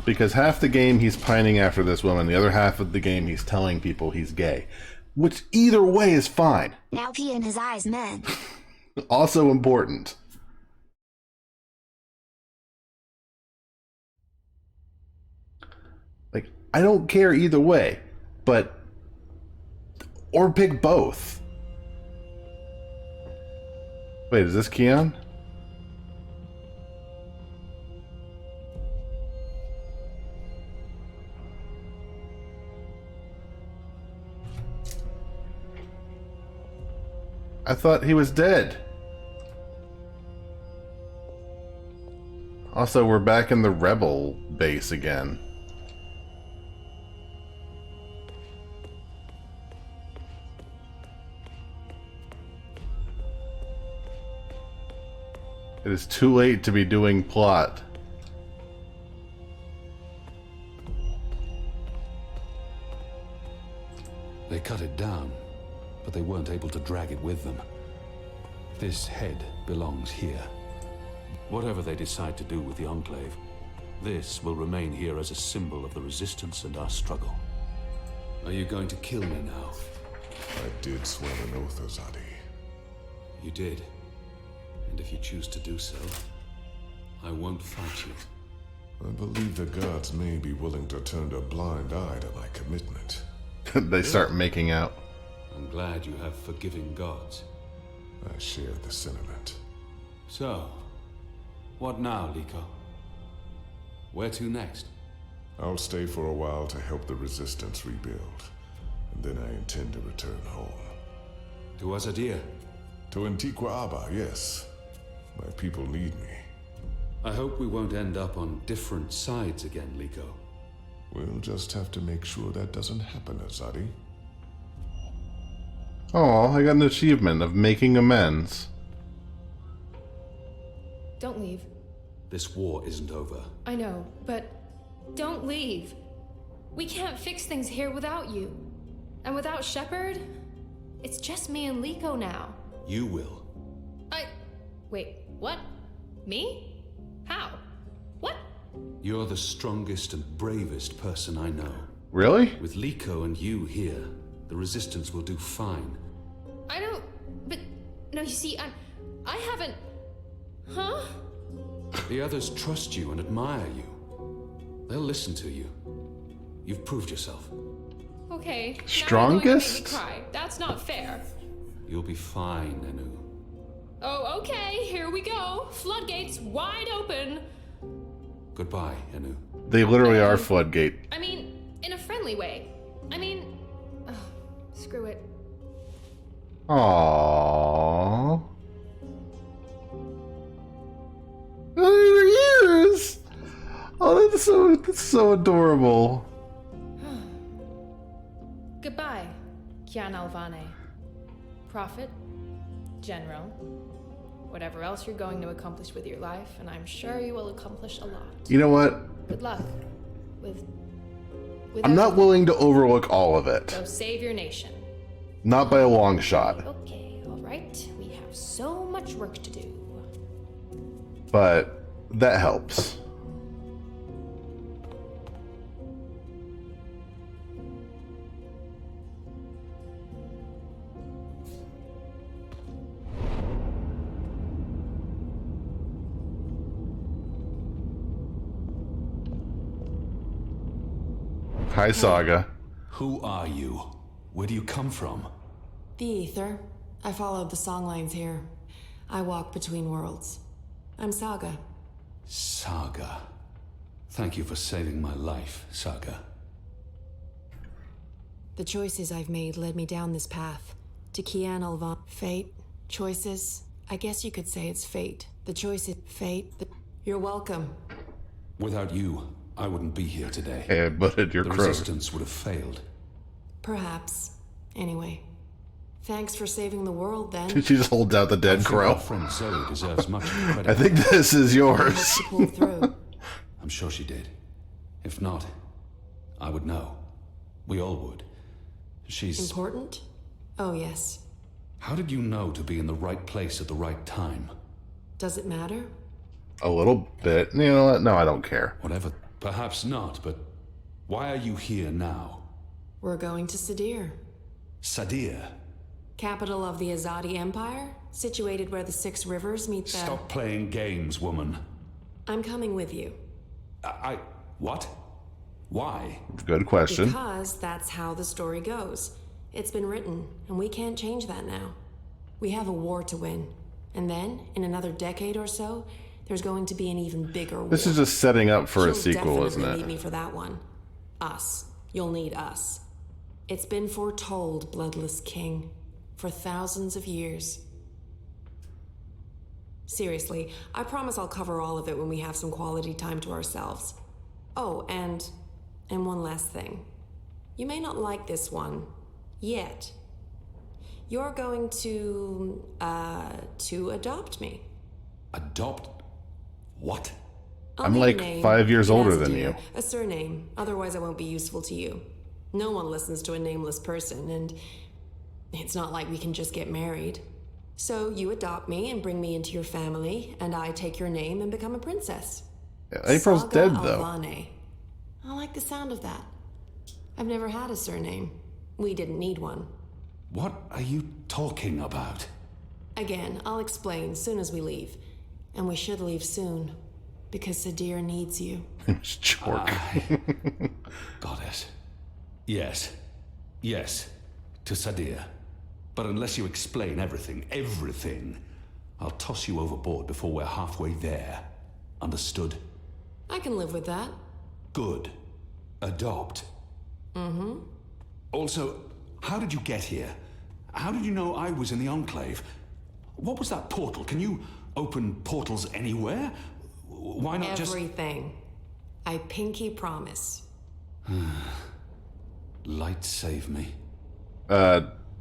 S1: Because half the game he's pining after this woman, the other half of the game he's telling people he's gay. Which either way is fine.
S7: Now pee in his eyes, men.
S1: Also important. Like, I don't care either way, but... Or pick both. Wait, is this Keon? I thought he was dead. Also, we're back in the rebel base again. It is too late to be doing plot.
S3: They cut it down, but they weren't able to drag it with them. This head belongs here. Whatever they decide to do with the Enclave, this will remain here as a symbol of the Resistance and our struggle. Are you going to kill me now?
S16: I did swear an oath, Azadi.
S3: You did. And if you choose to do so, I won't fight you.
S16: I believe the gods may be willing to turn a blind eye to my commitment.
S1: They start making out.
S3: I'm glad you have forgiving gods.
S16: I share the sentiment.
S3: So, what now, Liko? Where to next?
S16: I'll stay for a while to help the Resistance rebuild, and then I intend to return home.
S3: To Azadir?
S16: To Antigua Aba, yes. My people need me.
S3: I hope we won't end up on different sides again, Liko.
S16: We'll just have to make sure that doesn't happen, Azadi.
S1: Oh, I got an achievement of making amends.
S13: Don't leave.
S3: This war isn't over.
S13: I know, but don't leave. We can't fix things here without you. And without Shepard, it's just me and Liko now.
S3: You will.
S13: Wait, what? Me? How? What?
S3: You're the strongest and bravest person I know.
S1: Really?
S3: With Liko and you here, the Resistance will do fine.
S13: I don't... But... No, you see, I haven't... Huh?
S3: The others trust you and admire you. They'll listen to you. You've proved yourself.
S13: Okay.
S1: Strongest?
S13: Now you're going to make me cry. That's not fair.
S3: You'll be fine, Anu.
S13: Oh, okay. Here we go. Floodgates wide open.
S3: Goodbye, Anu.
S1: They literally are floodgate.
S13: I mean, in a friendly way. I mean... Oh, screw it.
S1: Aww. Oh, years. Oh, that's so adorable.
S13: Goodbye, Kian Alvane. Prophet, General, whatever else you're going to accomplish with your life, and I'm sure you will accomplish a lot.
S1: You know what?
S13: Good luck with
S1: I'm not willing to overlook all of it.
S13: Go save your nation.
S1: Not by a long shot.
S13: Okay, all right. We have so much work to do.
S1: But that helps. Hi, Saga.
S3: Who are you? Where do you come from?
S4: The Ether. I followed the songlines here. I walk between worlds. I'm Saga.
S3: Saga. Thank you for saving my life, Saga.
S4: The choices I've made led me down this path. To Kian Alvan. Fate. Choices. I guess you could say it's fate. The choice is fate. You're welcome.
S3: Without you, I wouldn't be here today.
S1: Hey, but your
S3: The
S1: crow.
S3: Resistance would have failed.
S4: Perhaps. Anyway. Thanks for saving the world, then.
S1: She just holds out the dead crow.
S3: Our friend Zoe deserves much credit.
S1: I think this is yours.
S3: I'm sure she did. If not, I would know. We all would. She's...
S4: Important? Oh, yes.
S3: How did you know to be in the right place at the right time?
S4: Does it matter?
S1: A little bit. You know what? No, I don't care.
S3: Whatever. Perhaps not, but why are you here now?
S4: We're going to Sadir.
S3: Sadir?
S4: Capital of the Azadi Empire, situated where the 6 rivers meet the...
S3: Stop playing games, woman.
S4: I'm coming with you.
S3: What? Why?
S1: Good question.
S4: Because that's how the story goes. It's been written, and we can't change that now. We have a war to win, And then, in another decade or so, there's going to be an even bigger war.
S1: This is just setting up for a sequel, isn't
S4: You'll
S1: it?
S4: definitely need me for that one. Us. You'll need us. It's been foretold, Bloodless King, for thousands of years. Seriously, I promise I'll cover all of it when we have some quality time to ourselves. Oh, and one last thing. You may not like this one yet. You're going to adopt me.
S3: Adopt? What?
S4: I'll
S1: I'm
S4: need a
S1: like
S4: name,
S1: 5 years older
S4: Yes,
S1: than
S4: dear.
S1: you.
S4: A surname, otherwise I won't be useful to you. No one listens to a nameless person, and it's not like we can just get married. So you adopt me and bring me into your family, and I take your name and become a princess.
S1: April's
S4: Saga
S1: dead, though.
S4: Alvane. I like the sound of that. I've never had a surname. We didn't need one.
S3: What are you talking about?
S4: Again, I'll explain soon as we leave. And we should leave soon, because Sadir needs you.
S1: Jork.
S3: Got it. Yes. Yes. To Sadir. But unless you explain everything, I'll toss you overboard before we're halfway there. Understood?
S4: I can live with that.
S3: Good. Adopt.
S4: Mm-hmm.
S3: Also, how did you get here? How did you know I was in the Enclave? What was that portal? Can you open portals anywhere? Why not just...
S4: Everything. I pinky promise.
S3: Light save me.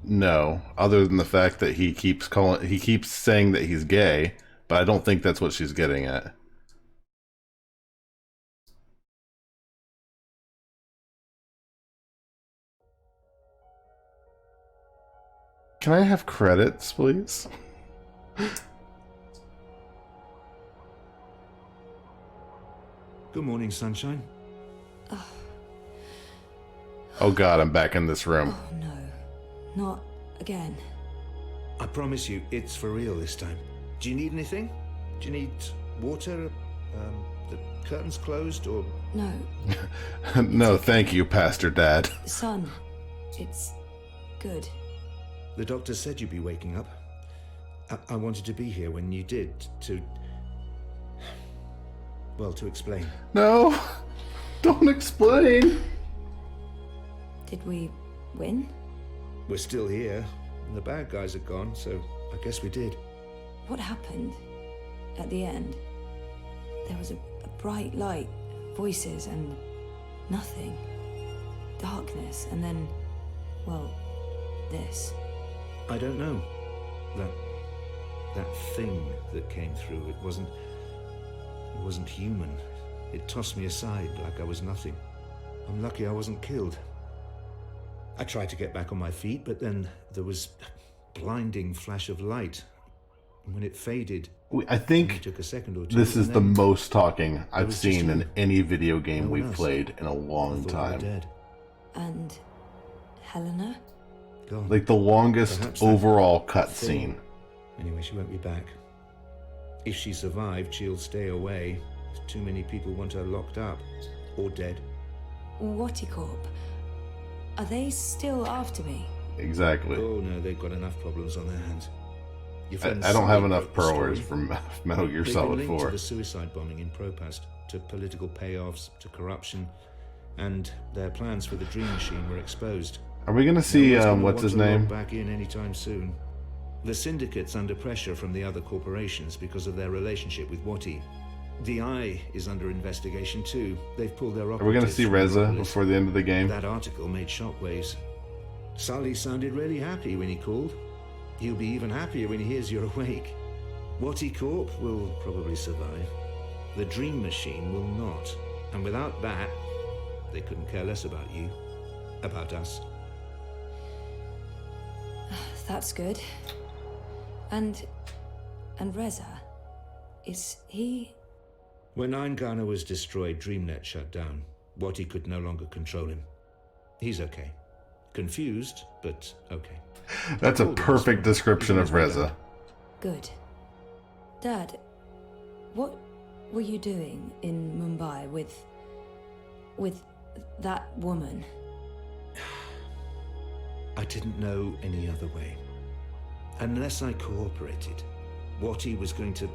S1: No. Other than the fact that he keeps saying that he's gay, but I don't think that's what she's getting at. Can I have credits, please?
S11: Good morning, sunshine.
S1: Oh god, I'm back in this room.
S15: Oh no, not again.
S11: I promise you, it's for real this time. Do you need anything? Do you need water? The curtains closed, or...
S15: No.
S1: No, thank you, Pastor Dad.
S15: Son, it's good.
S11: The doctor said you'd be waking up. I wanted to be here when you did, to... Well, to explain.
S1: No! Don't explain!
S15: Did we win?
S11: We're still here, and the bad guys are gone, so I guess we did.
S15: What happened at the end? There was a bright light, voices, and nothing. Darkness, and then, well, this.
S11: I don't know. That thing that came through, it wasn't human. It tossed me aside like I was nothing. I'm lucky I wasn't killed. I tried to get back on my feet, but then there was a blinding flash of light. And when it faded,
S1: I think
S11: it took a second or two,
S1: this is the most talking I've
S11: was
S1: seen
S11: just
S1: in any video game
S11: no one
S1: we've
S11: else.
S1: played in a long
S11: I thought
S1: time.
S11: we were dead.
S15: And Helena?
S11: Gone.
S1: Like the longest
S11: Perhaps that
S1: overall
S11: thing.
S1: cutscene.
S11: Anyway, she won't be back. If she survived, she'll stay away. Too many people want her locked up. Or dead.
S15: Waticorp. Are they still after me?
S1: Exactly.
S11: Oh no, they've got enough problems on their hands. Your friend
S1: I don't have
S11: Sully
S1: enough
S11: wrote the
S1: Perlers
S11: story.
S1: from Metal Gear
S11: They've
S1: Solid
S11: been linked
S1: 4.
S11: to the suicide bombing in Propast, to political payoffs, to corruption, and their plans for the Dream Machine were exposed.
S1: Are we gonna see,
S11: No one's gonna
S1: what's
S11: want
S1: his
S11: to log
S1: name?
S11: back in anytime soon. The Syndicate's under pressure from the other corporations because of their relationship with Wati. The Eye is under investigation too. They've pulled their
S1: Are we gonna
S11: operatives
S1: see
S11: from
S1: Reza
S11: Metropolis.
S1: before the end of the game?
S11: That article made shockwaves. Sully sounded really happy when he called. He'll be even happier when he hears you're awake. Waticorp will probably survive. The Dream Machine will not. And without that, they couldn't care less about you. About us.
S15: That's good. And Reza, is he...
S11: When Eingana was destroyed, DreamNet shut down. Wati could no longer control him. He's okay. Confused, but okay.
S1: That's a perfect description of Reza.
S15: Good. Dad, what were you doing in Mumbai with that woman?
S11: I didn't know any other way. Unless I cooperated, Watty was going to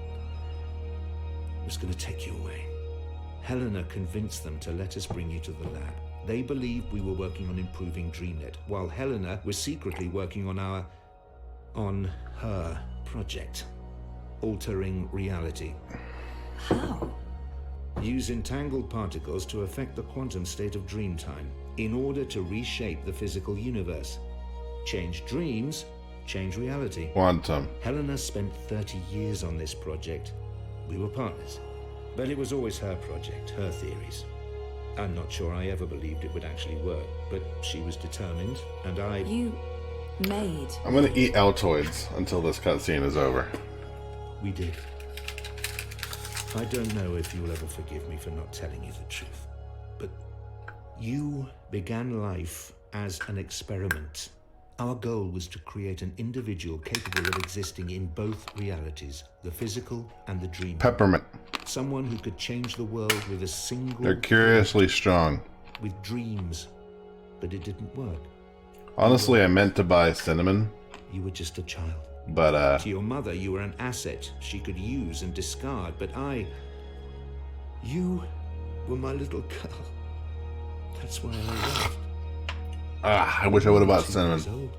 S11: take you away. Helena convinced them to let us bring you to the lab. They believed we were working on improving DreamNet, while Helena was secretly working on her project, altering reality.
S14: How?
S11: Use entangled particles to affect the quantum state of Dreamtime in order to reshape the physical universe. Change dreams, change reality.
S1: Quantum.
S11: Helena spent 30 years on this project. We were partners. But it was always her project, her theories. I'm not sure I ever believed it would actually work, but she was determined, and I...
S14: You made...
S1: I'm gonna eat Altoids until this cutscene is over.
S11: We did. I don't know if you'll ever forgive me for not telling you the truth, but you began life as an experiment. Our goal was to create an individual capable of existing in both realities, the physical and the dream.
S1: Peppermint.
S11: Someone who could change the world with a single...
S1: They're curiously strong.
S11: With dreams, but it didn't work.
S1: Honestly, I meant to buy cinnamon.
S11: You were just a child.
S1: But,
S11: To your mother, you were an asset she could use and discard, but you were my little girl. That's why I left.
S1: I wish I would have bought cinnamon.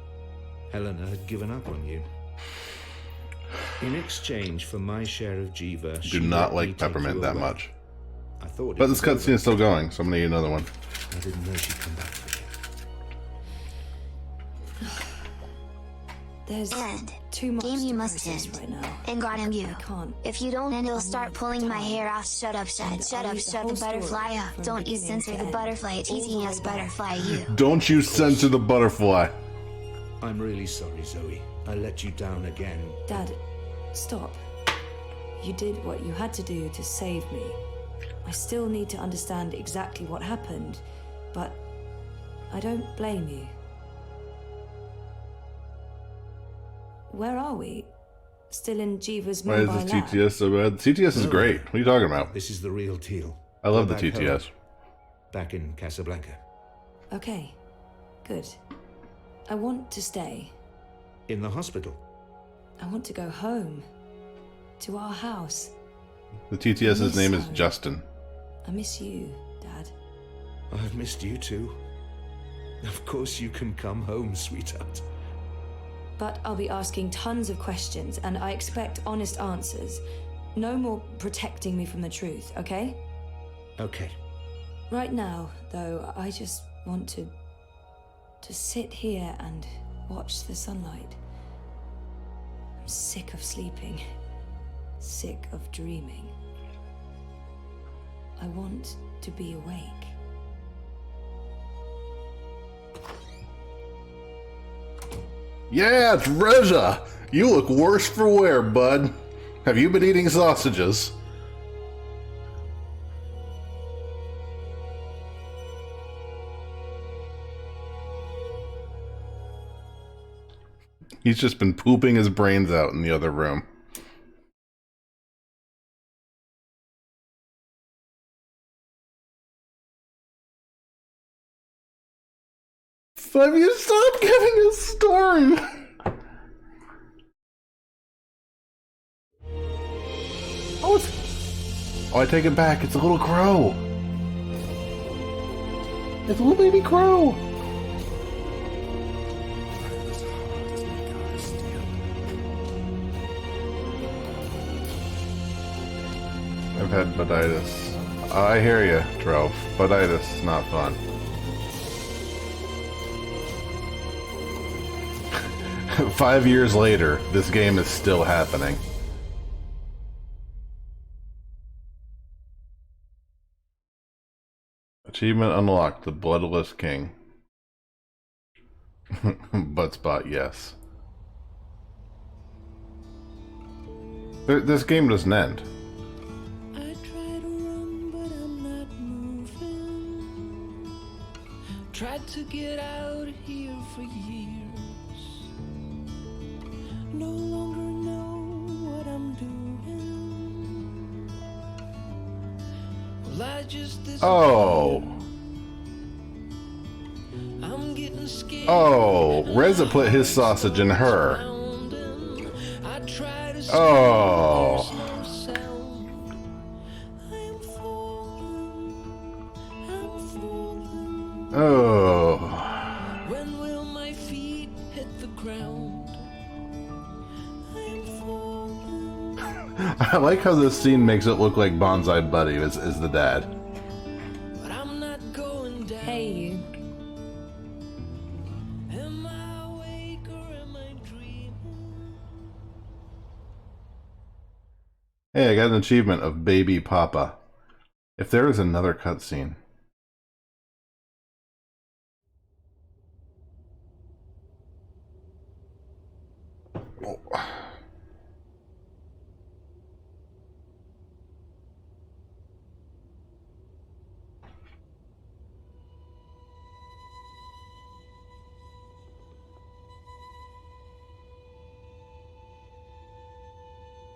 S11: Helena had given up on you. In exchange for my share of Jiva,
S1: Do not like peppermint that much.
S11: I thought
S1: but this cutscene is still going, so I'm gonna eat another one.
S11: I didn't know she'd come back for you.
S15: There's too much
S7: game you
S15: to
S7: must
S15: process
S7: end.
S15: right now.
S7: And goddamn you.
S15: I can't.
S7: If you don't end, it'll start pulling my hair off. Shut up, shut the butterfly up. Don't you censor the butterfly, teasing us, butterfly, you.
S1: Don't you censor the butterfly.
S11: I'm really sorry, Zoe. I let you down again.
S15: Dad, stop. You did what you had to do to save me. I still need to understand exactly what happened, but I don't blame you. Where are we? Still in Jiva's
S1: Why is
S15: mobile
S1: this
S15: lab?
S1: TTS so bad? TTS is great. What are you talking about?
S11: This is the real deal.
S1: I love the
S11: Go back
S1: TTS.
S11: home. Back in Casablanca.
S15: Okay, good. I want to stay.
S11: In the hospital.
S15: I want to go home. To our house.
S1: The TTS's name is
S15: home.
S1: Justin.
S15: I miss you, Dad.
S11: I've missed you too. Of course you can come home, sweetheart.
S15: But I'll be asking tons of questions, and I expect honest answers. No more protecting me from the truth, okay?
S11: Okay.
S15: Right now, though, I just want to sit here and watch the sunlight. I'm sick of sleeping. Sick of dreaming. I want to be awake.
S1: Yeah, it's Reza! You look worse for wear, bud. Have you been eating sausages? He's just been pooping his brains out in the other room. Have you stopped giving a story? Oh, I take it back. It's a little crow. It's a little baby crow. I've had buditis. I hear you, Trove. Buditis is not fun. Five years later, this game is still happening. Achievement unlocked, the Bloodless King. Butt spot, yes. This game doesn't end.
S17: I try to run, but I'm not moving. Tried to get out of here for years. No longer know what I'm doing. Well, I just
S1: Oh.
S17: I'm getting scared.
S1: Oh, Reza put his sausage in her. Oh. Oh.
S17: When will my feet hit the ground?
S1: I like how this scene makes it look like Bonsai Buddy is the dad.
S17: But I'm not going down.
S15: Hey, you.
S17: Am I awake or am I dreaming?
S1: Hey, I got an achievement of Baby Papa. If there is another cutscene. Oh.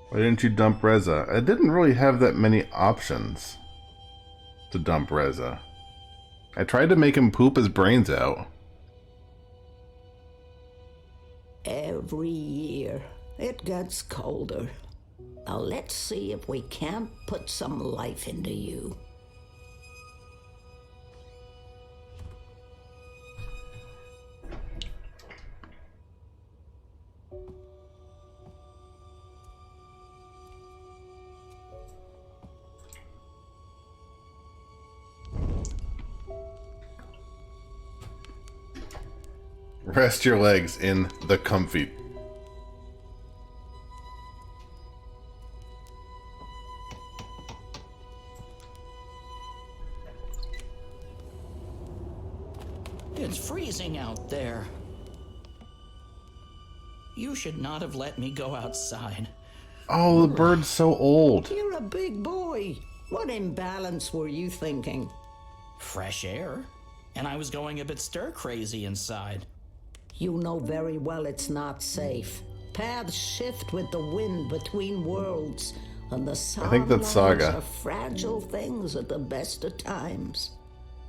S1: Why didn't you dump Reza? I didn't really have that many options to dump Reza. I tried to make him poop his brains out.
S5: Every year, it gets colder. Now let's see if we can't put some life into you.
S1: Rest your legs in the comfy.
S6: It's freezing out there. You should not have let me go outside.
S1: Oh, the bird's so old.
S5: You're a big boy. What imbalance were you thinking?
S6: Fresh air. And I was going a bit stir-crazy inside.
S5: You know very well it's not safe. Paths shift with the wind between worlds, and the
S1: I think that's Saga.
S5: are fragile things at the best of times.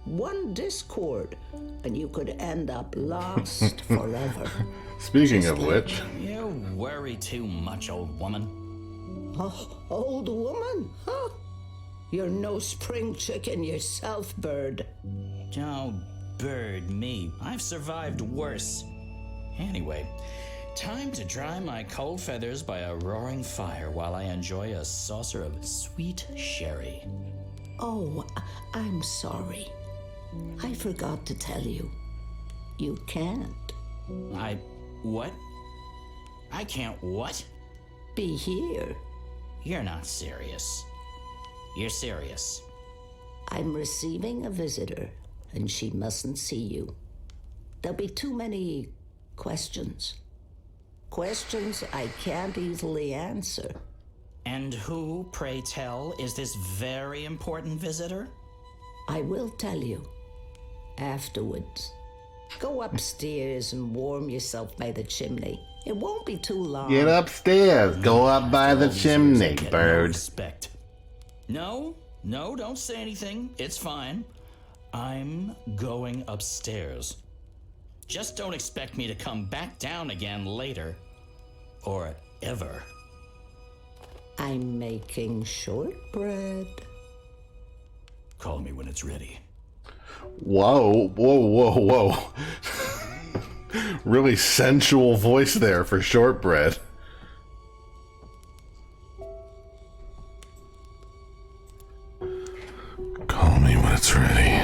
S5: One discord, and you could end up lost forever.
S1: Speaking of which...
S6: You worry too much, old woman.
S5: Oh, old woman? Huh? You're no spring chicken yourself, bird.
S6: Oh, bird me. I've survived worse. Anyway, time to dry my cold feathers by a roaring fire while I enjoy a saucer of sweet sherry.
S5: Oh, I'm sorry. I forgot to tell you. You can't.
S6: What? I can't what?
S5: Be here.
S6: You're not serious. You're serious.
S5: I'm receiving a visitor, and she mustn't see you. There'll be too many questions. Questions I can't easily answer.
S6: And who, pray tell, is this very important visitor?
S5: I will tell you. Afterwards. Go upstairs and warm yourself by the chimney. It won't be too long.
S1: Get upstairs. Go up by the chimney, bird.
S6: Respect. No, don't say anything. It's fine. I'm going upstairs. Just don't expect me to come back down again later. Or ever.
S5: I'm making shortbread.
S6: Call me when it's ready.
S1: Whoa. Really sensual voice there for shortbread. Call me when it's ready.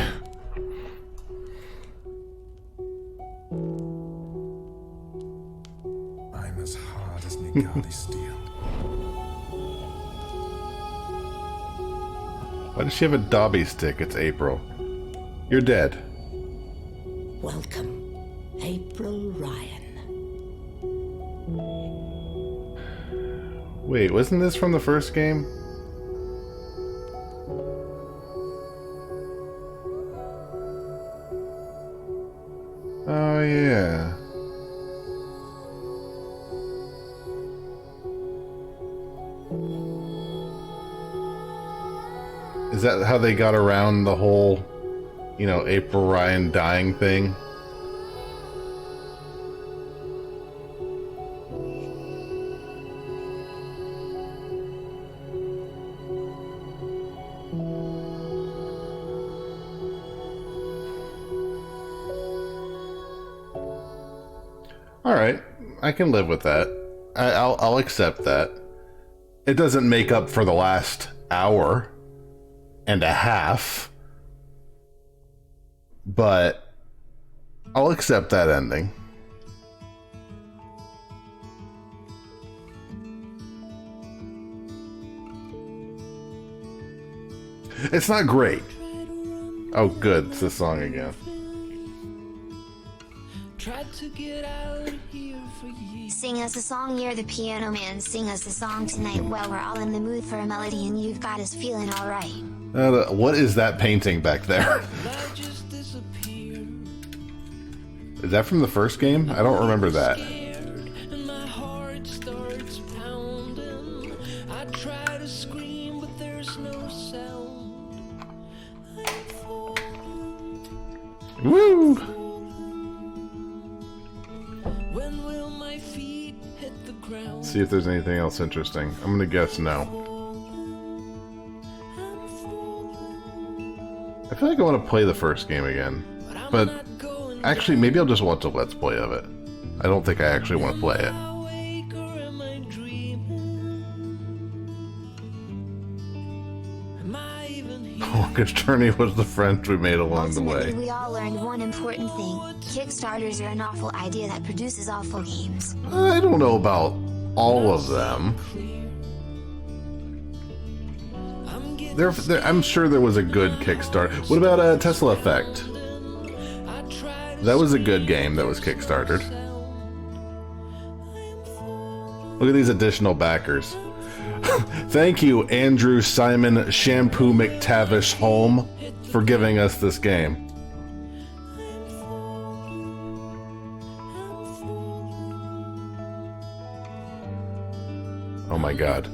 S10: I'm as hard as Nigari steel.
S1: Why does she have a Dobby stick? It's April. You're dead.
S5: Welcome, April Ryan.
S1: Wait, wasn't this from the first game? Oh, yeah. Is that how they got around the whole, April Ryan dying thing? Alright, I can live with that. I'll accept that. It doesn't make up for the last hour and a half, but I'll accept that ending. It's not great. Oh, good. It's the song again.
S7: Sing us a song, you're the piano man. Sing us a song tonight. Well, we're all in the mood for a melody and you've got us feeling alright.
S1: What is that painting back there? Is that from the first game? I don't remember that. Woo! See if there's anything else interesting. I'm gonna guess no. I feel like I want to play the first game again, but actually maybe I'll just watch a Let's Play of it. I don't think I actually want to play it. The longest journey was the friends we made along the way.
S7: We all learned one important thing. Kickstarters are an awful idea that produces awful games.
S1: I don't know about all of them. I'm sure there was a good Kickstarter. What about Tesla Effect? That was a good game that was Kickstartered. Look at these additional backers. Thank you, Andrew Simon Shampoo McTavish Holm, for giving us this game. Oh my god.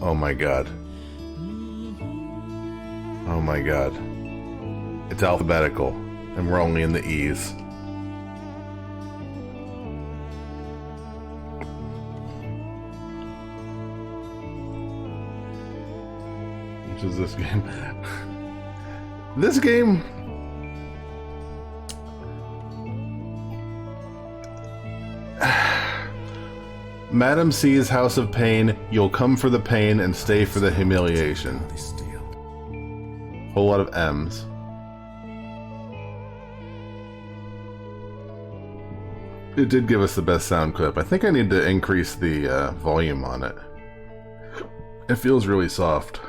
S1: Oh my god. Oh my god. It's alphabetical, and we're only in the E's. Which is this game? This game... Madam C's House of Pain, you'll come for the pain and stay for the humiliation. Whole lot of M's. It did give us the best sound clip. I think I need to increase the volume on it. It feels really soft.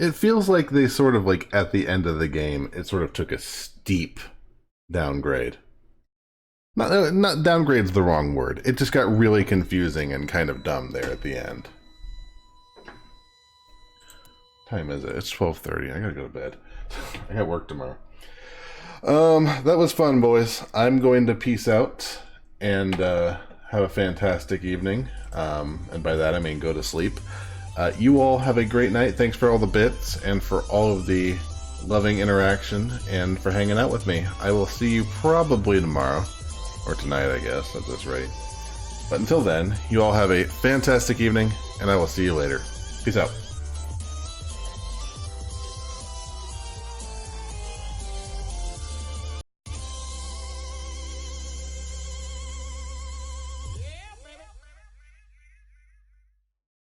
S1: It feels like they sort of like at the end of the game, it sort of took a steep downgrade. Not downgrade's the wrong word. It just got really confusing and kind of dumb there at the end. What time is it? It's 12:30. I gotta go to bed. I got work tomorrow. That was fun, boys. I'm going to peace out and have a fantastic evening. And by that I mean go to sleep. You all have a great night. Thanks for all the bits and for all of the loving interaction and for hanging out with me. I will see you probably tomorrow. Or tonight, I guess, at this rate. But until then, you all have a fantastic evening, and I will see you later. Peace out.